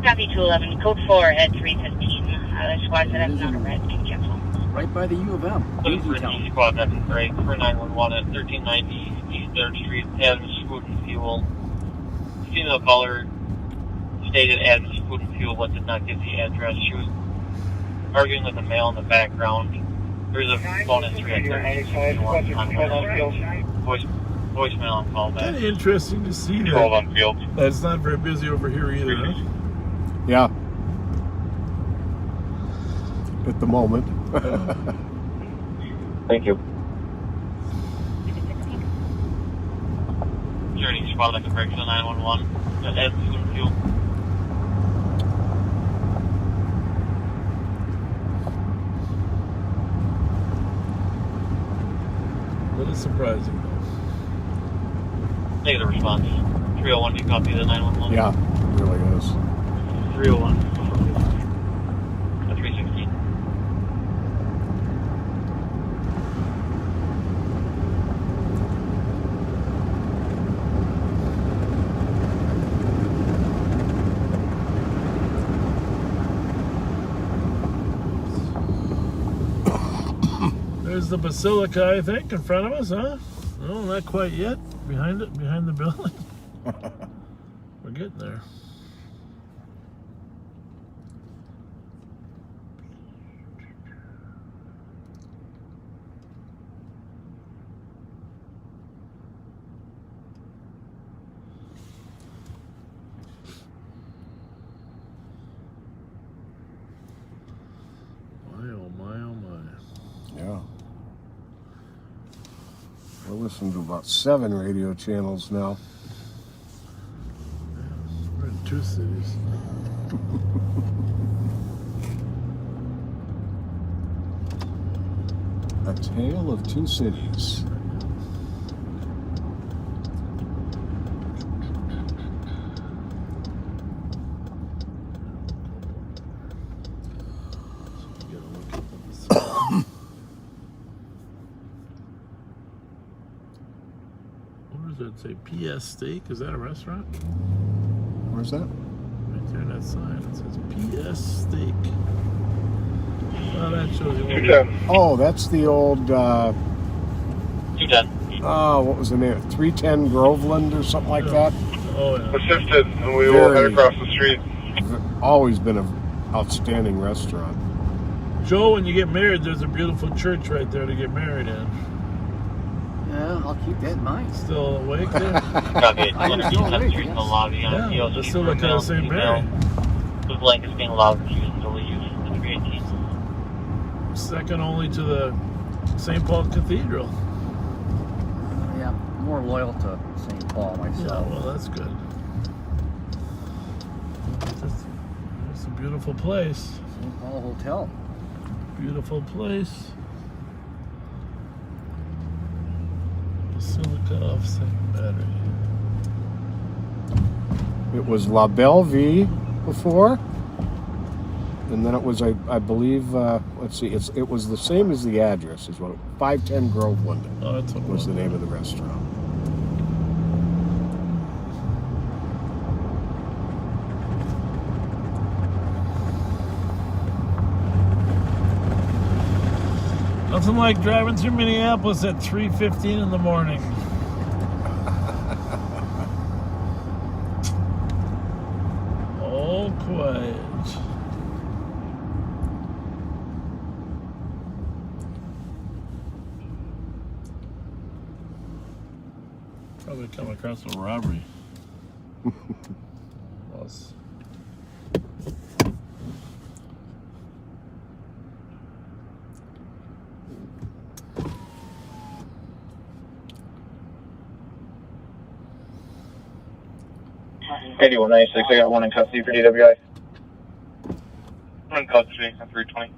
S14: Copy 211, code 4 at 315. The squads that have not a red can cancel.
S2: Right by the U of M.
S6: Looking for an easy squad that's break for 911 at 1390 East 3rd Street, Adams Food and Fuel. Female caller stated Adams Food and Fuel, but did not give the address. She was arguing with a male in the background. There's a bonus 3 at 1391 voicemail on call back.
S1: Kind of interesting to see that.
S8: 12 on field.
S1: That's not very busy over here either, huh?
S4: Yeah. At the moment.
S15: Thank you.
S6: Is there any squad that can break to the 911 that adds food and fuel?
S1: A little surprising, though.
S6: Negative response. 301, do you copy the 911?
S4: Yeah, it really is.
S6: 301. 316.
S1: There's the Basilica, I think, in front of us, huh? No, not quite yet. Behind it, behind the building. We're getting there.
S4: listen to about 7 radio channels now.
S1: We're in 2 cities.
S4: A Tale of 2 Cities.
S1: What does that say? PS Steak? Is that a restaurant?
S4: Where's that?
S1: Right there in that sign. It says PS Steak. Well, that shows you what
S13: 210.
S4: Oh, that's the old,
S6: 210.
S4: oh, what was the name? 310 Groveland or something like that?
S1: Oh, yeah.
S8: Assisted, and we will head across the street.
S4: Always been an outstanding restaurant.
S1: Joe, when you get married, there's a beautiful church right there to get married in.
S2: Yeah, I'll keep that in mind.
S1: Still awake there?
S6: Copy. 10th Street in the lobby on
S1: Yeah,
S6: DLC.
S1: the Basilica of St. Mary.
S6: The blank is being allowed refusing to leave the 318.
S1: Second only to the St. Paul Cathedral.
S2: Yeah, I'm more loyal to St. Paul
S1: Yeah,
S2: myself.
S1: well, that's good. It's a beautiful place.
S2: St. Paul Hotel.
S1: Beautiful place. Basilica of St. Mary.
S4: It was La Belle Vie before, and then it was, I believe, let's see, it was the same as the address, is what 510 Groveland was the name of the restaurant.
S1: Nothing like driving through Minneapolis at 3:15 in the morning. All quiet. Probably come across a robbery. Plus.
S6: I got one in custody for DWI. One in custody on 320.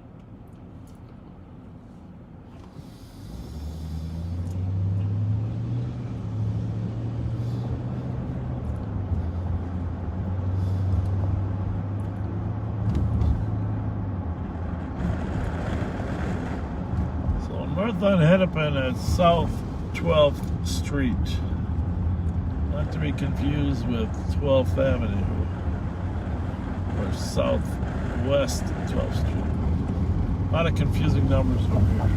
S1: So north on Hennepin at South 12th Street. Not to be confused with 12th Avenue or Southwest 12th Street. A lot of confusing numbers over here.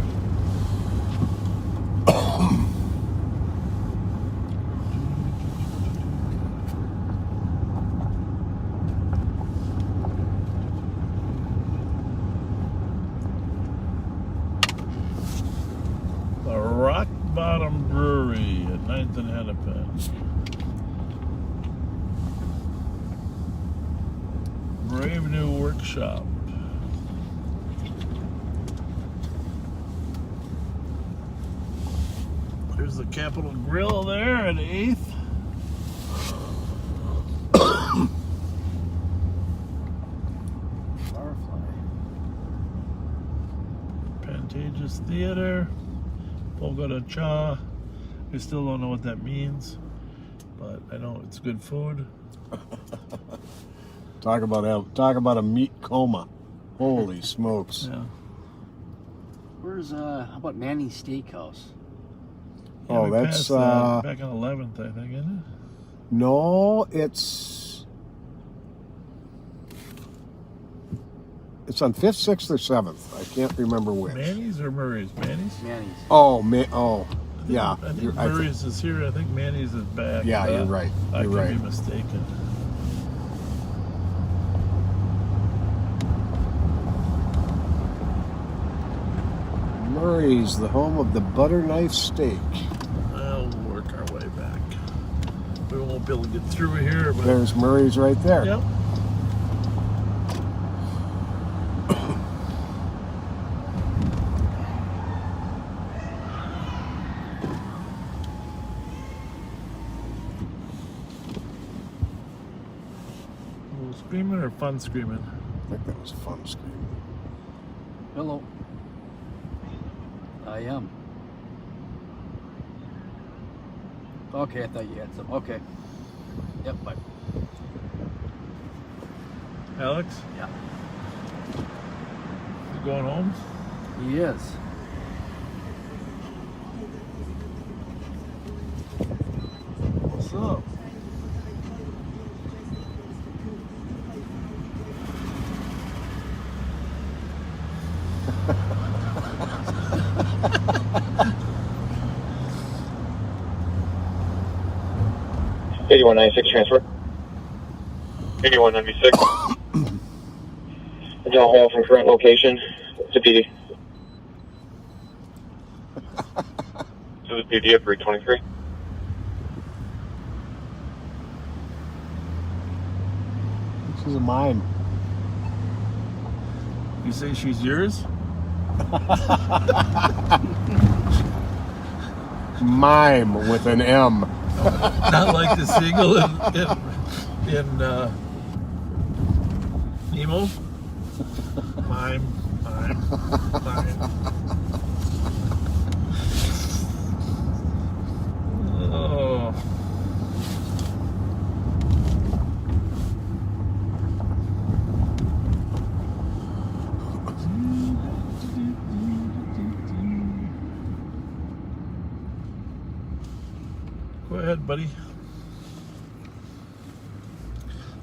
S1: The Rock Bottom Brewery at 9th and Hennepin. Brave New Workshop. There's the Capitol Grill there at 8th.
S2: Firefly.
S1: Pantages Theater. Fogo de Cha. I still don't know what that means, but I know it's good food.
S4: Talk about a meat coma. Holy smokes.
S1: Yeah.
S2: Where's, how about Manny's Steakhouse?
S1: Yeah,
S4: Oh,
S1: we
S4: that's
S1: passed that back on 11th, I think, isn't it?
S4: no, it's on 5th, 6th, or 7th. I can't remember which.
S1: Manny's or Murray's? Manny's?
S2: Manny's.
S4: Oh, yeah.
S1: I think Murray's is here. I think Manny's is back.
S4: Yeah, you're right.
S1: I
S4: You're
S1: could
S4: right.
S1: be mistaken.
S4: Murray's, the home of the butter knife steak.
S1: We'll work our way back. We won't be able to get through here, but
S4: There's Murray's right there.
S1: yep. screaming or fun screaming?
S4: I think that was fun screaming.
S2: Hello. I am. Okay, I thought you had some. Okay. Yep, bye.
S1: Alex?
S2: Yeah.
S1: You going home?
S2: He is.
S1: What's up?
S3: Transfer.
S8: 8196.
S3: Adele Hall from current location to PD.
S8: To the PD at 323.
S4: This is a mime.
S1: You say she's yours?
S4: Mime with an M.
S1: Not like the seagull in Nemo. Mime. Oh. Go ahead, buddy.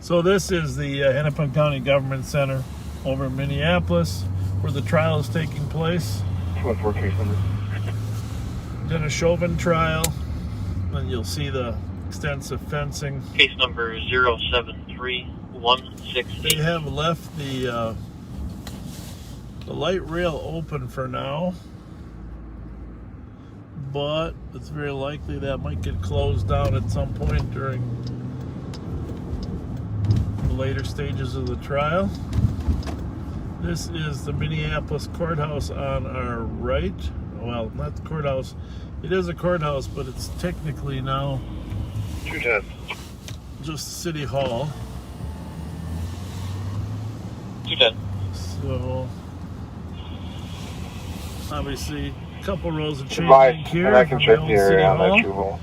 S1: So this is the Hennepin County Government Center over in Minneapolis, where the trial is taking place.
S3: 214 case number.
S1: Dennis Chauvin trial, and you'll see the extensive fencing.
S6: Case number 073168.
S1: They have left the light rail open for now, but it's very likely that might get closed down at some point during the later stages of the trial. This is the Minneapolis courthouse on our right. Well, not the courthouse. It is a courthouse, but it's technically now
S3: 210.
S1: just City Hall.
S6: 210.
S1: So, obviously, a couple rows of changing
S3: Advise,
S1: here.
S3: and I can
S1: from
S3: check
S1: old
S3: the area
S1: City
S3: on that
S1: Hall.
S3: true hole.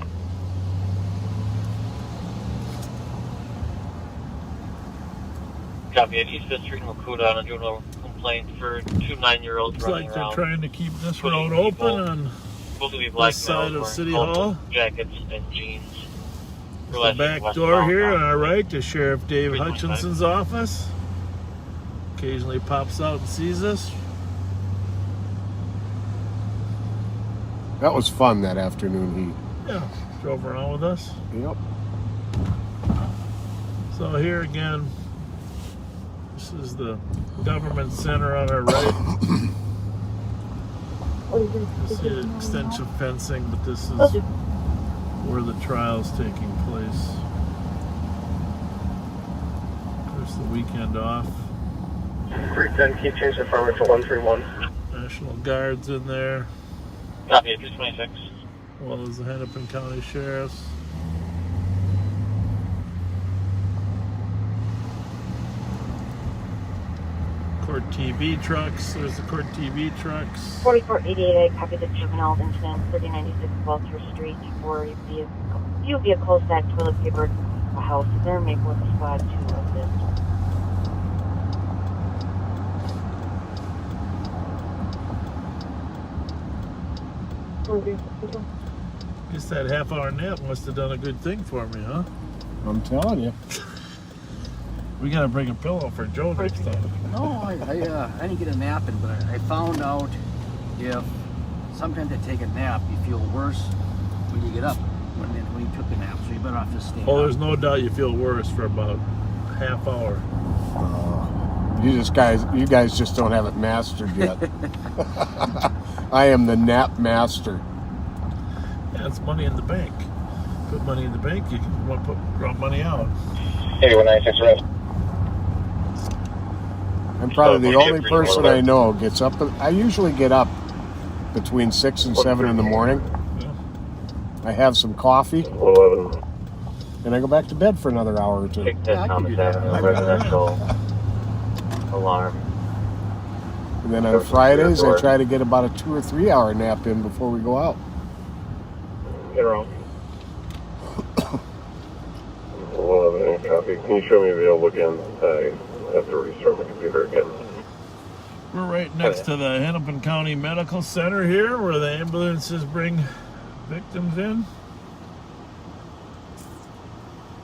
S6: Copy. At East 5th Street in Wakuda on a juvenile complaint for 2 9-year-olds
S1: Looks
S6: running
S1: like they're
S6: around.
S1: trying to keep this
S6: putting
S1: road
S6: people-
S1: open on
S6: Supposed to be
S1: this
S6: black
S1: side
S6: males
S1: of
S6: wearing
S1: City
S6: colorful
S1: Hall.
S6: jackets and jeans.
S1: The
S6: Relaxing
S1: back
S6: west
S1: door
S6: bound
S1: here
S6: down.
S1: on our right is Sheriff Dave
S6: 325.
S1: Hutchinson's office. Occasionally pops out and sees us.
S4: That was fun that afternoon.
S1: Yeah, drove around with us.
S4: Yep.
S1: So here again, this is the government center on our right. You see the extension fencing, but this is where the trial's taking place. There's the weekend off.
S3: 310, keep changing forward to 131.
S1: National Guard's in there,
S6: Copy. At 326.
S1: as well as the Hennepin County Sheriff's. Court TV trucks. There's the court TV trucks.
S5: 4488, I copied the juvenile incident, 3096 Walter Street, for a few vehicles that toilet paper a house. There, Maplewood Squad 2 of this.
S1: Guess that half-hour nap must have done a good thing for me, huh?
S4: I'm telling you.
S1: We gotta bring a pillow for Joe next time.
S2: No, I didn't get a nap in, but I found out if sometimes I take a nap, you feel worse when you get up when you took a nap. So you better off just staying
S1: Oh,
S2: up.
S1: there's no doubt you feel worse for about a half hour.
S4: You guys just don't have it mastered yet. I am the nap master.
S1: Yeah, it's money in the bank. Put money in the bank, you can draw money out.
S3: 8196 rest.
S4: I'm probably the only person I know gets up. I usually get up between 6 and 7 in the morning. I have some coffee.
S3: 11.
S4: and I go back to bed for another hour or two.
S15: Pick that Thomas Avenue residential alarm.
S4: And then on Fridays, I try to get about a 2 or 3 hour nap in before we go out.
S15: Get around.
S3: 11 copy. Can you show me the available again? I have to restart my computer again.
S1: We're right next to the Hennepin County Medical Center here, where the ambulances bring victims in.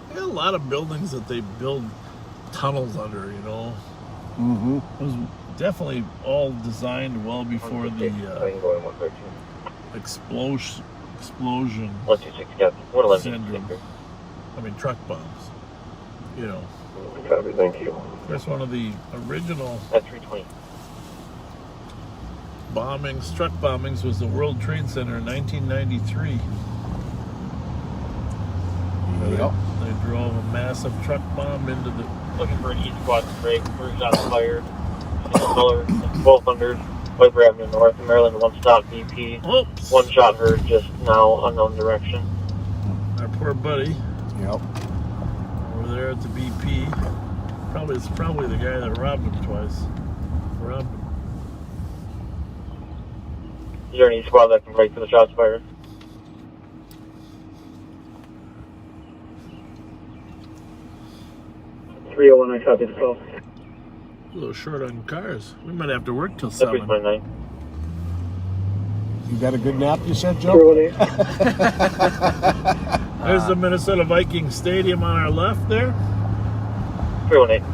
S1: They got a lot of buildings that they build tunnels under, you know.
S4: Mm-hmm.
S1: It was definitely all designed well before the explosion
S15: 126 Captain. 111
S1: syndrome. I mean, truck bombs. You know.
S3: Copy, thank you.
S1: That's one of the original
S15: That's 320.
S1: bombings, truck bombings, was the World Trade Center in 1993.
S4: Yep.
S1: They drove a massive truck bomb into the...
S6: Looking for an East Squad break. 3 shots fired. Single color, 1200, Viper Avenue North, Maryland, 1 stop BP.
S1: Oops.
S6: 1 shot heard just now, unknown direction.
S1: Our poor buddy.
S4: Yep.
S1: Over there at the BP. It's probably the guy that robbed him twice. Robbed him.
S6: Is there any squad that can break for the shots fired?
S3: I copy the call.
S1: A little short on cars. We might have to work till 7.
S6: 329.
S4: You got a good nap, you said, Joe?
S1: There's the Minnesota Vikings Stadium on our left there.
S6: 318.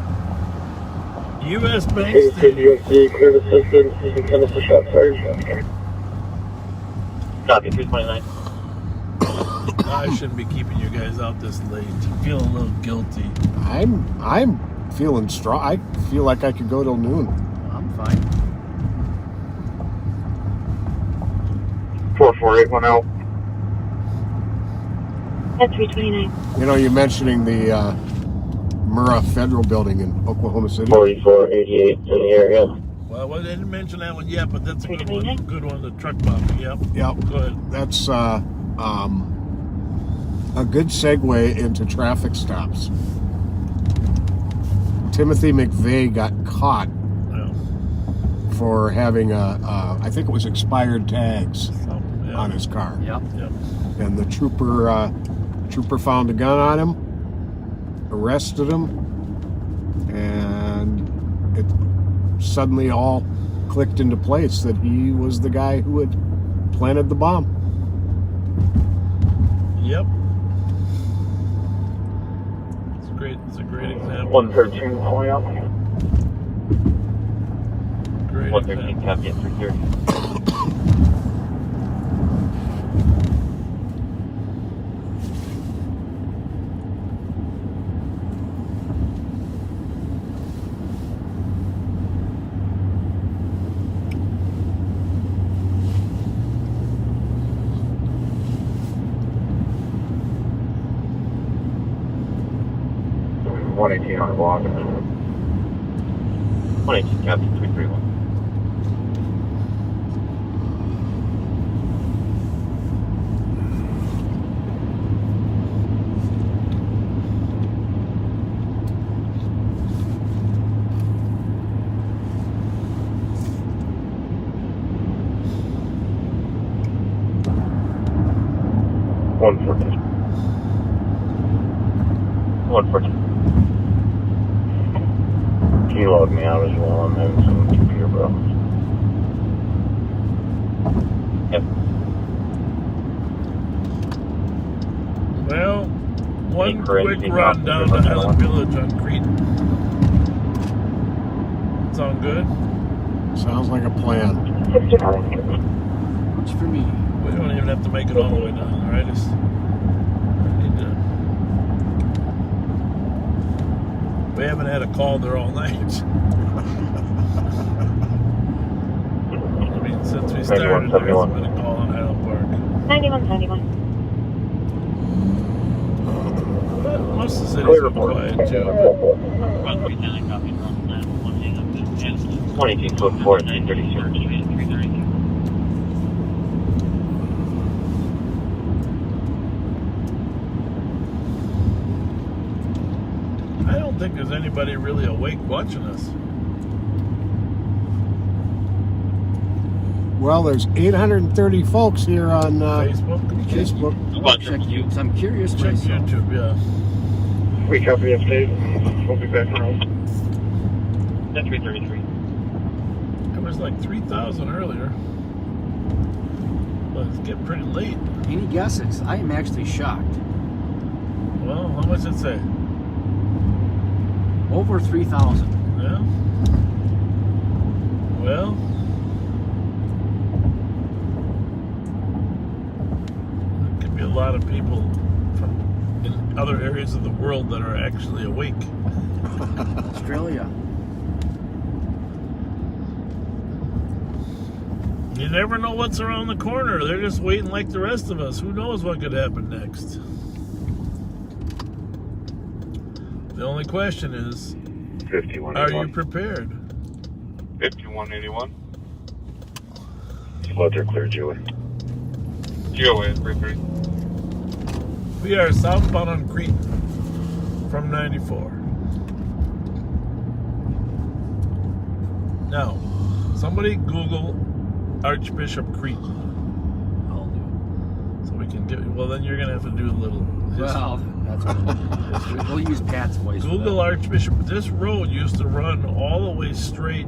S1: U.S. Bank
S3: Hey,
S1: Stadium.
S3: USD, cleared assistance. You can send us a shot fired.
S6: Copy, 329.
S1: I shouldn't be keeping you guys out this late. I feel a little guilty.
S4: I'm feeling strong. I feel like I could go till noon.
S2: I'm fine.
S3: 44810.
S5: That's 329.
S4: You know, you're mentioning the Murrah Federal Building in Oklahoma City.
S3: 4488 in the area.
S1: Well, I didn't mention that one yet, but that's a good one. Good one, the truck bombing. Yep.
S4: Yep.
S1: Go ahead.
S4: That's a good segue into traffic stops. Timothy McVeigh got caught for having I think it was expired tags on his car.
S2: Yep.
S4: And the trooper found a gun on him, arrested him, and it suddenly all clicked into place that he was the guy who had planted the bomb.
S1: Yep. It's a great example.
S3: 113 pulling up.
S1: Great
S6: 113 copy at 330.
S3: On the block.
S6: 118 copy, 331.
S3: Can you log me out as well? I'm having some computer problems.
S6: Yep.
S1: Well, one
S6: Incorrect.
S1: quick run down to Island Village on Cretan. Sound good?
S4: Sounds like a plan.
S2: Works for me.
S1: We don't even have to make it all the way down, all right? Just need to... We haven't had a call there all night. I mean, since we started, there hasn't been a call on Highland Park.
S5: 9171.
S1: But most of the city's been quiet, too.
S6: 22 code 4 at 930.
S1: there's anybody really awake watching us.
S4: Well, there's 830 folks here on
S1: Facebook.
S2: Check YouTube. I'm curious
S1: Check
S2: myself.
S1: YouTube, yeah.
S3: We copy update. We'll be back around.
S6: 333.
S1: It was like 3,000 earlier. But it's getting pretty late.
S2: Any guesses? I am actually shocked.
S1: Well, how much did it say?
S2: Over 3,000.
S1: Yeah. Well, there could be a lot of people from in other areas of the world that are actually awake.
S2: Australia.
S1: You never know what's around the corner. They're just waiting like the rest of us. Who knows what could happen next? The only question is,
S8: 5181.
S1: are you prepared?
S8: 5181.
S13: Fletcher, clear GOA.
S8: GOA 33.
S1: We are southbound on Crete from 94. Now, somebody Google Archbishop Crete.
S2: I'll do
S1: So we can get, well, then you're going to have to do a little history.
S2: Well, that's what we'll use Pat's voice.
S1: Google Archbishop. This road used to run all the way straight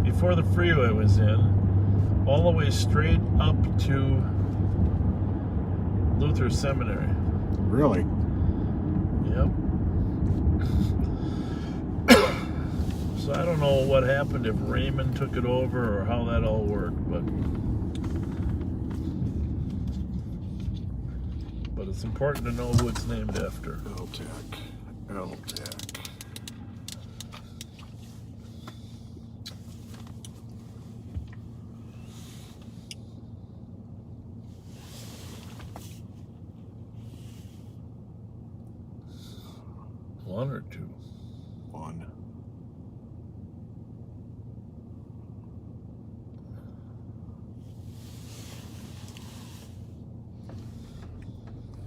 S1: before the freeway was in, all the way straight up to Luther Seminary.
S4: Really?
S1: Yep. So I don't know what happened, if Raymond took it over or how that all worked, but it's important to know who it's named after.
S4: LTAC.
S1: One or two?
S4: One.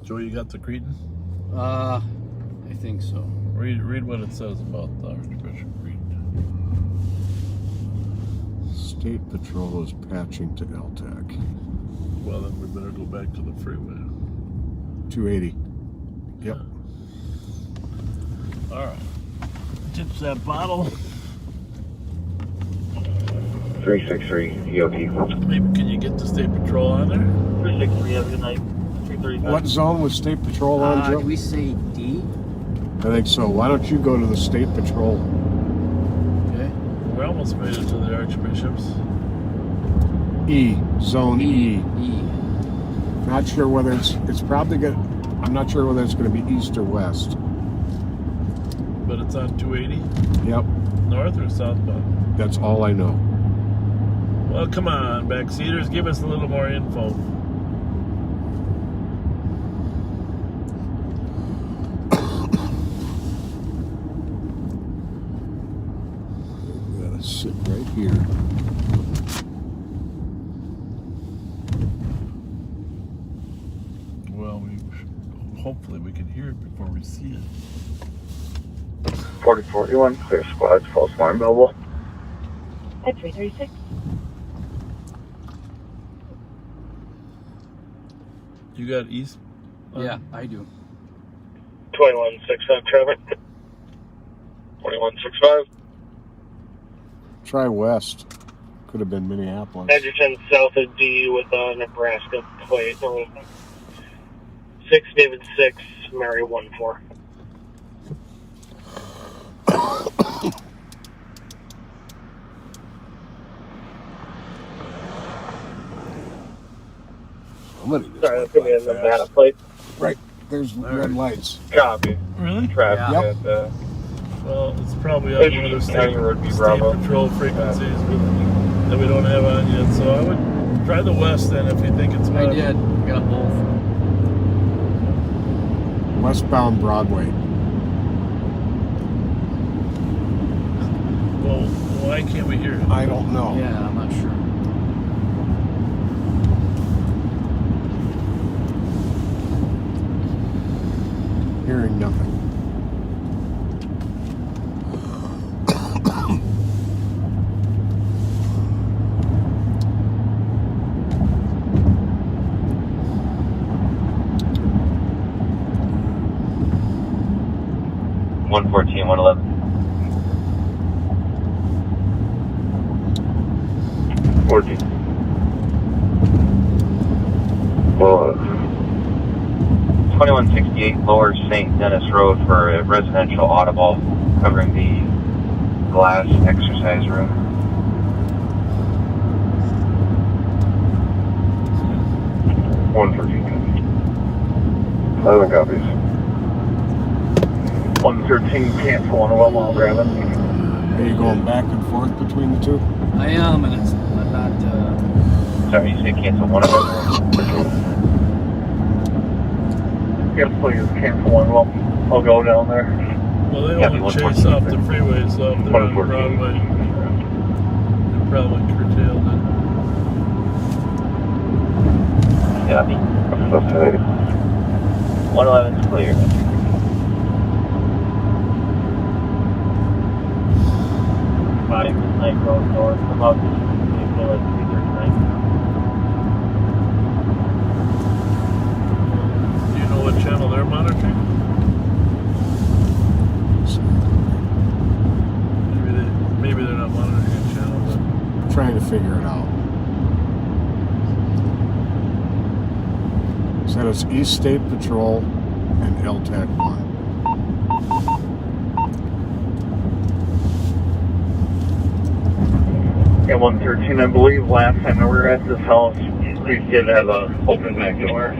S1: Joe, you got the Cretan?
S2: I think so.
S1: Read what it says about the Archbishop Cretan.
S4: State Patrol is patching to LTAC.
S1: Well, then we better go back to the freeway.
S4: 280. Yep.
S1: All right. Tips that bottle.
S15: 363 EOT.
S1: Maybe can you get the State Patrol on there?
S6: 363, have a good night. 335.
S4: What zone was State Patrol on, Joe?
S2: Can we say D?
S4: I think so. Why don't you go to the State Patrol?
S2: Okay.
S1: We almost made it to the Archbishops.
S4: E. Zone E.
S2: E.
S4: Not sure whether it's probably good. I'm not sure whether it's going to be east or west.
S1: But it's on 280?
S4: Yep.
S1: North or southbound?
S4: That's all I know.
S1: Well, come on, backseaters, give us a little more info.
S4: We gotta sit right here.
S1: Well, hopefully we can hear it before we see it.
S15: 4041, clear squads, false alarm available.
S5: At 336.
S1: You got east?
S2: Yeah, I do.
S3: 2165 traffic.
S8: 2165.
S4: Try west. Could have been Minneapolis.
S3: Edgerton south of D with a Nebraska plate. 6 David 6, Mary 14.
S4: Somebody
S3: Sorry, that's going to be a Nevada plate.
S4: Right. There's red lights.
S8: Copy.
S1: Really?
S8: Traffic
S4: Yep.
S8: at the
S1: Well, it's probably on one of the
S8: Edgerton County Road B Bravo.
S1: Patrol frequencies that we don't have on yet. So I would try the west then if you think it's
S2: I
S1: about.
S2: did. Got both.
S4: Westbound Broadway.
S1: Well, why can't we hear it?
S4: I don't know.
S2: Yeah, I'm not sure.
S4: Hearing nothing.
S6: 114, 111.
S3: 14. Well,
S6: 2168 Lower St. Denis Road for a residential audible covering the glass exercise room.
S3: One 11 copies. 113, cancel on well, I'll grab it.
S4: Are you going back and forth between the two?
S2: I am, and I'm not.
S6: Sorry, you said cancel one of them?
S3: Yes, please, cancel one. Well, I'll go down there.
S1: Well, they don't chase off the freeways up there on Broadway. They probably curtailed it.
S6: Copy. 111's clear. Midnight Road North, about vehicle at 339.
S1: Do you know what channel they're monitoring? Maybe they're not monitoring a channel, but
S4: Trying to figure it out. Said it's East State Patrol and LTAC 1.
S3: Yeah, 113, I believe. Last time we were at this house, we did have a open back door.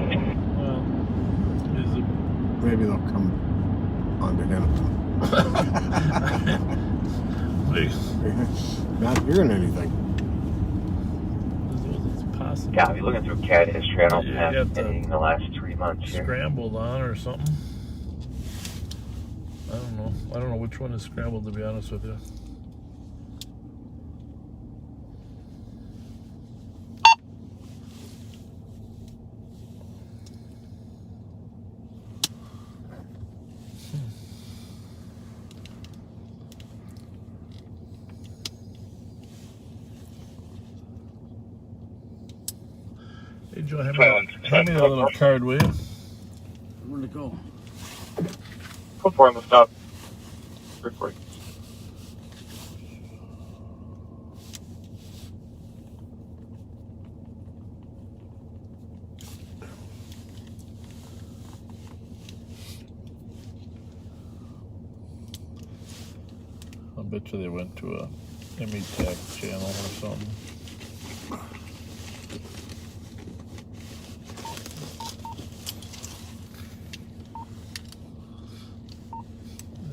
S4: Maybe they'll come onto him. Not hearing anything.
S1: it's possible.
S6: Yeah, I'll be looking through CAD history. I don't
S1: You
S6: have
S1: got the
S6: anything in the last 3 months here.
S1: scrambled on or something. I don't know. I don't know which one is scrambled, to be honest with you. Hey Joe, hand me that little card, will you?
S2: Where'd it go?
S6: Go for him, stop. Report.
S1: I bet you they went to a METAC channel or something.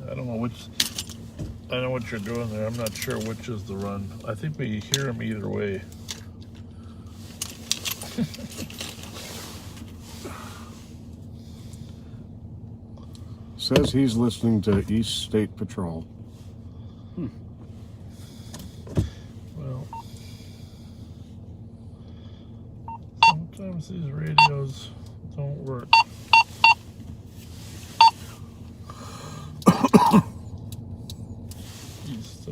S1: I don't know which. I know what you're doing there. I'm not sure which is the run. I think we hear them either way.
S4: Says he's listening to East State Patrol.
S1: Well, sometimes these radios don't work. East,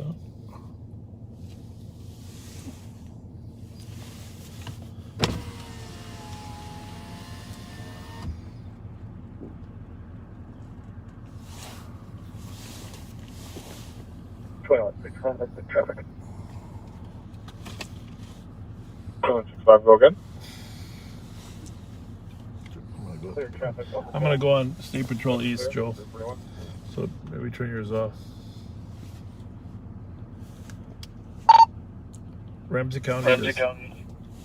S3: 2165, that's the traffic. 2165, go again. Clear traffic.
S1: I'm gonna go on State Patrol East, Joe. So maybe turn yours off. Ramsey County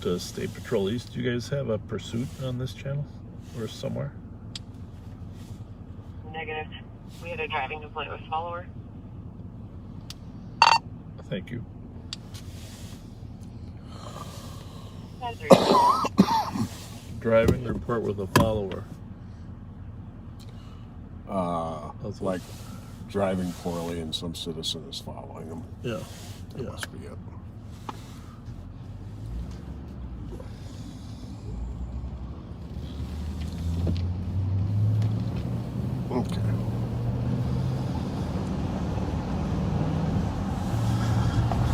S1: to State Patrol East. Do you guys have a pursuit on this channel or somewhere?
S14: Negative. We had a driving complaint with follower.
S1: Thank you. Driving report with a follower.
S4: It's like driving poorly and some citizen is following him.
S1: Yeah.
S4: That must be it. Okay.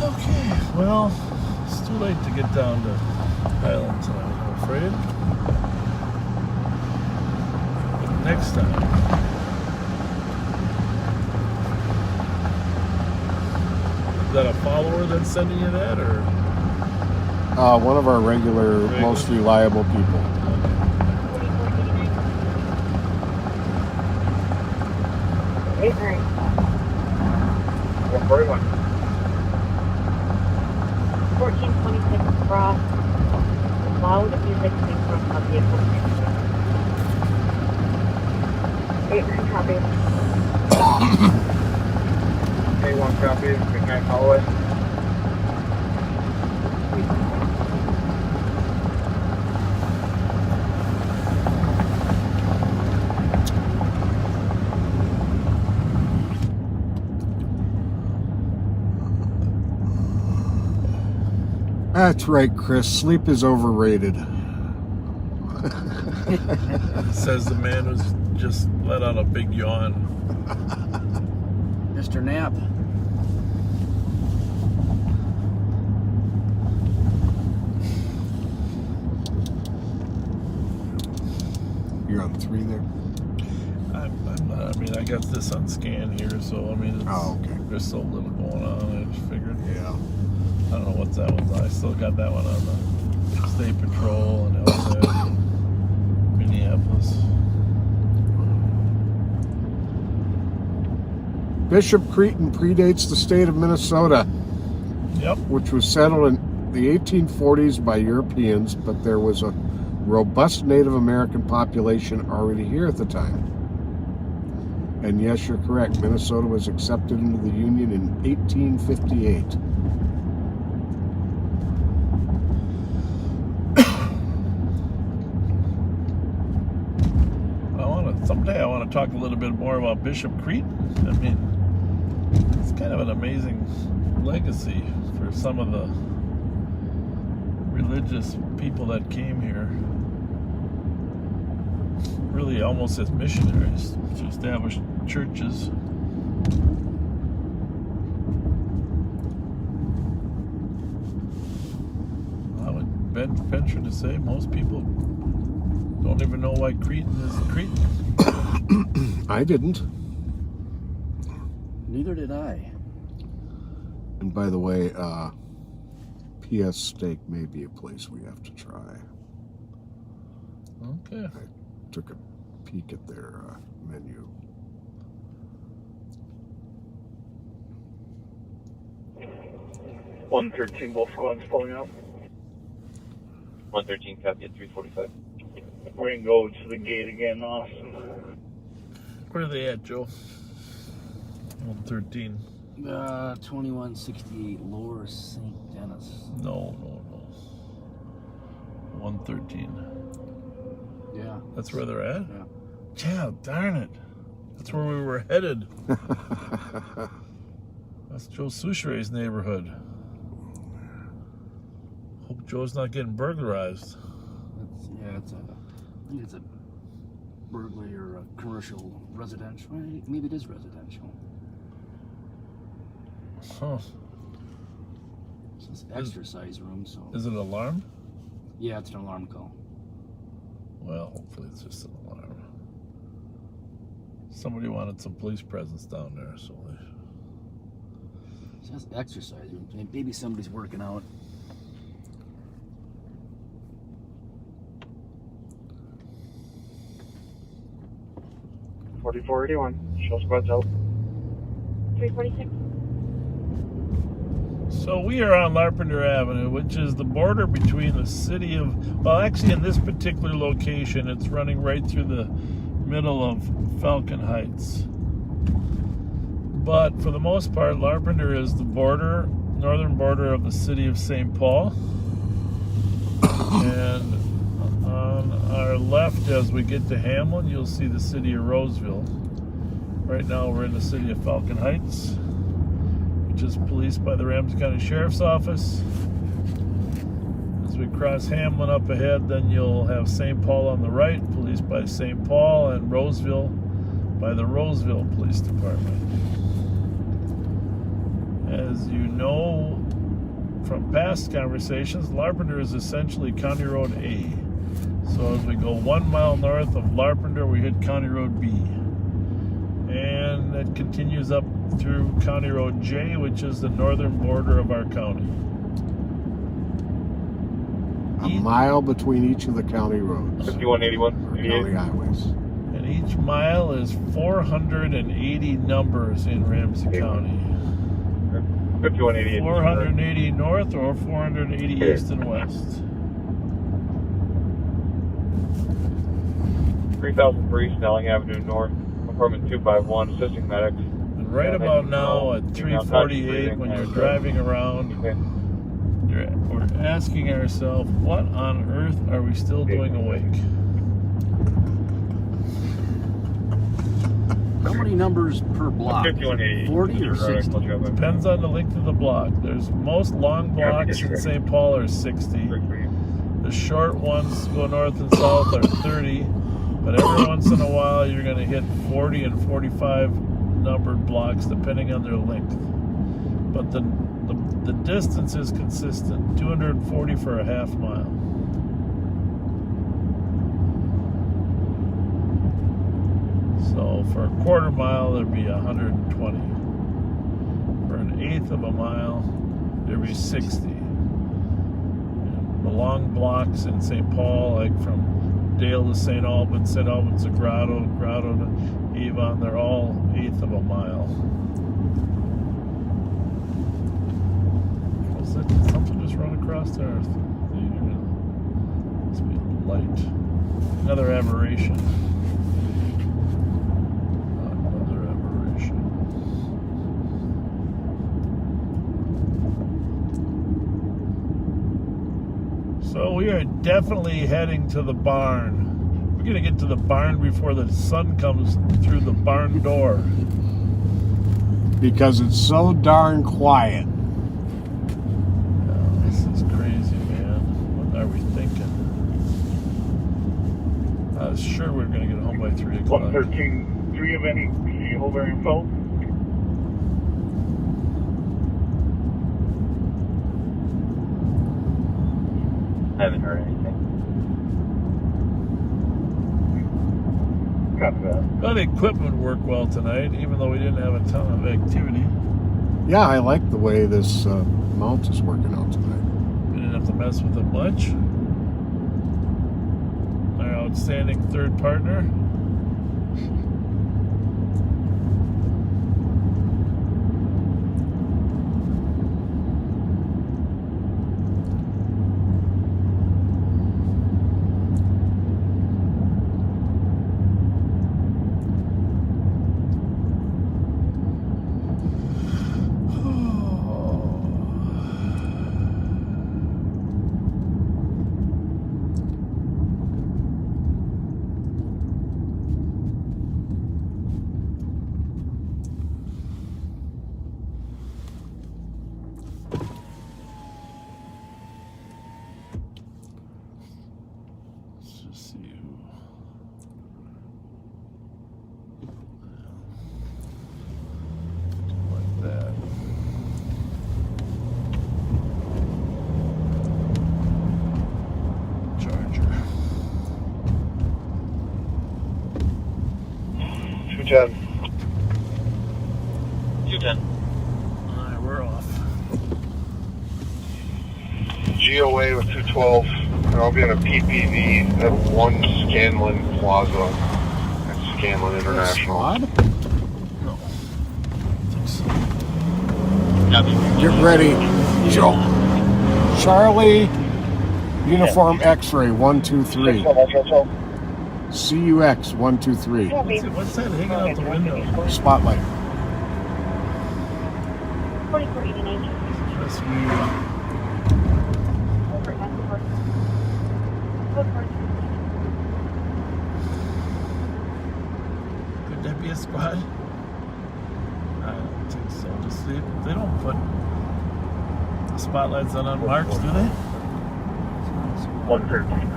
S1: Okay, well, it's too late to get down to Highland tonight, I'm afraid. But next time, number that's sending you that, or?
S4: One of our regular, most reliable people.
S15: 141.
S5: 1426 cross. Loud music coming from a vehicle. 89 copy.
S15: A1 copy. Midnight hallway.
S4: That's right, Chris. Sleep is overrated.
S1: Says the man who's just let out a big yawn.
S2: Mr. Knapp.
S4: You're on 3 there?
S1: I'm not, I mean, I got this on scan here, so I mean, it's,
S4: okay.
S1: There's so little going on. I just figured.
S4: Yeah.
S1: I don't know what's that one. I still got that one on the State Patrol and LSAT and Minneapolis.
S4: Bishop Cretin predates the state of Minnesota.
S1: Yep.
S4: Which was settled in the 1840s by Europeans, but there was a robust Native American population already here at the time. And yes, you're correct. Minnesota was accepted into the Union in 1858.
S1: Someday I want to talk a little bit more about Bishop Cretin. I mean, it's kind of an amazing legacy for some of the religious people that came here, really almost as missionaries to establish churches. I would venture to say most people don't even know why Cretin is Cretin.
S4: I didn't.
S2: Neither did I.
S4: And by the way, PS Steak may be a place we have to try.
S1: Okay.
S4: I took a peek at their menu.
S15: $113, both squads pulling up.
S6: 113, copy at 345.
S15: We're going to go to the gate again, Austin.
S1: Where are they at, Joe? 113.
S2: 2168 Lower St. Denis.
S1: No. 113.
S2: Yeah.
S1: That's where they're at?
S2: Yeah.
S1: Yeah, darn it. That's where we were headed. That's Joe Souchere's neighborhood. Hope Joe's not getting burglarized.
S2: I think it's a burglary or a commercial residential. Maybe it is residential.
S1: Huh.
S2: It's an exercise room, so.
S1: Is it alarmed?
S2: Yeah, it's an alarm call.
S1: Well, hopefully it's just an alarm. Somebody wanted some police presence down there, so they...
S2: It's just exercise room. Maybe somebody's working out.
S15: $44.81. Show squads out.
S5: 346.
S1: So we are on Larpenteur Avenue, which is the border between the city of... Well, actually, in this particular location, it's running right through the middle of Falcon Heights. But for the most part, Larpenteur is the border, northern border of the city of St. Paul. And on our left, as we get to Hamlin, you'll see the city of Roseville. Right now, we're in the city of Falcon Heights, which is policed by the Ramsey County Sheriff's Office. As we cross Hamlin up ahead, then you'll have St. Paul on the right, policed by St. Paul, and Roseville by the Roseville Police Department. As you know from past conversations, Larpenteur is essentially County Road A. So as we go 1 mile north of Larpenteur, we hit County Road B. And it continues up through County Road J, which is the northern border of our county.
S4: A mile between each of the county roads.
S8: 5181.
S4: Or county highways.
S1: And each mile is 480 numbers in Ramsey County.
S8: 5188.
S1: 480 north or 480 east and west.
S8: 3003 Snelling Avenue North, apartment 251, assisting medics.
S1: And right about now at 3:48, when you're driving around, we're asking ourselves, what on earth are we still doing awake?
S2: How many numbers per block? 40 or 60?
S1: Depends on the length of the block. There's most long blocks in St. Paul are 60. The short ones go north and south are 30. But every once in a while, you're going to hit 40 and 45 numbered blocks, depending on their length. But the distance is consistent, 240 for a half mile. So for a quarter mile, there'd be 120. For an eighth of a mile, there'd be 60. And the long blocks in St. Paul, like from Dale to St. Albans to Grotto to Avon, they're all eighth of a mile. Was it something just run across the earth? Must be light. Another aberration. Another aberration. So we are definitely heading to the barn. We're going to get to the barn before the sun comes through the barn door.
S4: Because it's so darn quiet.
S1: Oh, this is crazy, man. What are we thinking? I was sure we were going to get home by 3 o'clock.
S8: 113, 3 of any, can you hold our info? I haven't heard anything. Copy that.
S1: Well, the equipment worked well tonight, even though we didn't have a ton of activity.
S4: Yeah, I like the way this mount is working out tonight.
S1: We didn't have to mess with it much. Our outstanding third partner.
S8: Chad.
S6: 210.
S1: Alright, we're off.
S13: GOA with 212, and I'll be in a PPV at 1 Scanlon Plaza at Scanlon International.
S1: No.
S4: Get ready, Joe. Charlie, Uniform X-ray 123. CUX 123.
S1: What's that hanging out the window?
S4: Spotlight.
S5: 4489.
S1: That's weird. Could that be a squad? I don't think so. They don't put the spotlights on unmarked, do they?
S8: 113.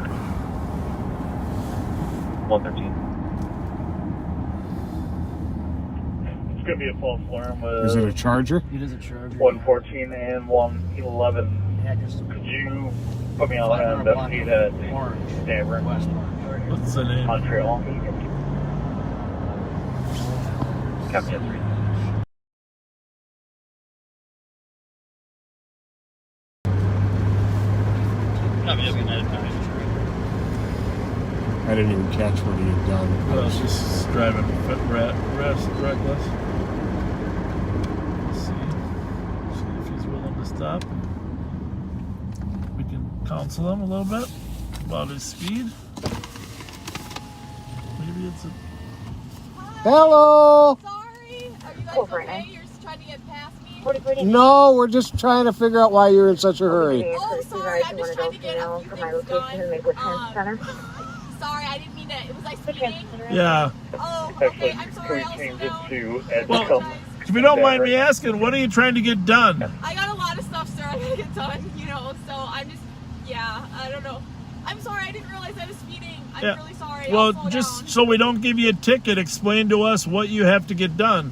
S8: 113. It's going to be a false alarm with...
S4: Is it a Charger?
S2: It is a Charger.
S8: 114 and 111.
S2: Yeah, just
S8: could you put me on the feed at Stanford?
S1: What's the name?
S8: Montreal. Captain 3.
S4: I didn't even catch what he had done.
S1: I was just driving reckless. Let's see if he's willing to stop. We can counsel him a little bit about his speed. Maybe it's a...
S4: Hello!
S7: Sorry. Are you guys okay? You're just trying to get past me?
S4: No, we're just trying to figure out why you're in such a hurry.
S7: Oh, sorry. I'm just trying to get a few things done. Sorry, I didn't mean to. Was I speeding?
S1: Yeah.
S7: Oh, okay. I'm sorry. I'll slow down.
S1: Well, if you don't mind me asking, what are you trying to get done?
S7: I got a lot of stuff, sir. I gotta get done, so I'm just, I don't know. I'm sorry. I didn't realize I was speeding. I'm really sorry.
S1: Well, just so we don't give you a ticket, explain to us what you have to get done.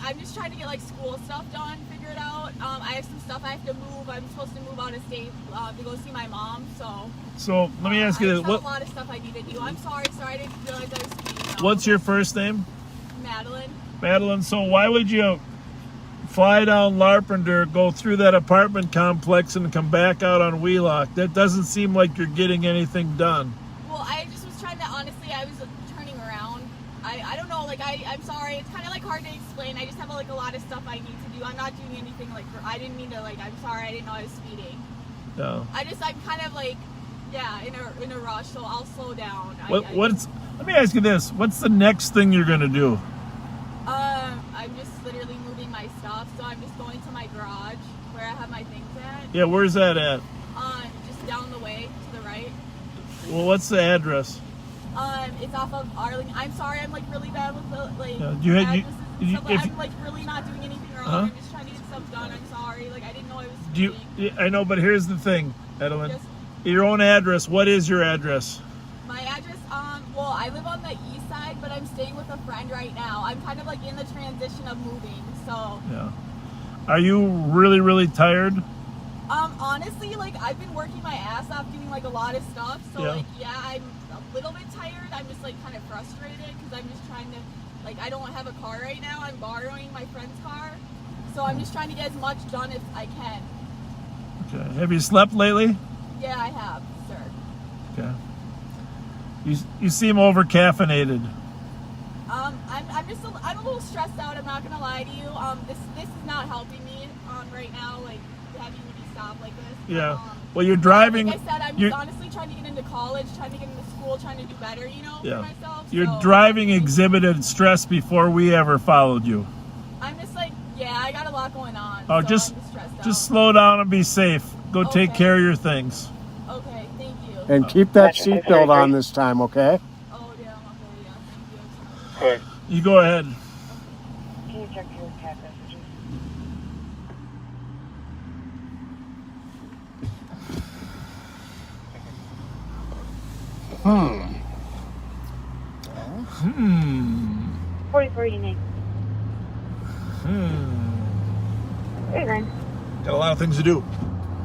S7: I'm just trying to get school stuff done, figured out. I have some stuff I have to move. I'm supposed to move out of state to go see my mom.
S1: So let me ask you this:
S7: a lot of stuff I need to do. I'm sorry, sir. I didn't realize I was speeding.
S1: What's your first name?
S7: Madeline.
S1: Madeline. So why would you fly down Larpenter, go through that apartment complex, and come back out on Wheelock? That doesn't seem like you're getting anything done.
S7: Well, I just was trying to, honestly, I was turning around. I don't know, I'm sorry. It's kind of hard to explain. I just have a lot of stuff I need to do. I'm not doing anything I didn't mean to, I'm sorry. I didn't know I was speeding.
S1: No.
S7: I'm kind of in a rush, so I'll slow down.
S1: Let me ask you this. What's the next thing you're going to do?
S7: I'm just literally moving my stuff, so I'm just going to my garage where I have my things at.
S1: Yeah, where's that at?
S7: Just down the way to the right.
S1: Well, what's the address?
S7: It's off of Arlington. I'm sorry, I'm really bad with the
S1: I'm really
S7: not doing anything wrong. I'm just trying to get stuff done. I'm sorry. I didn't know I was speeding.
S1: I know, but here's the thing, Adeline.
S7: Yes.
S1: Your own address. What is your address?
S7: My address, well, I live on the east side, but I'm staying with a friend right now. I'm kind of in the transition of moving, so.
S1: Yeah. Are you really, really tired?
S7: Honestly, I've been working my ass off doing a lot of stuff, so I'm a little bit tired. I'm just kind of frustrated because I'm just trying to, I don't have a car right now. I'm borrowing my friend's car, so I'm just trying to get as much done as I can.
S1: Okay. Have you slept lately?
S7: Yeah, I have, sir.
S1: Okay. You seem over caffeinated.
S7: I'm a little stressed out. I'm not gonna lie to you. This is not helping me right now. Having me stop like this.
S1: Yeah. Well, you're driving.
S7: Like I said, I'm just honestly trying to get into college, trying to get into school, trying to do better, for myself.
S1: Your driving exhibited stress before we ever followed you.
S7: I'm just I got a lot going on.
S1: Oh,
S7: so
S1: just
S7: I'm just stressed out.
S1: just slow down and be safe. Go take care of your things.
S7: Okay, thank you.
S4: And keep that seatbelt on this time, okay?
S7: Oh, yeah, okay, yeah,
S8: Good.
S1: You go ahead.
S14: Can you check your cat messages?
S4: Hmm.
S5: 44 unique. Hey, Ryan.
S1: Got a lot of things to do.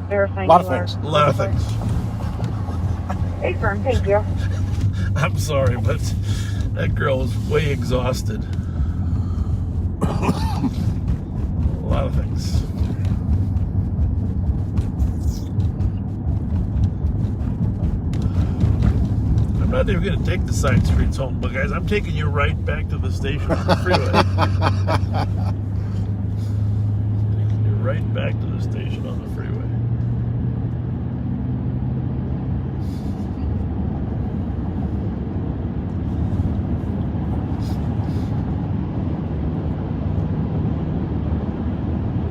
S5: Verifying
S1: A lot of
S5: you are-
S1: things. A lot of things.
S5: Hey, firm, thank you.
S1: I'm sorry, but that girl is way exhausted. A lot of things. I'm not even going to take the side streets home, but guys, I'm taking you right back to the station on the freeway. Taking you right back to the station on the freeway.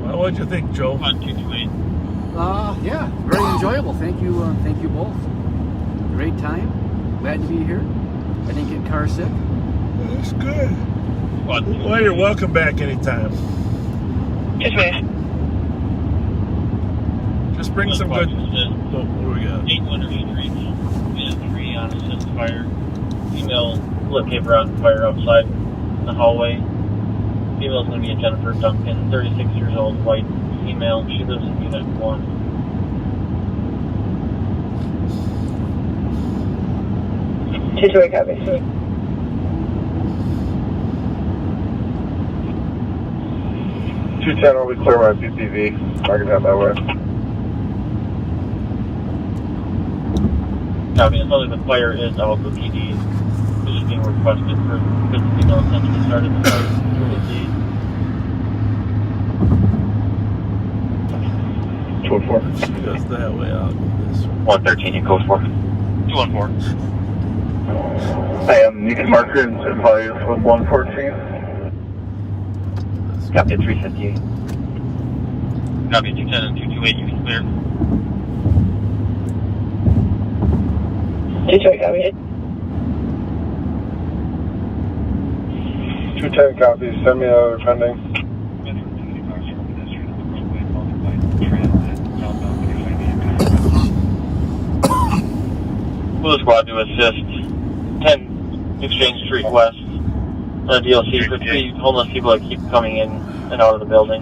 S1: Well, what'd you think, Joe?
S6: On 228.
S2: Yeah, very enjoyable. Thank you both. Great time. Glad to be here. I didn't get car sick.
S1: That's good. Well, you're welcome back anytime.
S14: Just wait.
S1: Just bring some good. What do we got?
S6: 8 Winter Street. We had a tree on a set fire. Female lit paper on fire outside in the hallway. Female's going to be a Jennifer Duncan, 36 years old, white female. She lives in Unit 1.
S14: Just wake up.
S8: 210 will be clear my PPV. I can have that way.
S6: Copy. It sounds like the fire is out, but PD is being requested for because the signal essentially started the fire.
S3: Code 4.
S1: She goes that way, I'll go this way.
S3: 113, you code 4.
S6: 214.
S3: I am Nick Marker and advise with 114. Copy 358.
S6: Copy 210 and 228, you can clear.
S3: 210, copy. 210, copy. Send me a pending.
S6: Blue Squad to assist 10 Exchange Street West DLC for 3 homeless people that keep coming in and out of the building.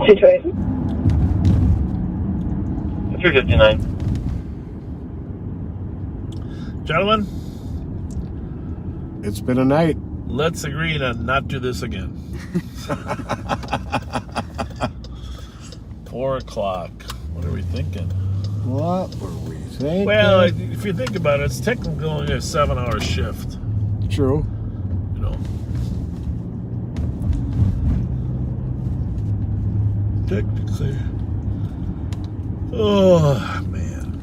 S3: Situation.
S6: 359.
S1: Gentlemen,
S4: It's been a night.
S1: let's agree to not do this again. 4 o'clock. What are we thinking?
S4: What were we thinking?
S1: Well, if you think about it, it's technically only a 7-hour shift.
S4: True.
S1: You know. Technically. Oh, man.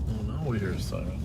S1: Oh, now we hear a siren.